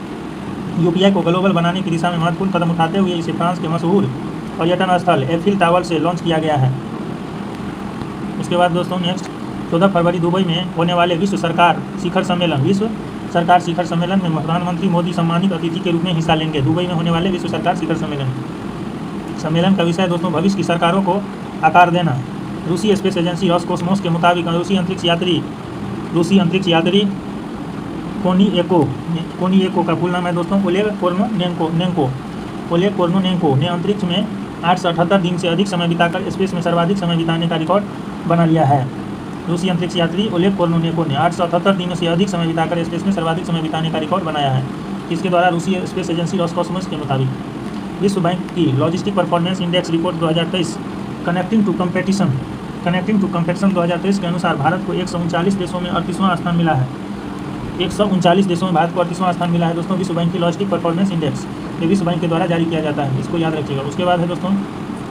UPI को ग्लोबल बनाने की दिशा में महत्वपूर्ण कदम उठाते हुए इसे फ्रांस के मशहूर पर्यटन स्थल एफिल टावर से लॉन्च किया गया है। उसके बाद दोस्तों नेक्स्ट, 14 फरवरी दुबई में होने वाले विश्व सरकार शिखर सम्मेलन में प्रधानमंत्री मोदी सम्मानित अतिथि के रूप में हिस्सा लेंगे। दुबई में होने वाले विश्व सरकार शिखर सम्मेलन का विषय दोस्तों भविष्य की सरकारों को आकार देना। रूसी स्पेस एजेंसी रोसकोसमोस के मुताबिक रूसी अंतरिक्ष यात्री कोनिएको का फुल नाम है दोस्तों ओलेग कोर्नोनेंको ने अंतरिक्ष में 878 दिन से अधिक समय बिताकर स्पेस में सर्वाधिक समय बिताने का रिकॉर्ड बना लिया है। रूसी अंतरिक्ष यात्री ओलेग कोर्नोनेंको ने 878 दिनों से अधिक समय बिताकर स्पेस में सर्वाधिक समय बिताने का रिकॉर्ड बनाया है। इसके द्वारा रूसी स्पेस एजेंसी रोसकोसमोस के मुताबिक विश्व बैंक की logistic performance index report 2023 connecting to competition 2023 के अनुसार भारत को 139 देशों में 38वां स्थान मिला है। 139 देशों में भारत को 38वां स्थान मिला है दोस्तों विश्व बैंक की लॉजिस्टिक परफॉर्मेंस इंडेक्स। ये विश्व बैंक के द्वारा जारी किया जाता है, इसको याद रखिएगा। उसके बाद है दोस्तों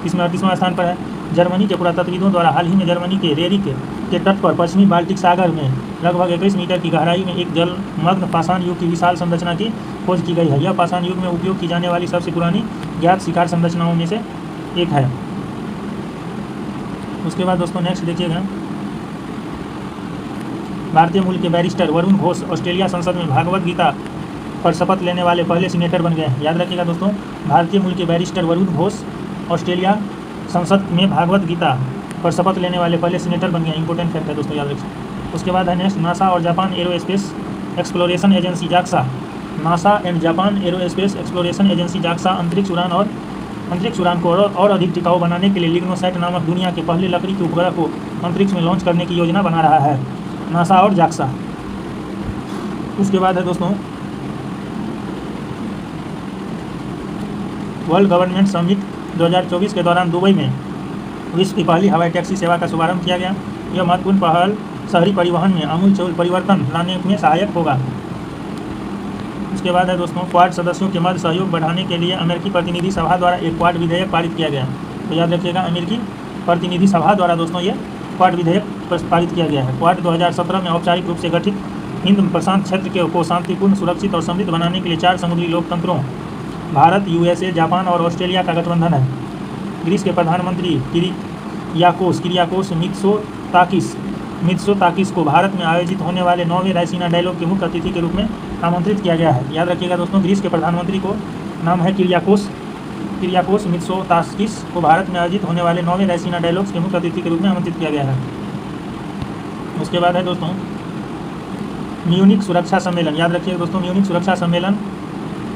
इसमें 38वां स्थान पर है जर्मनी के पुरातत्वविदों द्वारा हाल ही में जर्मनी के रेरिक के तट पर पश्चिमी बाल्टिक सागर में लगभग 21 मीटर की गहराई में एक जलमग्न पाषाण युग की विशाल संरचना की खोज की गई है। यह पाषाण युग में उपयोग की जाने वाली सबसे पुरानी ज्ञात शिकार संरचनाओं में से एक है। उसके बाद दोस्तों नेक्स्ट देखिएगा, भारतीय मूल के बैरिस्टर वरुण घोष ऑस्ट्रेलिया संसद में भागवत गीता पर शपथ लेने वाले पहले सीनेटर बन गए हैं। याद रखिएगा दोस्तों, भारतीय मूल के बैरिस्टर वरुण घोष ऑस्ट्रेलिया संसद में भागवत गीता पर शपथ लेने वाले पहले सीनेटर बन गए। इंपॉर्टेंट फैक्ट है दोस्तों, याद रखिए। उसके बाद है नेक्स्ट, नासा और Japan aerospace exploration agency JAXA अंतरिक्ष उड़ान को और अधिक टिकाऊ बनाने के लिए लिग्नोसैट नामक दुनिया के पहले लकड़ी के उपग्रह को अंतरिक्ष में लॉन्च करने की योजना बना रहा है, नासा और जाक्सा। उसके बाद है दोस्तों वर्ल्ड गवर्नमेंट समिट 2024 के दौरान दुबई में विश्व की पहली हवाई टैक्सी सेवा का शुभारंभ किया गया। यह महत्वपूर्ण पहल शहरी परिवहन में आमूल परिवर्तन लाने में सहायक होगा। उसके बाद है दोस्तों क्वाड सदस्यों के मध्य सहयोग बढ़ाने के लिए अमेरिकी प्रतिनिधि सभा द्वारा एक क्वाड विधेयक पारित किया गया। तो याद रखिएगा, अमेरिकी प्रतिनिधि सभा द्वारा दोस्तों ये क्वाड विधेयक पारित किया गया है। क्वाड 2017 में औपचारिक रूप से गठित हिंद प्रशांत क्षेत्र को शांतिपूर्ण, सुरक्षित और समृद्ध बनाने के लिए 4 समुद्री लोकतंत्रों भारत, यूएसए, जापान और ऑस्ट्रेलिया का गठबंधन है। ग्रीस के प्रधानमंत्री किरियाकोस मित्सोताकिस को भारत में आयोजित होने वाले 9वें रायसीना डायलॉग के मुख्य अतिथि के रूप में आमंत्रित किया गया है। याद रखिएगा दोस्तों, ग्रीस के प्रधानमंत्री को नाम है किरियाकोस मित्सोताकिस को भारत में आयोजित होने वाले 9वें रायसीना डायलॉग्स के मुख्य अतिथि के रूप में आमंत्रित किया गया है। उसके बाद है दोस्तों म्यूनिक सुरक्षा सम्मेलन। याद रखिएगा दोस्तों, म्यूनिक सुरक्षा सम्मेलन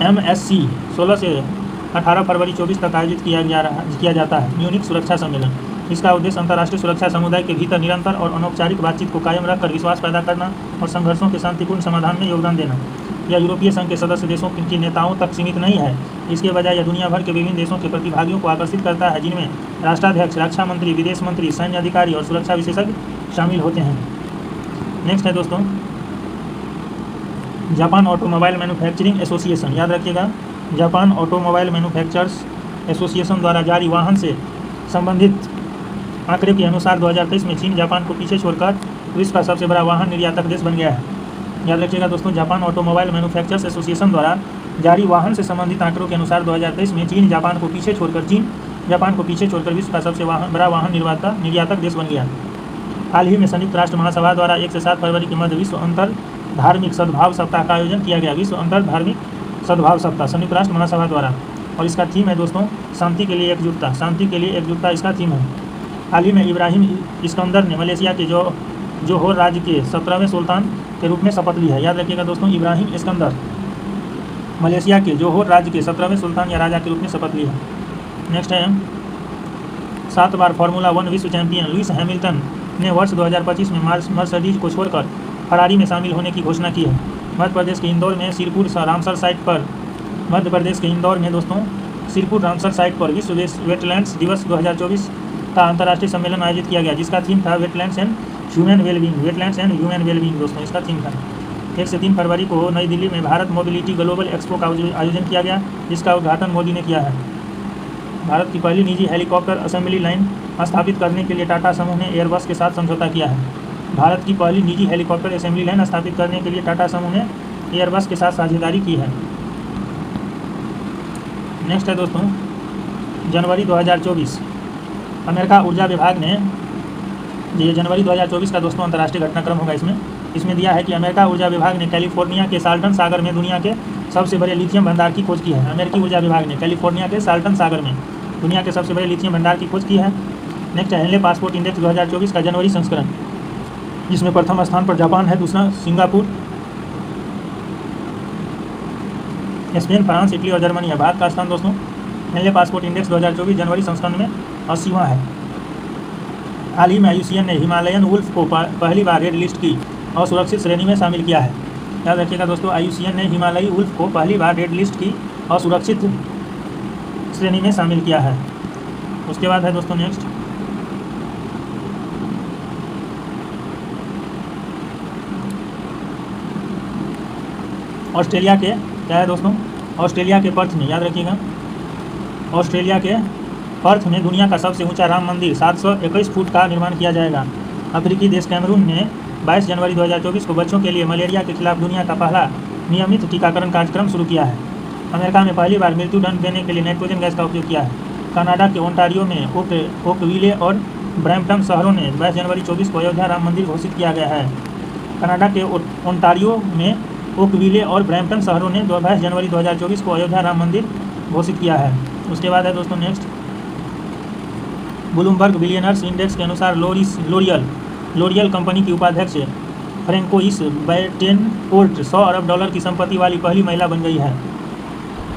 MSC 16 से 18 फरवरी 24 तक आयोजित किया जाता है। म्यूनिक सुरक्षा सम्मेलन, इसका उद्देश्य अंतर्राष्ट्रीय सुरक्षा समुदाय के भीतर निरंतर और अनौपचारिक बातचीत को कायम रखकर विश्वास पैदा करना और संघर्षों के शांतिपूर्ण समाधान में योगदान देना। यह यूरोपीय संघ के सदस्य देशों के नेताओं तक सीमित नहीं है, इसके बजाय यह दुनिया भर के विभिन्न देशों के प्रतिभागियों को आकर्षित करता है, जिनमें राष्ट्राध्यक्ष, रक्षा मंत्री, विदेश मंत्री, सैन्य अधिकारी और सुरक्षा विशेषज्ञ शामिल होते हैं। नेक्स्ट है दोस्तों जापान ऑटोमोबाइल मैन्युफैक्चरिंग एसोसिएशन। याद रखिएगा, जापान ऑटोमोबाइल मैन्युफैक्चरर्स एसोसिएशन द्वारा जारी वाहन से संबंधित आंकड़े के अनुसार 2023 में चीन जापान को पीछे छोड़कर विश्व का सबसे बड़ा वाहन निर्यातक देश बन गया है। याद रखिएगा दोस्तों, जापान ऑटोमोबाइल मैन्युफैक्चरर्स एसोसिएशन द्वारा जारी वाहन से संबंधित आंकड़ों के अनुसार 2023 में चीन जापान को पीछे छोड़कर विश्व का सबसे बड़ा वाहन निर्यातक देश बन गया। हाल ही में संयुक्त राष्ट्र महासभा द्वारा 1 से 7 फरवरी के मध्य विश्व अंतर धार्मिक सद्भाव सप्ताह का आयोजन किया गया। विश्व अंतर धार्मिक सद्भाव सप्ताह संयुक्त राष्ट्र महासभा द्वारा, और इसका थीम है दोस्तों शांति के लिए एकजुटता इसका थीम है। हाल ही में इब्राहिम इस्कंदर ने मलेशिया के जोहोर राज्य के 17वें सुल्तान के रूप में शपथ ली है। याद रखिएगा दोस्तों, इब्राहिम इस्कंदर मलेशिया के जोहोर राज्य के 17वें सुल्तान या राजा के रूप में शपथ ली है। नेक्स्ट है 7 बार फार्मूला 1 विश्व चैंपियन लुइस हैमिल्टन ने वर्ष 2025 में मर्सिडीज को छोड़कर फरारी में शामिल होने की घोषणा की है। मध्य प्रदेश के इंदौर में सिरपुर रामसर साइट पर विश्व वेटलैंड्स दिवस 2024 का अंतर्राष्ट्रीय सम्मेलन आयोजित किया गया, जिसका थीम था वेटलैंड्स एंड ह्यूमन वेलबींग दोस्तों, इसका थीम था। 1 से 3 फरवरी को नई दिल्ली में भारत मोबिलिटी ग्लोबल एक्सपो का आयोजन किया गया, जिसका उद्घाटन मोदी ने किया है। भारत की पहली निजी हेलीकॉप्टर असेंबली लाइन स्थापित करने के लिए टाटा समूह ने एयरबस के साथ समझौता किया है। भारत की पहली निजी हेलीकॉप्टर असेंबली लाइन स्थापित करने के लिए टाटा समूह ने एयरबस के साथ साझेदारी की है। नेक्स्ट है दोस्तों जनवरी 2024, अमेरिका ऊर्जा विभाग ने ये जनवरी 2024 का दोस्तों अंतर्राष्ट्रीय घटनाक्रम होगा। इसमें दिया है कि अमेरिका ऊर्जा विभाग ने कैलिफोर्निया के साल्टन सागर में दुनिया के सबसे बड़े लिथियम भंडार की खोज की है। अमेरिकी ऊर्जा विभाग ने कैलिफोर्निया के साल्टन सागर में दुनिया के सबसे बड़े लिथियम भंडार की खोज की है। नेक्स्ट है हेनले पासपोर्ट इंडेक्स 2024 का जनवरी संस्करण, जिसमें प्रथम स्थान पर जापान है, दूसरा सिंगापुर, स्पेन, फ्रांस, इटली और जर्मनी है। भारत का स्थान दोस्तों हेनले पासपोर्ट इंडेक्स 2024 जनवरी संस्करण में 80वां है। हाल ही में IUCN ने हिमालयन वुल्फ को पहली बार रेड लिस्ट की असुरक्षित श्रेणी में शामिल किया है। याद रखिएगा दोस्तों, IUCN ने हिमालयी वुल्फ को पहली बार रेड लिस्ट की असुरक्षित श्रेणी में शामिल किया है। उसके बाद है दोस्तों नेक्स्ट ऑस्ट्रेलिया के क्या है दोस्तों, ऑस्ट्रेलिया के पर्थ में, याद रखिएगा, ऑस्ट्रेलिया के पर्थ में दुनिया का सबसे ऊंचा राम मंदिर 721 फुट का निर्माण किया जाएगा। अफ्रीकी देश कैमरून ने 22 जनवरी 2024 को बच्चों के लिए मलेरिया के खिलाफ दुनिया का पहला नियमित टीकाकरण कार्यक्रम शुरू किया है। अमेरिका में पहली बार मृत्यु दंड देने के लिए नाइट्रोजन गैस का उपयोग किया है। कनाडा के ओंटारियो में ओकविले और ब्रैम्पटन शहरों ने 22 जनवरी 24 को अयोध्या राम मंदिर घोषित किया गया है। कनाडा के ओंटारियो में ओकविले और ब्रैम्पटन शहरों ने 22 जनवरी 2024 को अयोध्या राम मंदिर घोषित किया है। उसके बाद है दोस्तों नेक्स्ट ब्लूमबर्ग बिलियनर्स इंडेक्स के अनुसार लोरियल कंपनी की उपाध्यक्ष फ्रैंकोइस बेटेनकोर्ट $100 अरब की संपत्ति वाली पहली महिला बन गई है।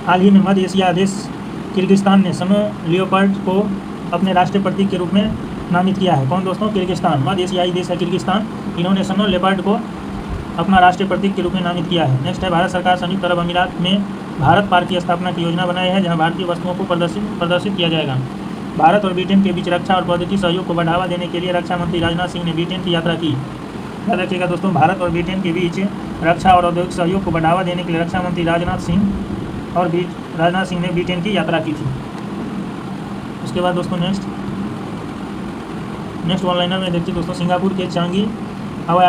हाल ही में मध्य एशिया देश किर्गिस्तान ने स्नो लियोपार्ड को अपने राष्ट्रीय प्रतीक के रूप में नामित किया है। कौन दोस्तों? किर्गिस्तान। मध्य एशियाई देश है किर्गिस्तान, इन्होंने स्नो लेपर्ड को अपना राष्ट्रीय प्रतीक के रूप में नामित किया है। नेक्स्ट है भारत सरकार संयुक्त अरब अमीरात में भारत पार्क की स्थापना की योजना बनाई है, जहां भारतीय वस्तुओं को प्रदर्शित किया जाएगा। भारत और ब्रिटेन के बीच रक्षा और प्रौद्योगिकी सहयोग को बढ़ावा देने के लिए रक्षा मंत्री राजनाथ सिंह ने ब्रिटेन की यात्रा की। याद रखिएगा दोस्तों, भारत और ब्रिटेन के बीच रक्षा और औद्योगिक सहयोग को बढ़ावा देने के लिए रक्षा मंत्री राजनाथ सिंह ने ब्रिटेन की यात्रा की थी। उसके बाद दोस्तों नेक्स्ट ऑनलाइनर में देखिए दोस्तों, सिंगापुर के चांगी हवाई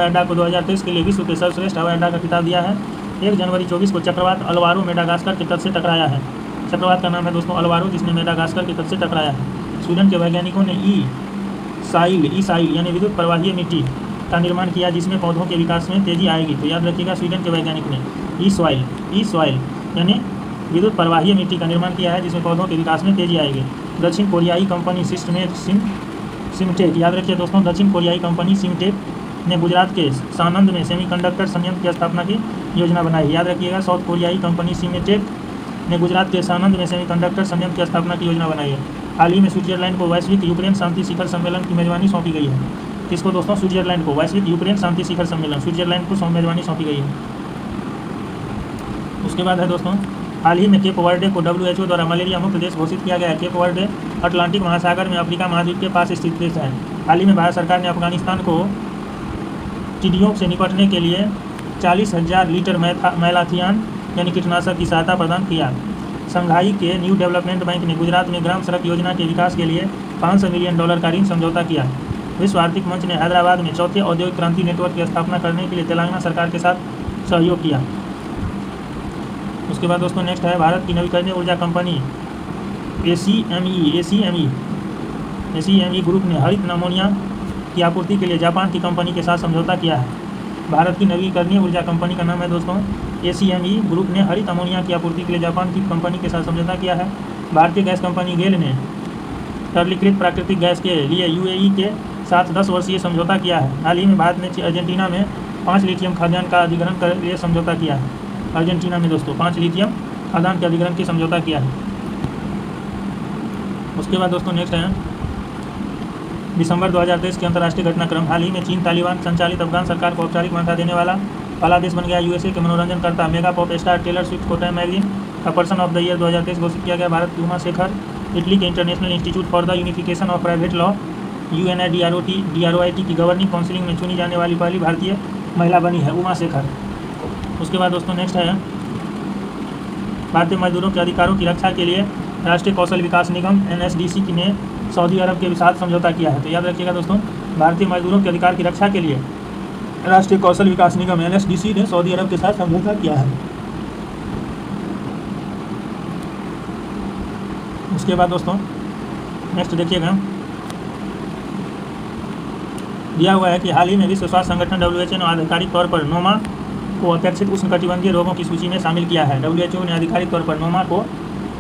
अड्डा को 2023 के लिए विश्व के सर्वश्रेष्ठ हवाई अड्डा का खिताब दिया है। 1 जनवरी 24 को चक्रवात अल्वारो मेडागास्कर के तट से टकराया है। चक्रवात का नाम है दोस्तों अल्वारो, जिसने मेडागास्कर के तट से टकराया है। स्वीडन के वैज्ञानिकों ने ई साइल यानी विद्युत प्रवाहीय मिट्टी का निर्माण किया, जिसमें पौधों के विकास में तेजी आएगी। तो याद रखिएगा, स्वीडन के वैज्ञानिक ने ई सॉइल यानी विद्युत प्रवाहीय मिट्टी का निर्माण किया है, जिसमें पौधों के विकास में तेजी आएगी। दक्षिण कोरियाई कंपनी सिमटेक, याद रखिए दोस्तों, दक्षिण कोरियाई कंपनी सिमटेक ने गुजरात के सानंद में सेमीकंडक्टर संयंत्र की स्थापना की योजना बनाई। याद रखिएगा, साउथ कोरियाई कंपनी सिमटेक ने गुजरात के सानंद में सेमीकंडक्टर संयंत्र की स्थापना की योजना बनाई है। हाल ही में स्विट्जरलैंड को वैश्विक यूक्रेन शांति शिखर सम्मेलन की मेजबानी सौंपी गई है। किसको दोस्तों? स्विट्जरलैंड को वैश्विक यूक्रेन शांति शिखर सम्मेलन, स्विट्जरलैंड को मेजबानी सौंपी गई है। उसके बाद है दोस्तों, हाल ही में केप वर्डे को WHO द्वारा मलेरिया मुक्त देश घोषित किया गया है। केप वर्डे अटलांटिक महासागर में अफ्रीका महाद्वीप के पास स्थित देश है। हाल ही में भारत सरकार ने अफगानिस्तान को टिड्डियों से निपटने के लिए 40,000 लीटर मैलाथियान यानी कीटनाशक की सहायता प्रदान किया। शंघाई के न्यू डेवलपमेंट बैंक ने गुजरात में ग्राम सड़क योजना के विकास के लिए $500 मिलियन का ऋण समझौता किया। विश्व आर्थिक मंच ने हैदराबाद में चौथे औद्योगिक क्रांति नेटवर्क की स्थापना करने के लिए तेलंगाना सरकार के साथ सहयोग किया। उसके बाद दोस्तों नेक्स्ट है भारत की नवीकरणीय ऊर्जा कंपनी ACME ग्रुप ने हरित अमोनिया की आपूर्ति के लिए जापान की कंपनी के साथ समझौता किया है। भारत की नवीकरणीय ऊर्जा कंपनी का नाम है दोस्तों ACME ग्रुप ने हरित अमोनिया की आपूर्ति के लिए जापान की कंपनी के साथ समझौता किया है। भारतीय गैस कंपनी गेल ने तरलीकृत प्राकृतिक गैस के लिए UAE के साथ 10 वर्षीय समझौता किया है। हाल ही में भारत ने अर्जेंटीना में 5 लिथियम खाद्यान्न का अधिग्रहण कर लिए समझौता किया है। अर्जेंटीना में दोस्तों 5 लिथियम खाद्यान्न के अधिग्रहण की समझौता किया है। उसके बाद दोस्तों नेक्स्ट है दिसंबर 2023 के अंतर्राष्ट्रीय घटनाक्रम। हाल ही में चीन तालिबान संचालित अफगान सरकार को औपचारिक मान्यता देने वाला पहला देश बन गया। USA के मनोरंजनकर्ता mega pop star Taylor Swift को टाइम मैगजीन का पर्सन ऑफ द ईयर 2023 घोषित किया गया। भारत की उमा शेखर इटली के international institute for the unification of private law UNIDROIT की गवर्निंग काउंसिलिंग में चुनी जाने वाली पहली भारतीय महिला बनी है उमा शेखर। उसके बाद दोस्तों नेक्स्ट है भारतीय मजदूरों के अधिकारों की रक्षा के लिए राष्ट्रीय कौशल विकास निगम NSDC ने सऊदी अरब के साथ समझौता किया है। तो याद रखिएगा दोस्तों, भारतीय मजदूरों के अधिकार की रक्षा के लिए राष्ट्रीय कौशल विकास निगम NSDC ने सऊदी अरब के साथ समझौता किया है। उसके बाद दोस्तों नेक्स्ट देखिएगा दिया हुआ है कि हाल ही में विश्व स्वास्थ्य संगठन WHO ने आधिकारिक तौर पर नोमा को अपेक्षित उष्णकटिबंधीय रोगों की सूची में शामिल किया है। WHO ने आधिकारिक तौर पर नोमा को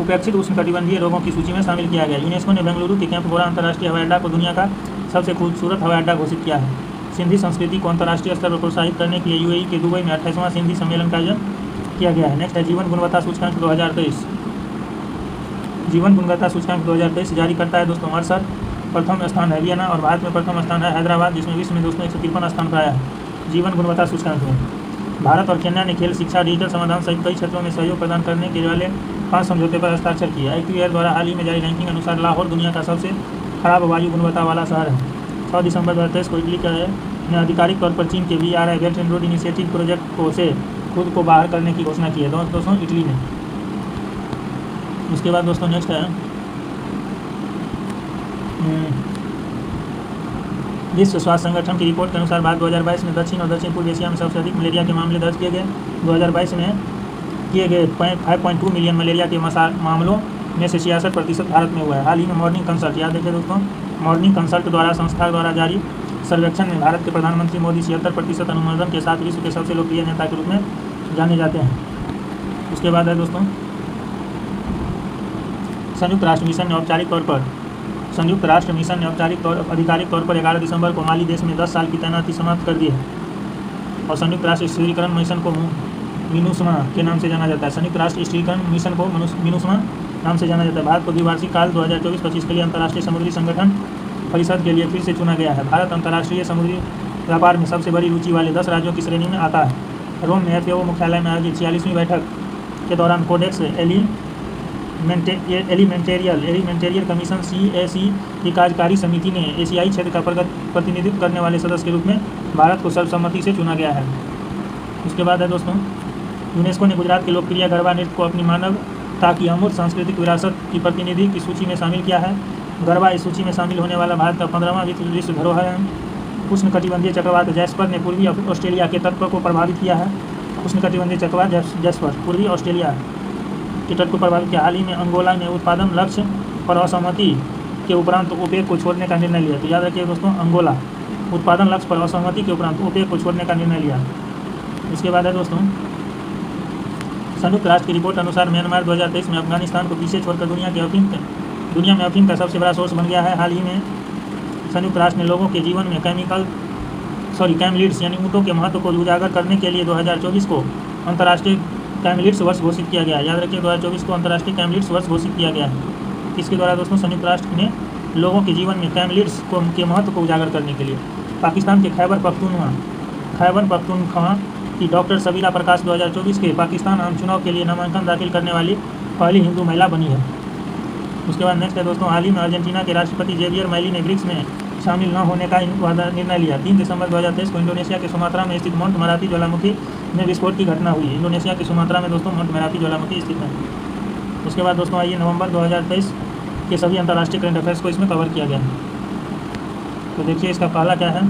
उपेक्षित उष्णकटिबंधीय रोगों की सूची में शामिल किया गया। यूनेस्को ने बेंगलुरु के कैंपबेरा अंतर्राष्ट्रीय हवाई अड्डा को दुनिया का सबसे खूबसूरत हवाई अड्डा घोषित किया है। सिंधी संस्कृति को अंतर्राष्ट्रीय स्तर पर प्रोत्साहित करने के लिए UAE के दुबई में 28वां सिंधी सम्मेलन का आयोजन किया गया है। नेक्स्ट है जीवन गुणवत्ता सूचकांक 2023। जीवन गुणवत्ता सूचकांक 2023 जारी करता है दोस्तों मर्सर। प्रथम स्थान है वियना और भारत में प्रथम स्थान है हैदराबाद, जिसमें विश्व में दोस्तों 153 स्थान पर आया है जीवन गुणवत्ता सूचकांक में। भारत और केन्या ने खेल, शिक्षा, डिजिटल समाधान सहित कई क्षेत्रों में सहयोग प्रदान करने के वाले 5 समझौते पर हस्ताक्षर किए। IQAir द्वारा हाल ही में जारी रैंकिंग अनुसार लाहौर दुनिया का सबसे खराब वायु गुणवत्ता वाला शहर है। 6 दिसंबर 2023 को इटली ने आधिकारिक तौर पर चीन के BRI belt and road initiative project को से खुद को बाहर करने की घोषणा की है दोस्तों इटली ने। उसके बाद दोस्तों नेक्स्ट है विश्व स्वास्थ्य संगठन की रिपोर्ट के अनुसार भारत 2022 में दक्षिण और दक्षिण पूर्व एशिया में सबसे अधिक मलेरिया के मामले दर्ज किए गए। 2022 में किए गए 5.2 मिलियन मलेरिया के मामलों में से 66% भारत में हुआ है। हाल ही में मॉर्निंग कंसल्ट, याद रखिए दोस्तों, मॉर्निंग कंसल्ट द्वारा संस्था द्वारा जारी सर्वेक्षण में भारत के प्रधानमंत्री मोदी 76% अनुमोदन के साथ विश्व के सबसे लोकप्रिय नेता के रूप में जाने जाते हैं। उसके बाद है दोस्तों संयुक्त राष्ट्र मिशन ने आधिकारिक तौर पर 11 दिसंबर को माली देश में 10 साल की तैनाती समाप्त कर दी है और संयुक्त राष्ट्र स्थिरीकरण मिशन को मिनुस्मा के नाम से जाना जाता है। संयुक्त राष्ट्र स्थिरीकरण मिशन को मिनुस्मा नाम से जाना जाता है। भारत को द्विवार्षिक काल 2024-25 के लिए अंतर्राष्ट्रीय समुद्री संगठन परिषद के लिए फिर से चुना गया है। भारत अंतर्राष्ट्रीय समुद्री व्यापार में सबसे बड़ी रुचि वाले 10 राज्यों की श्रेणी में आता है। रोम में FAO मुख्यालय में आयोजित 46वीं बैठक के दौरान कोडेक्स एलिमेंटेरियल कमीशन CAC की कार्यकारी समिति ने एशियाई क्षेत्र का प्रतिनिधित्व करने वाले सदस्य के रूप में भारत को सर्वसम्मति से चुना गया है। उसके बाद है दोस्तों यूनेस्को ने गुजरात के लोकप्रिय गरबा नृत्य को अपनी मानवता की अमूर्त सांस्कृतिक विरासत की प्रतिनिधि की सूची में शामिल किया है। गरबा इस सूची में शामिल होने वाला भारत का 15वां विश्व धरोहर है। उष्णकटिबंधीय चक्रवात जैस्पर ने पूर्वी ऑस्ट्रेलिया के तट को प्रभावित किया है। उष्णकटिबंधीय चक्रवात जैस्पर पूर्वी ऑस्ट्रेलिया के तट को प्रभावित किया। हाल ही में अंगोला में उत्पादन लक्ष्य पर असहमति के उपरांत OPEC को छोड़ने का निर्णय लिया। तो याद रखिए दोस्तों, अंगोला उत्पादन लक्ष्य पर असहमति के उपरांत OPEC को छोड़ने का निर्णय लिया। इसके बाद है दोस्तों संयुक्त राष्ट्र की रिपोर्ट अनुसार म्यांमार 2023 में अफगानिस्तान को पीछे छोड़कर दुनिया में अफीम का सबसे बड़ा सोर्स बन गया है। हाल ही में संयुक्त राष्ट्र ने लोगों के जीवन में कैमलिड्स यानी ऊँटों के महत्व को उजागर करने के लिए 2024 को अंतर्राष्ट्रीय कैमलिड्स वर्ष घोषित किया गया है। याद रखिए 2024 को अंतर्राष्ट्रीय कैमलिड्स वर्ष घोषित किया गया है। इसके द्वारा दोस्तों संयुक्त राष्ट्र ने लोगों के जीवन में कैमलिड्स के महत्व को उजागर करने के लिए पाकिस्तान के खैबर पख्तूनख्वा की डॉक्टर सबीरा प्रकाश 2024 के पाकिस्तान आम चुनाव के लिए नामांकन दाखिल करने वाली पहली हिंदू महिला बनी है। उसके बाद नेक्स्ट है दोस्तों हाल ही में अर्जेंटीना के राष्ट्रपति जेवियर मैली ने ब्रिक्स में शामिल न होने का निर्णय लिया। 3 दिसंबर 2023 को इंडोनेशिया के सुमात्रा में स्थित मोंट मेरापी ज्वालामुखी में विस्फोट की घटना हुई। इंडोनेशिया के सुमात्रा में दोस्तों मोंट मेरापी ज्वालामुखी स्थित है। उसके बाद दोस्तों आइए नवंबर 2023 के सभी अंतर्राष्ट्रीय करंट अफेयर्स को इसमें कवर किया गया है। तो देखिए इसका पहला क्या है,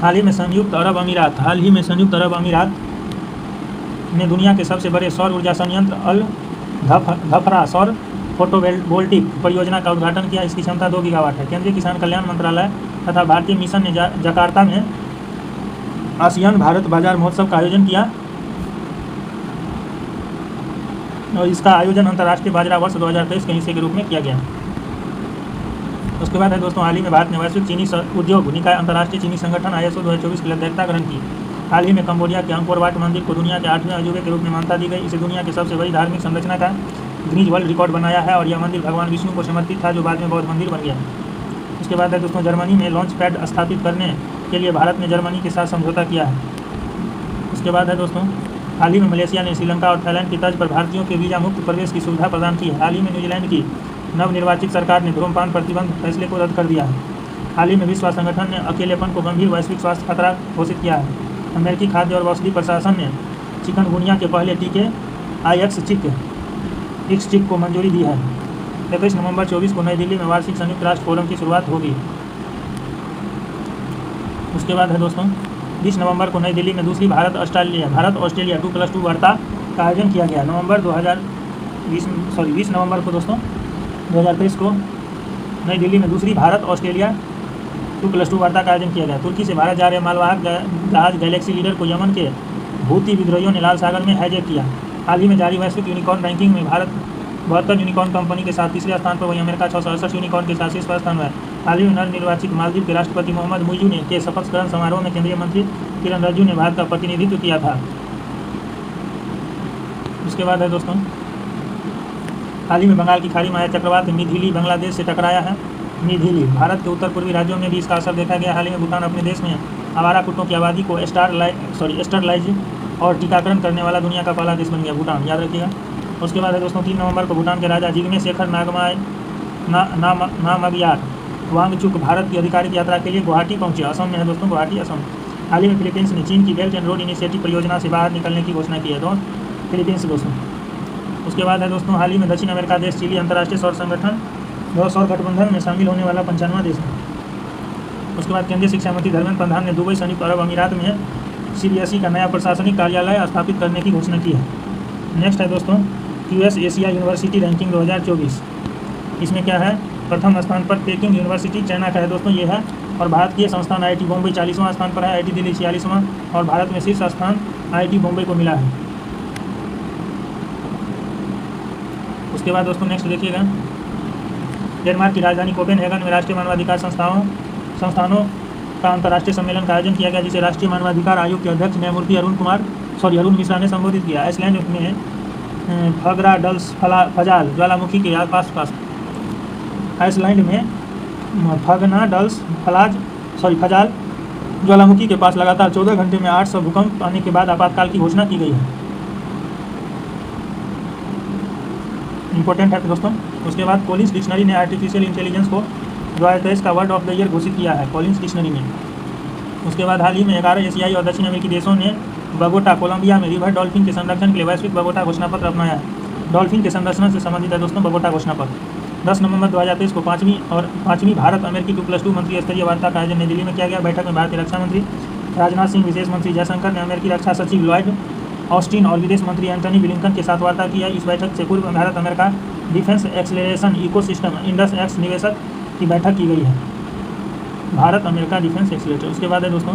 हाल ही में संयुक्त अरब अमीरात ने दुनिया के सबसे बड़े सौर ऊर्जा संयंत्र अल धफरा सौर फोटोवोल्टिक परियोजना का उद्घाटन किया। इसकी क्षमता 2 गीगावाट है। केंद्रीय किसान कल्याण मंत्रालय तथा भारतीय मिशन ने जकार्ता में आसियान भारत बाजार महोत्सव का आयोजन किया और इसका आयोजन अंतर्राष्ट्रीय बाजरा वर्ष 2023 के हिस्से के रूप में किया गया। उसके बाद है दोस्तों हाल ही में भारत ने वैश्विक चीनी उद्योग निकाय अंतर्राष्ट्रीय चीनी संगठन ISO 2024 के लिए अध्यक्षता ग्रहण की। हाल ही में कंबोडिया के अंकोर वाट मंदिर को दुनिया के 8वें अजूबे के रूप में मान्यता दी गई। इसे दुनिया की सबसे बड़ी धार्मिक संरचना का गिनीज वर्ल्ड रिकॉर्ड बनाया है और यह मंदिर भगवान विष्णु को समर्पित था, जो बाद में बौद्ध मंदिर बन गया। उसके बाद है दोस्तों जर्मनी में लॉन्च पैड स्थापित करने के लिए भारत ने जर्मनी के साथ समझौता किया है। उसके बाद है दोस्तों हाल ही में मलेशिया ने श्रीलंका और थाईलैंड की तर्ज पर भारतीयों के वीज़ा मुक्त प्रवेश की सुविधा प्रदान की है। हाल ही में न्यूजीलैंड की नवनिर्वाचित सरकार ने धूम्रपान प्रतिबंध फैसले को रद्द कर दिया है। हाल ही में विश्व स्वास्थ्य संगठन ने अकेलेपन को गंभीर वैश्विक स्वास्थ्य खतरा घोषित किया है। अमेरिकी खाद्य और औषधि प्रशासन ने चिकनगुनिया के पहले टीके IXCHIQ को मंजूरी दी है। 21 नवंबर 2024 को नई दिल्ली में वार्षिक संयुक्त राष्ट्र फोरम की शुरुआत होगी। उसके बाद है दोस्तों 20 नवंबर को नई दिल्ली में दूसरी भारत ऑस्ट्रेलिया 2+2 वार्ता का आयोजन किया गया। 20 नवंबर को दोस्तों 2023 को नई दिल्ली में दूसरी भारत ऑस्ट्रेलिया 2+2 वार्ता का आयोजन किया गया। तुर्की से भारत जा रहे मालवाहक जहाज गैलेक्सी लीडर को यमन के हूती विद्रोहियों ने लाल सागर में हाईजैक किया। हाल ही में जारी वैश्विक यूनिकॉर्न रैंकिंग में भारत 72 यूनिकॉर्न कंपनी के साथ तीसरे स्थान पर, वहीं अमेरिका 668 यूनिकॉर्न के साथ शीर्ष पर स्थान है। हाल ही में नवनिर्वाचित मालदीव के राष्ट्रपति मोहम्मद मुइज़ू ने के शपथ ग्रहण समारोह में केंद्रीय मंत्री किरण रिजिजू ने भारत का प्रतिनिधित्व किया था। उसके बाद है दोस्तों, हाल ही में बंगाल की खाड़ी में आया चक्रवात मिथिली बांग्लादेश से टकराया है। मिथिली भारत के उत्तर पूर्वी राज्यों में भी इसका असर देखा गया। हाल ही में भूटान अपने देश में आवारा कुत्तों की आबादी को स्टरलाइज और टीकाकरण करने वाला दुनिया का पहला देश बन गया, भूटान, याद रखिएगा। उसके बाद है दोस्तों, 3 नवंबर को भूटान के राजा जिग्मे शेखर नामग्याल वांगचुक भारत की आधिकारिक यात्रा के लिए गुवाहाटी पहुंचे। असम में है दोस्तों, गुवाहाटी असम। हाल ही में फिलीपींस ने चीन की बेल्ट एंड रोड इनिशिएटिव परियोजना से बाहर निकलने की घोषणा की है, तो फिलीपींस दोस्तों। उसके बाद है दोस्तों, हाल ही में दक्षिण अमेरिका देश चिली अंतर्राष्ट्रीय सौर गठबंधन में शामिल होने वाला 95वां देश है। उसके बाद केंद्रीय शिक्षा मंत्री धर्मेंद्र प्रधान ने दुबई संयुक्त अरब अमीरात में CBSE का नया प्रशासनिक कार्यालय स्थापित करने की घोषणा की है। नेक्स्ट है दोस्तों, US एशिया यूनिवर्सिटी रैंकिंग 2024। इसमें क्या है, प्रथम स्थान पर पेकिंग यूनिवर्सिटी चाइना का है दोस्तों, ये है। और भारतीय संस्थान IIT बॉम्बे 40वां स्थान पर है, IIT दिल्ली 46वां, और भारत में शीर्ष स्थान IIT बॉम्बे को मिला है। उसके बाद दोस्तों नेक्स्ट देखिएगा, डेनमार्क की राजधानी कोपेनहेगन में राष्ट्रीय मानवाधिकार संस्थानों का अंतर्राष्ट्रीय सम्मेलन का आयोजन किया गया, जिसे राष्ट्रीय मानवाधिकार आयोग के अध्यक्ष न्यायमूर्ति अरुण मिश्रा ने संबोधित किया। आइसलैंड में फजाल ज्वालामुखी के आसपास आइसलैंड में फजाल ज्वालामुखी के पास लगातार 14 घंटे में 800 भूकंप आने के बाद आपातकाल की घोषणा की गई है। इंपॉर्टेंट है दोस्तों। उसके बाद कॉलिंस डिक्शनरी ने आर्टिफिशियल इंटेलिजेंस को 2023 का वर्ड ऑफ द ईयर घोषित किया है, कॉलिंस डिक्शनरी ने। उसके बाद हाल ही में 11 एशियाई और दक्षिण अमेरिकी देशों ने बगोटा कोलंबिया में रिवर डॉल्फिन के संरक्षण के लिए वैश्विक बगोटा घोषणा पत्र अपनाया है। डॉल्फिन के संरक्षण से संबंधित है दोस्तों बगोटा घोषणा पत्र। 10 नवंबर 2023 को पाँचवीं भारत अमेरिकी 2+2 मंत्री स्तरीय वार्ता का आयोजन नई दिल्ली में किया गया। बैठक में भारतीय रक्षा मंत्री राजनाथ सिंह, विदेश मंत्री जयशंकर ने अमेरिकी रक्षा सचिव लॉयड ऑस्टिन और विदेश मंत्री एंटनी ब्लिंकन के साथ वार्ता की है। इस बैठक से पूर्व Bharat America defence acceleration ecosystem INDUS-X निवेशक की बैठक की गई है, भारत अमेरिका डिफेंस एक्सेलरेटर। उसके बाद है दोस्तों,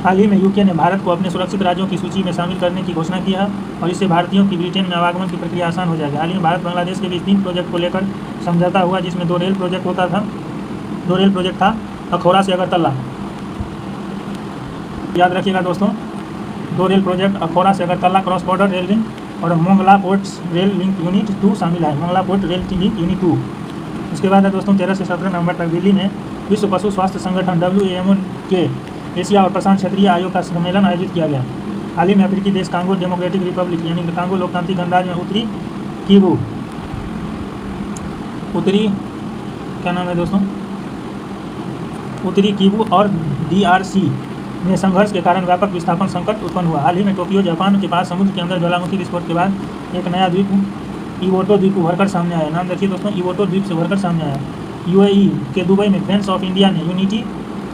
हाल ही में UK ने भारत को अपने सुरक्षित राज्यों की सूची में शामिल करने की घोषणा की है और इससे भारतीयों की ब्रिटेन में आवागमन की प्रक्रिया आसान हो जाएगी। हाल ही में भारत बांग्लादेश के बीच 3 प्रोजेक्ट को लेकर समझौता हुआ, जिसमें 2 रेल प्रोजेक्ट था अखौरा से अगरतला, याद रखिएगा दोस्तों। 2 रेल प्रोजेक्ट अखौरा से Agartala cross border rail link और Mongla port rail link unit 2 शामिल है, Mongla port rail link unit 2। उसके बाद है दोस्तों, 13 से 17 नवंबर तक दिल्ली में विश्व पशु स्वास्थ्य संगठन WAMO के एशिया और प्रशांत क्षेत्रीय आयोग का सम्मेलन आयोजित किया गया। हाल ही में अफ्रीकी देश कांगो डेमोक्रेटिक रिपब्लिक यानी कांगो लोकतांत्रिक गणराज्य में उत्तरी किवू और DRC में संघर्ष के कारण व्यापक विस्थापन संकट उत्पन्न हुआ। हाल ही में टोक्यो जापान के पास समुद्र के अंदर ज्वालामुखी विस्फोट के बाद एक नया द्वीप इवोटो द्वीप उभरकर सामने आया। नाम देखिए दोस्तों, इवोटो द्वीप से उभरकर सामने आया। UAE के दुबई में फ्रेंड्स ऑफ इंडिया ने यूनिटी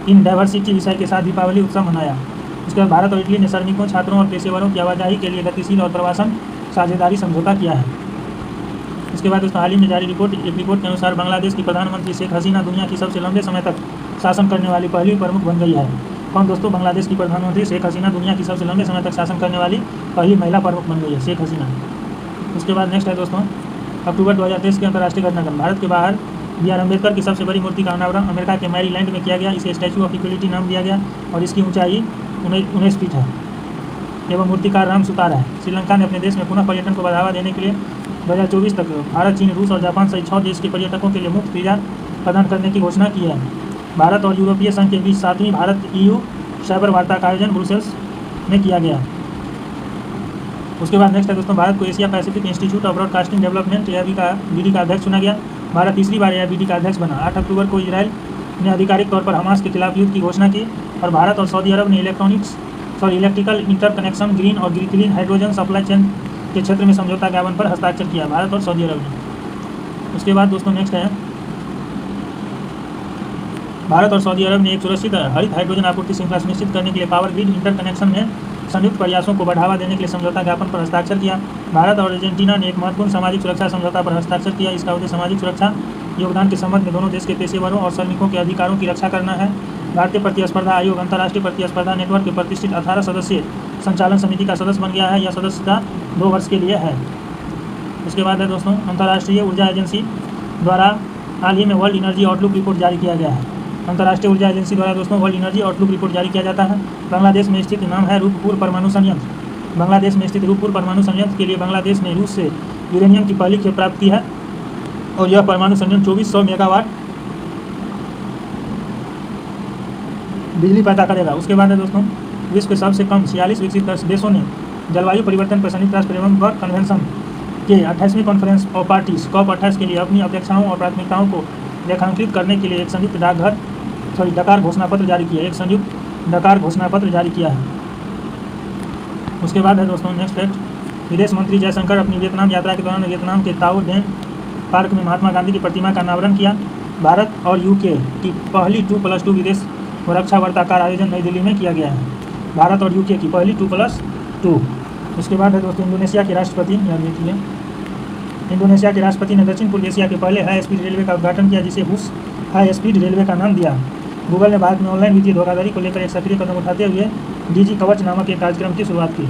इन डाइवर्सिटी विषय के साथ दीपावली उत्सव मनाया। उसके बाद भारत और इटली ने श्रमिकों, छात्रों और पेशेवरों की आवाजाही के लिए गतिशील और प्रवासन साझेदारी समझौता किया है। इसके बाद दोस्तों, हाल ही में जारी एक रिपोर्ट के अनुसार बांग्लादेश की प्रधानमंत्री शेख हसीना दुनिया की सबसे लंबे समय तक शासन करने वाली पहली प्रमुख बन गई है। कौन दोस्तों? बांग्लादेश की प्रधानमंत्री शेख हसीना दुनिया की सबसे लंबे समय तक शासन करने वाली पहली महिला प्रमुख बन गई है, शेख हसीना। उसके बाद नेक्स्ट है दोस्तों, अक्टूबर 2023 के अंतर्राष्ट्रीय घटनाक्रम। भारत के बाहर BR अम्बेडकर की सबसे बड़ी मूर्ति का अनावरण अमेरिका के मैरीलैंड में किया गया। इसे स्टैचू ऑफ इक्वलिटी नाम दिया गया और इसकी ऊंचाई 19 फीट है एवं मूर्तिकार राम सुतार है। श्रीलंका ने अपने देश में पुनः पर्यटन को बढ़ावा देने के लिए 2024 तक भारत, चीन, रूस और जापान सहित 6 देश के पर्यटकों के लिए मुफ्त वीजा प्रदान करने की घोषणा की है। भारत और यूरोपीय संघ के बीच 7वीं भारत EU साइबर वार्ता का आयोजन ब्रुसेल्स में किया गया। उसके बाद नेक्स्ट है दोस्तों, भारत को Asia Pacific institute of broadcasting development AIBD का अध्यक्ष चुना गया। भारत तीसरी बार AIBD का अध्यक्ष बना। 8 अक्टूबर को इजराइल ने आधिकारिक तौर पर हमास के खिलाफ युद्ध की घोषणा की और भारत और सऊदी अरब ने इलेक्ट्रिकल इंटरकनेक्शन, ग्रीन और क्लीन हाइड्रोजन सप्लाई चेन के क्षेत्र में समझौता ज्ञापन पर हस्ताक्षर किया, भारत और सऊदी अरब ने। उसके बाद दोस्तों नेक्स्ट है, भारत और सऊदी अरब ने एक सुरक्षित हरित हाइड्रोजन आपूर्ति श्रृंखला सुनिश्चित करने के लिए पावर ग्रिड इंटरकनेक्शन में संयुक्त प्रयासों को बढ़ावा देने के लिए समझौता ज्ञापन पर हस्ताक्षर किया। भारत और अर्जेंटीना ने एक महत्वपूर्ण सामाजिक सुरक्षा समझौता पर हस्ताक्षर किया। इसका उद्देश्य सामाजिक सुरक्षा योगदान के संबंध में दोनों देश के पेशेवरों और श्रमिकों के अधिकारों की रक्षा करना है। भारतीय प्रतिस्पर्धा आयोग अंतर्राष्ट्रीय प्रतिस्पर्धा नेटवर्क के प्रतिष्ठित 18 सदस्यीय संचालन समिति का सदस्य बन गया है। यह सदस्यता 2 वर्ष के लिए है। उसके बाद है दोस्तों, अंतर्राष्ट्रीय ऊर्जा एजेंसी द्वारा हाल ही में वर्ल्ड एनर्जी आउटलुक रिपोर्ट जारी किया गया है। अंतर्राष्ट्रीय ऊर्जा एजेंसी द्वारा दोस्तों वर्ल्ड एनर्जी आउटलुक रिपोर्ट जारी किया जाता है। बांग्लादेश में स्थित नाम है रूपपुर परमाणु संयंत्र। बांग्लादेश में स्थित रूपपुर परमाणु संयंत्र के लिए बांग्लादेश ने रूस से यूरेनियम की पहली खेप प्राप्त की है और यह परमाणु संयंत्र 2400 मेगावाट बिजली पैदा करेगा। उसके बाद है दोस्तों, विश्व के सबसे कम 46 विकसित देशों ने जलवायु परिवर्तन पर संयुक्त राष्ट्र पर्यावरण कन्वेंशन के 28वीं कॉन्फ्रेंस ऑफ पार्टीज COP28 के लिए अपनी अपेक्षाओं और प्राथमिकताओं को रेखांकित करने के लिए एक संयुक्त डकार घोषणापत्र जारी किया है। उसके बाद है दोस्तों नेक्स्ट फैक्ट, विदेश मंत्री जयशंकर अपनी वियतनाम यात्रा के दौरान वियतनाम के ताओ डेम पार्क में महात्मा गांधी की प्रतिमा का अनावरण किया। भारत और यूके की पहली 2+2 विदेश रक्षा वार्ताकार आयोजन नई दिल्ली में किया गया है। भारत और यूके की पहली 2+2। उसके बाद है दोस्तों, इंडोनेशिया के राष्ट्रपति ने दक्षिण पूर्व एशिया के पहले हाई स्पीड रेलवे का उद्घाटन किया, जिसे हुस हाई स्पीड रेलवे का नाम दिया। गूगल ने भारत में ऑनलाइन वित्तीय धोखाधड़ी को लेकर एक सक्रिय कदम उठाते हुए DG कवच नामक एक कार्यक्रम की शुरुआत की।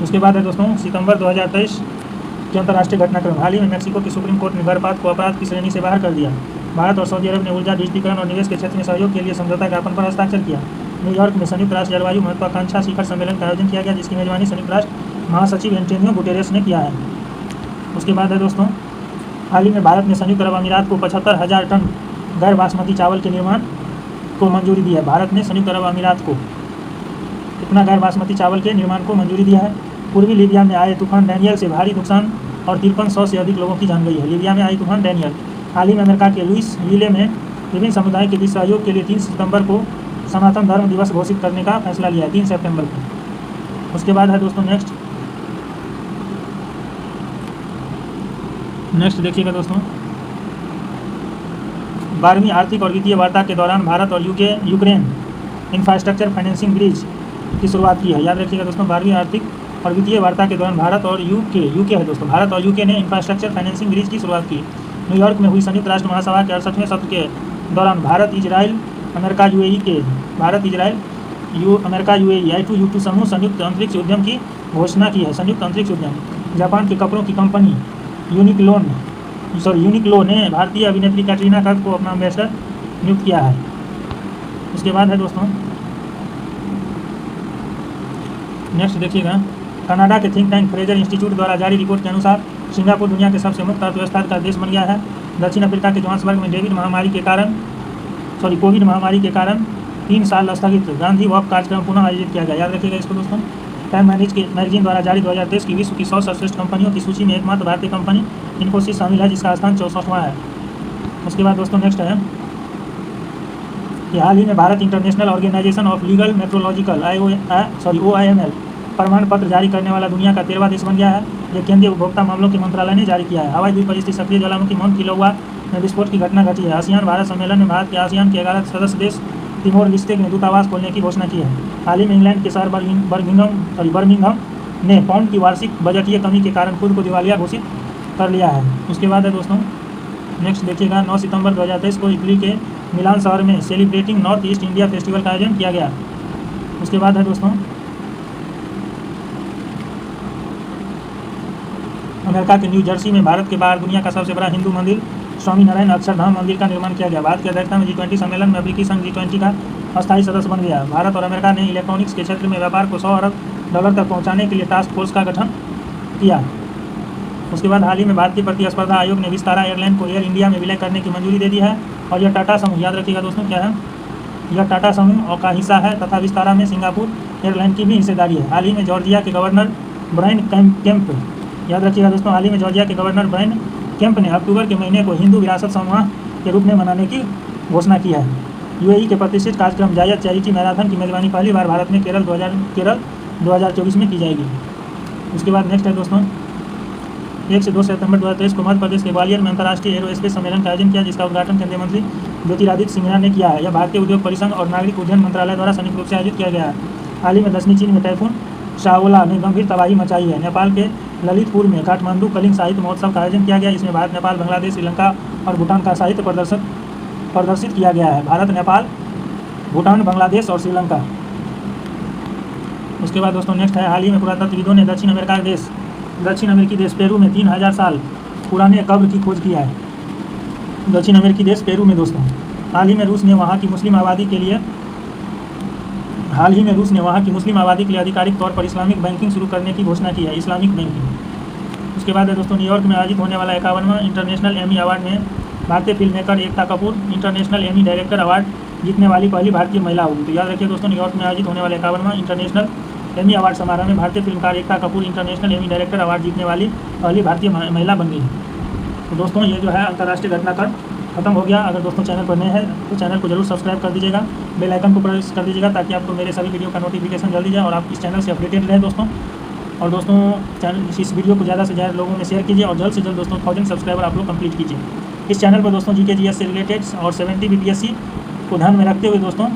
उसके बाद है दोस्तों, सितंबर 2023 के अंतर्राष्ट्रीय घटनाक्रम। हाल ही में मैक्सिको की सुप्रीम कोर्ट ने गर्भपात को अपराध की श्रेणी से बाहर कर दिया। भारत और सऊदी अरब ने ऊर्जा, डिजिटीकरण और निवेश के क्षेत्र में सहयोग के लिए समझौता ज्ञापन पर हस्ताक्षर किया। न्यूयॉर्क में संयुक्त राष्ट्र जलवायु महत्वाकांक्षा शिखर सम्मेलन का आयोजन किया गया, जिसकी मेजबानी संयुक्त राष्ट्र महासचिव एंटोनियो गुटेरेस ने किया है। उसके बाद है दोस्तों, हाल ही में भारत ने संयुक्त अरब अमीरात को 75,000 टन गैर बासमती चावल के निर्माण को मंजूरी दी है। भारत ने संयुक्त अरब अमीरात को इतना गैर बासमती चावल के निर्माण को मंजूरी दिया है। पूर्वी लीबिया में आए तूफान डैनियल से भारी नुकसान और 5300 से अधिक लोगों की जान गई है। लीबिया में आई तूफान डैनियल। हाल ही में अमेरिका के लुइस विले में विभिन्न समुदाय के बीच सहयोग के लिए 3 सितंबर को सनातन धर्म दिवस घोषित करने का फैसला लिया है, 3 सितंबर को। उसके बाद है दोस्तों नेक्स्ट देखिएगा दोस्तों, 12वीं आर्थिक और वित्तीय वार्ता के दौरान भारत और यूक्रेन इंफ्रास्ट्रक्चर फाइनेंसिंग ब्रिज की शुरुआत की है। याद रखिएगा दोस्तों, 12वीं आर्थिक और वित्तीय वार्ता के दौरान भारत और यूके ने इंफ्रास्ट्रक्चर फाइनेंसिंग ब्रिज की शुरुआत की। न्यूयॉर्क में हुई संयुक्त राष्ट्र महासभा के 68वें सत्र के दौरान Bharat Israel America UAE I2U2 समूह संयुक्त अंतरिक्ष उद्यम की घोषणा की है। संयुक्त अंतरिक्ष उद्यम। जापान के कपड़ों की कंपनी यूनिक्लो ने भारतीय अभिनेत्री कैटरीना कैफ को अपना एम्बेसडर नियुक्त किया है। उसके बाद है दोस्तों नेक्स्ट देखिएगा, कनाडा के थिंक टैंक फ्रेजर इंस्टीट्यूट द्वारा जारी रिपोर्ट के अनुसार सिंगापुर दुनिया के सबसे मुक्त अर्थव्यवस्था का देश बन गया है। दक्षिण अफ्रीका के जोहान्सबर्ग में कोविड महामारी के कारण 3 साल स्थगित गांधी वॉक कार्यक्रम पुनः आयोजित किया गया। याद रखिएगा इसको दोस्तों। टाइम मैगजीन द्वारा जारी 2023 की विश्व की 100 सर्वश्रेष्ठ कंपनियों की सूची में एकमात्र भारतीय कंपनी इन्फोसिस शामिल है, जिसका स्थान 64वां है। उसके बाद दोस्तों नेक्स्ट है कि हाल ही में Bharat international organisation of legal metrological OIML प्रमाण पत्र जारी करने वाला दुनिया का 13वां देश बन गया है। यह केंद्रीय उपभोक्ता मामलों के मंत्रालय ने जारी किया है। हवाई द्वीप पर स्थित सक्रिय ज्वालामुखी माउंट किलोवा में विस्फोट की घटना घटी है। आसियान भारत सम्मेलन में भारत के आसियान के 11 सदस्य देश तिमोर लिस्टे में दूतावास खोलने की घोषणा की है। हाल ही में इंग्लैंड के शहर बर्मिंघम ने पाउंड की वार्षिक बजटीय कमी के कारण खुद को दिवालिया घोषित कर लिया है। उसके बाद है दोस्तों नेक्स्ट देखिएगा, 9 सितंबर 2023 को इटली के मिलान शहर में celebrating north east India festival का आयोजन किया गया। उसके बाद है दोस्तों अमेरिका के न्यू जर्सी में भारत के बाहर दुनिया का सबसे बड़ा हिंदू मंदिर स्वामीनारायण अक्षरधाम मंदिर का निर्माण किया गया। भारत की अध्यक्षता में G20 सम्मेलन में अफ्रीकी संघ G20 का अस्थायी सदस्य बन गया। भारत और अमेरिका ने इलेक्ट्रॉनिक्स के क्षेत्र में व्यापार को $100 अरब तक पहुंचाने के लिए टास्क फोर्स का गठन किया। उसके बाद हाल ही में भारतीय प्रतिस्पर्धा आयोग ने विस्तारा एयरलाइन को एयर इंडिया में विलय करने की मंजूरी दे दी है और यह टाटा समूह, याद रखिएगा दोस्तों क्या है, यह टाटा समूह का हिस्सा है तथा विस्तारा में सिंगापुर एयरलाइन की भी हिस्सेदारी है। हाल ही में जॉर्जिया के गवर्नर ब्रायन केम्प, याद रखिएगा दोस्तों, हाल ही में जॉर्जिया के गवर्नर ब्रायन केम्प ने अक्टूबर के महीने को हिंदू विरासत समूह के रूप में मनाने की घोषणा की है। यूएई के प्रतिष्ठित कार्यक्रम जायद चैरिटी मैराथन की मेजबानी पहली बार भारत में केरल 2024 में की जाएगी। उसके बाद नेक्स्ट है दोस्तों 1 से 2 सितंबर 2023 को मध्य प्रदेश के ग्वालियर में अंतर्राष्ट्रीय एरोस्पेस सम्मेलन का आयोजन किया, जिसका उद्घाटन केंद्रीय मंत्री ज्योतिरादित्य सिंधिया ने किया है। यह भारतीय उद्योग परिसंघ और नागरिक उड्डयन मंत्रालय द्वारा संयुक्त रूप से आयोजित किया गया है। हाल ही में दक्षिणी चीन में टाइफून चावला ने गंभीर तबाही मचाई है। नेपाल के ललितपुर में काठमांडू कलिंग साहित्य महोत्सव का आयोजन किया गया। इसमें भारत, नेपाल, बांग्लादेश, श्रीलंका और भूटान का साहित्य प्रदर्शित किया गया है। भारत, नेपाल, भूटान, बांग्लादेश और श्रीलंका। उसके बाद दोस्तों नेक्स्ट है, हाल ही में पुरातत्वविदों ने दक्षिण अमेरिकी देश पेरू में 3000 साल पुराने कब्र की खोज किया है। दक्षिण अमेरिकी देश पेरू में दोस्तों हाल ही में रूस ने वहाँ की मुस्लिम आबादी के लिए आधिकारिक तौर पर इस्लामिक बैंकिंग शुरू करने की घोषणा की है। Islamic banking. उसके बाद है दोस्तों न्यूयॉर्क में आयोजित होने वाला 51वां इंटरनेशनल एमी अवार्ड में भारतीय film maker Ekta Kapoor international Emmy director award जीतने वाली पहली भारतीय महिला होगी। तो याद रखिए दोस्तों, न्यूयॉर्क में आयोजित होने वाले 51वां इंटरनेशनल एमी अवार्ड समारोह में भारतीय फिल्मकार Ekta Kapoor international Emmy director award जीतने वाली पहली भारतीय महिला बन गई। तो दोस्तों ये जो है अंतर्राष्ट्रीय घटनाक्रम खत्म हो गया। अगर दोस्तों चैनल पर नए हैं तो चैनल को जरूर सब्सक्राइब कर दीजिएगा, बेल आइकन को प्रेस कर दीजिएगा ताकि आपको मेरे सभी वीडियो का नोटिफिकेशन जल्दी जाए और आप इस चैनल से अपडेटेड रहें दोस्तों। और दोस्तों चैनल इस वीडियो को ज़्यादा से ज़्यादा लोगों में शेयर कीजिए और जल्द से जल्द दोस्तों 1000 सब्सक्राइबर आप लोग कंप्लीट कीजिए। इस चैनल पर दोस्तों जीके जीएस से रिलेटेड और 70 बीपीएससी को ध्यान में रखते हुए दोस्तों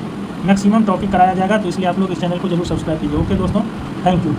मैक्सिमम टॉपिक कराया जाएगा, तो इसलिए आप लोग इस चैनल को जरूर सब्सक्राइब कीजिए। ओके दोस्तों, थैंक यू।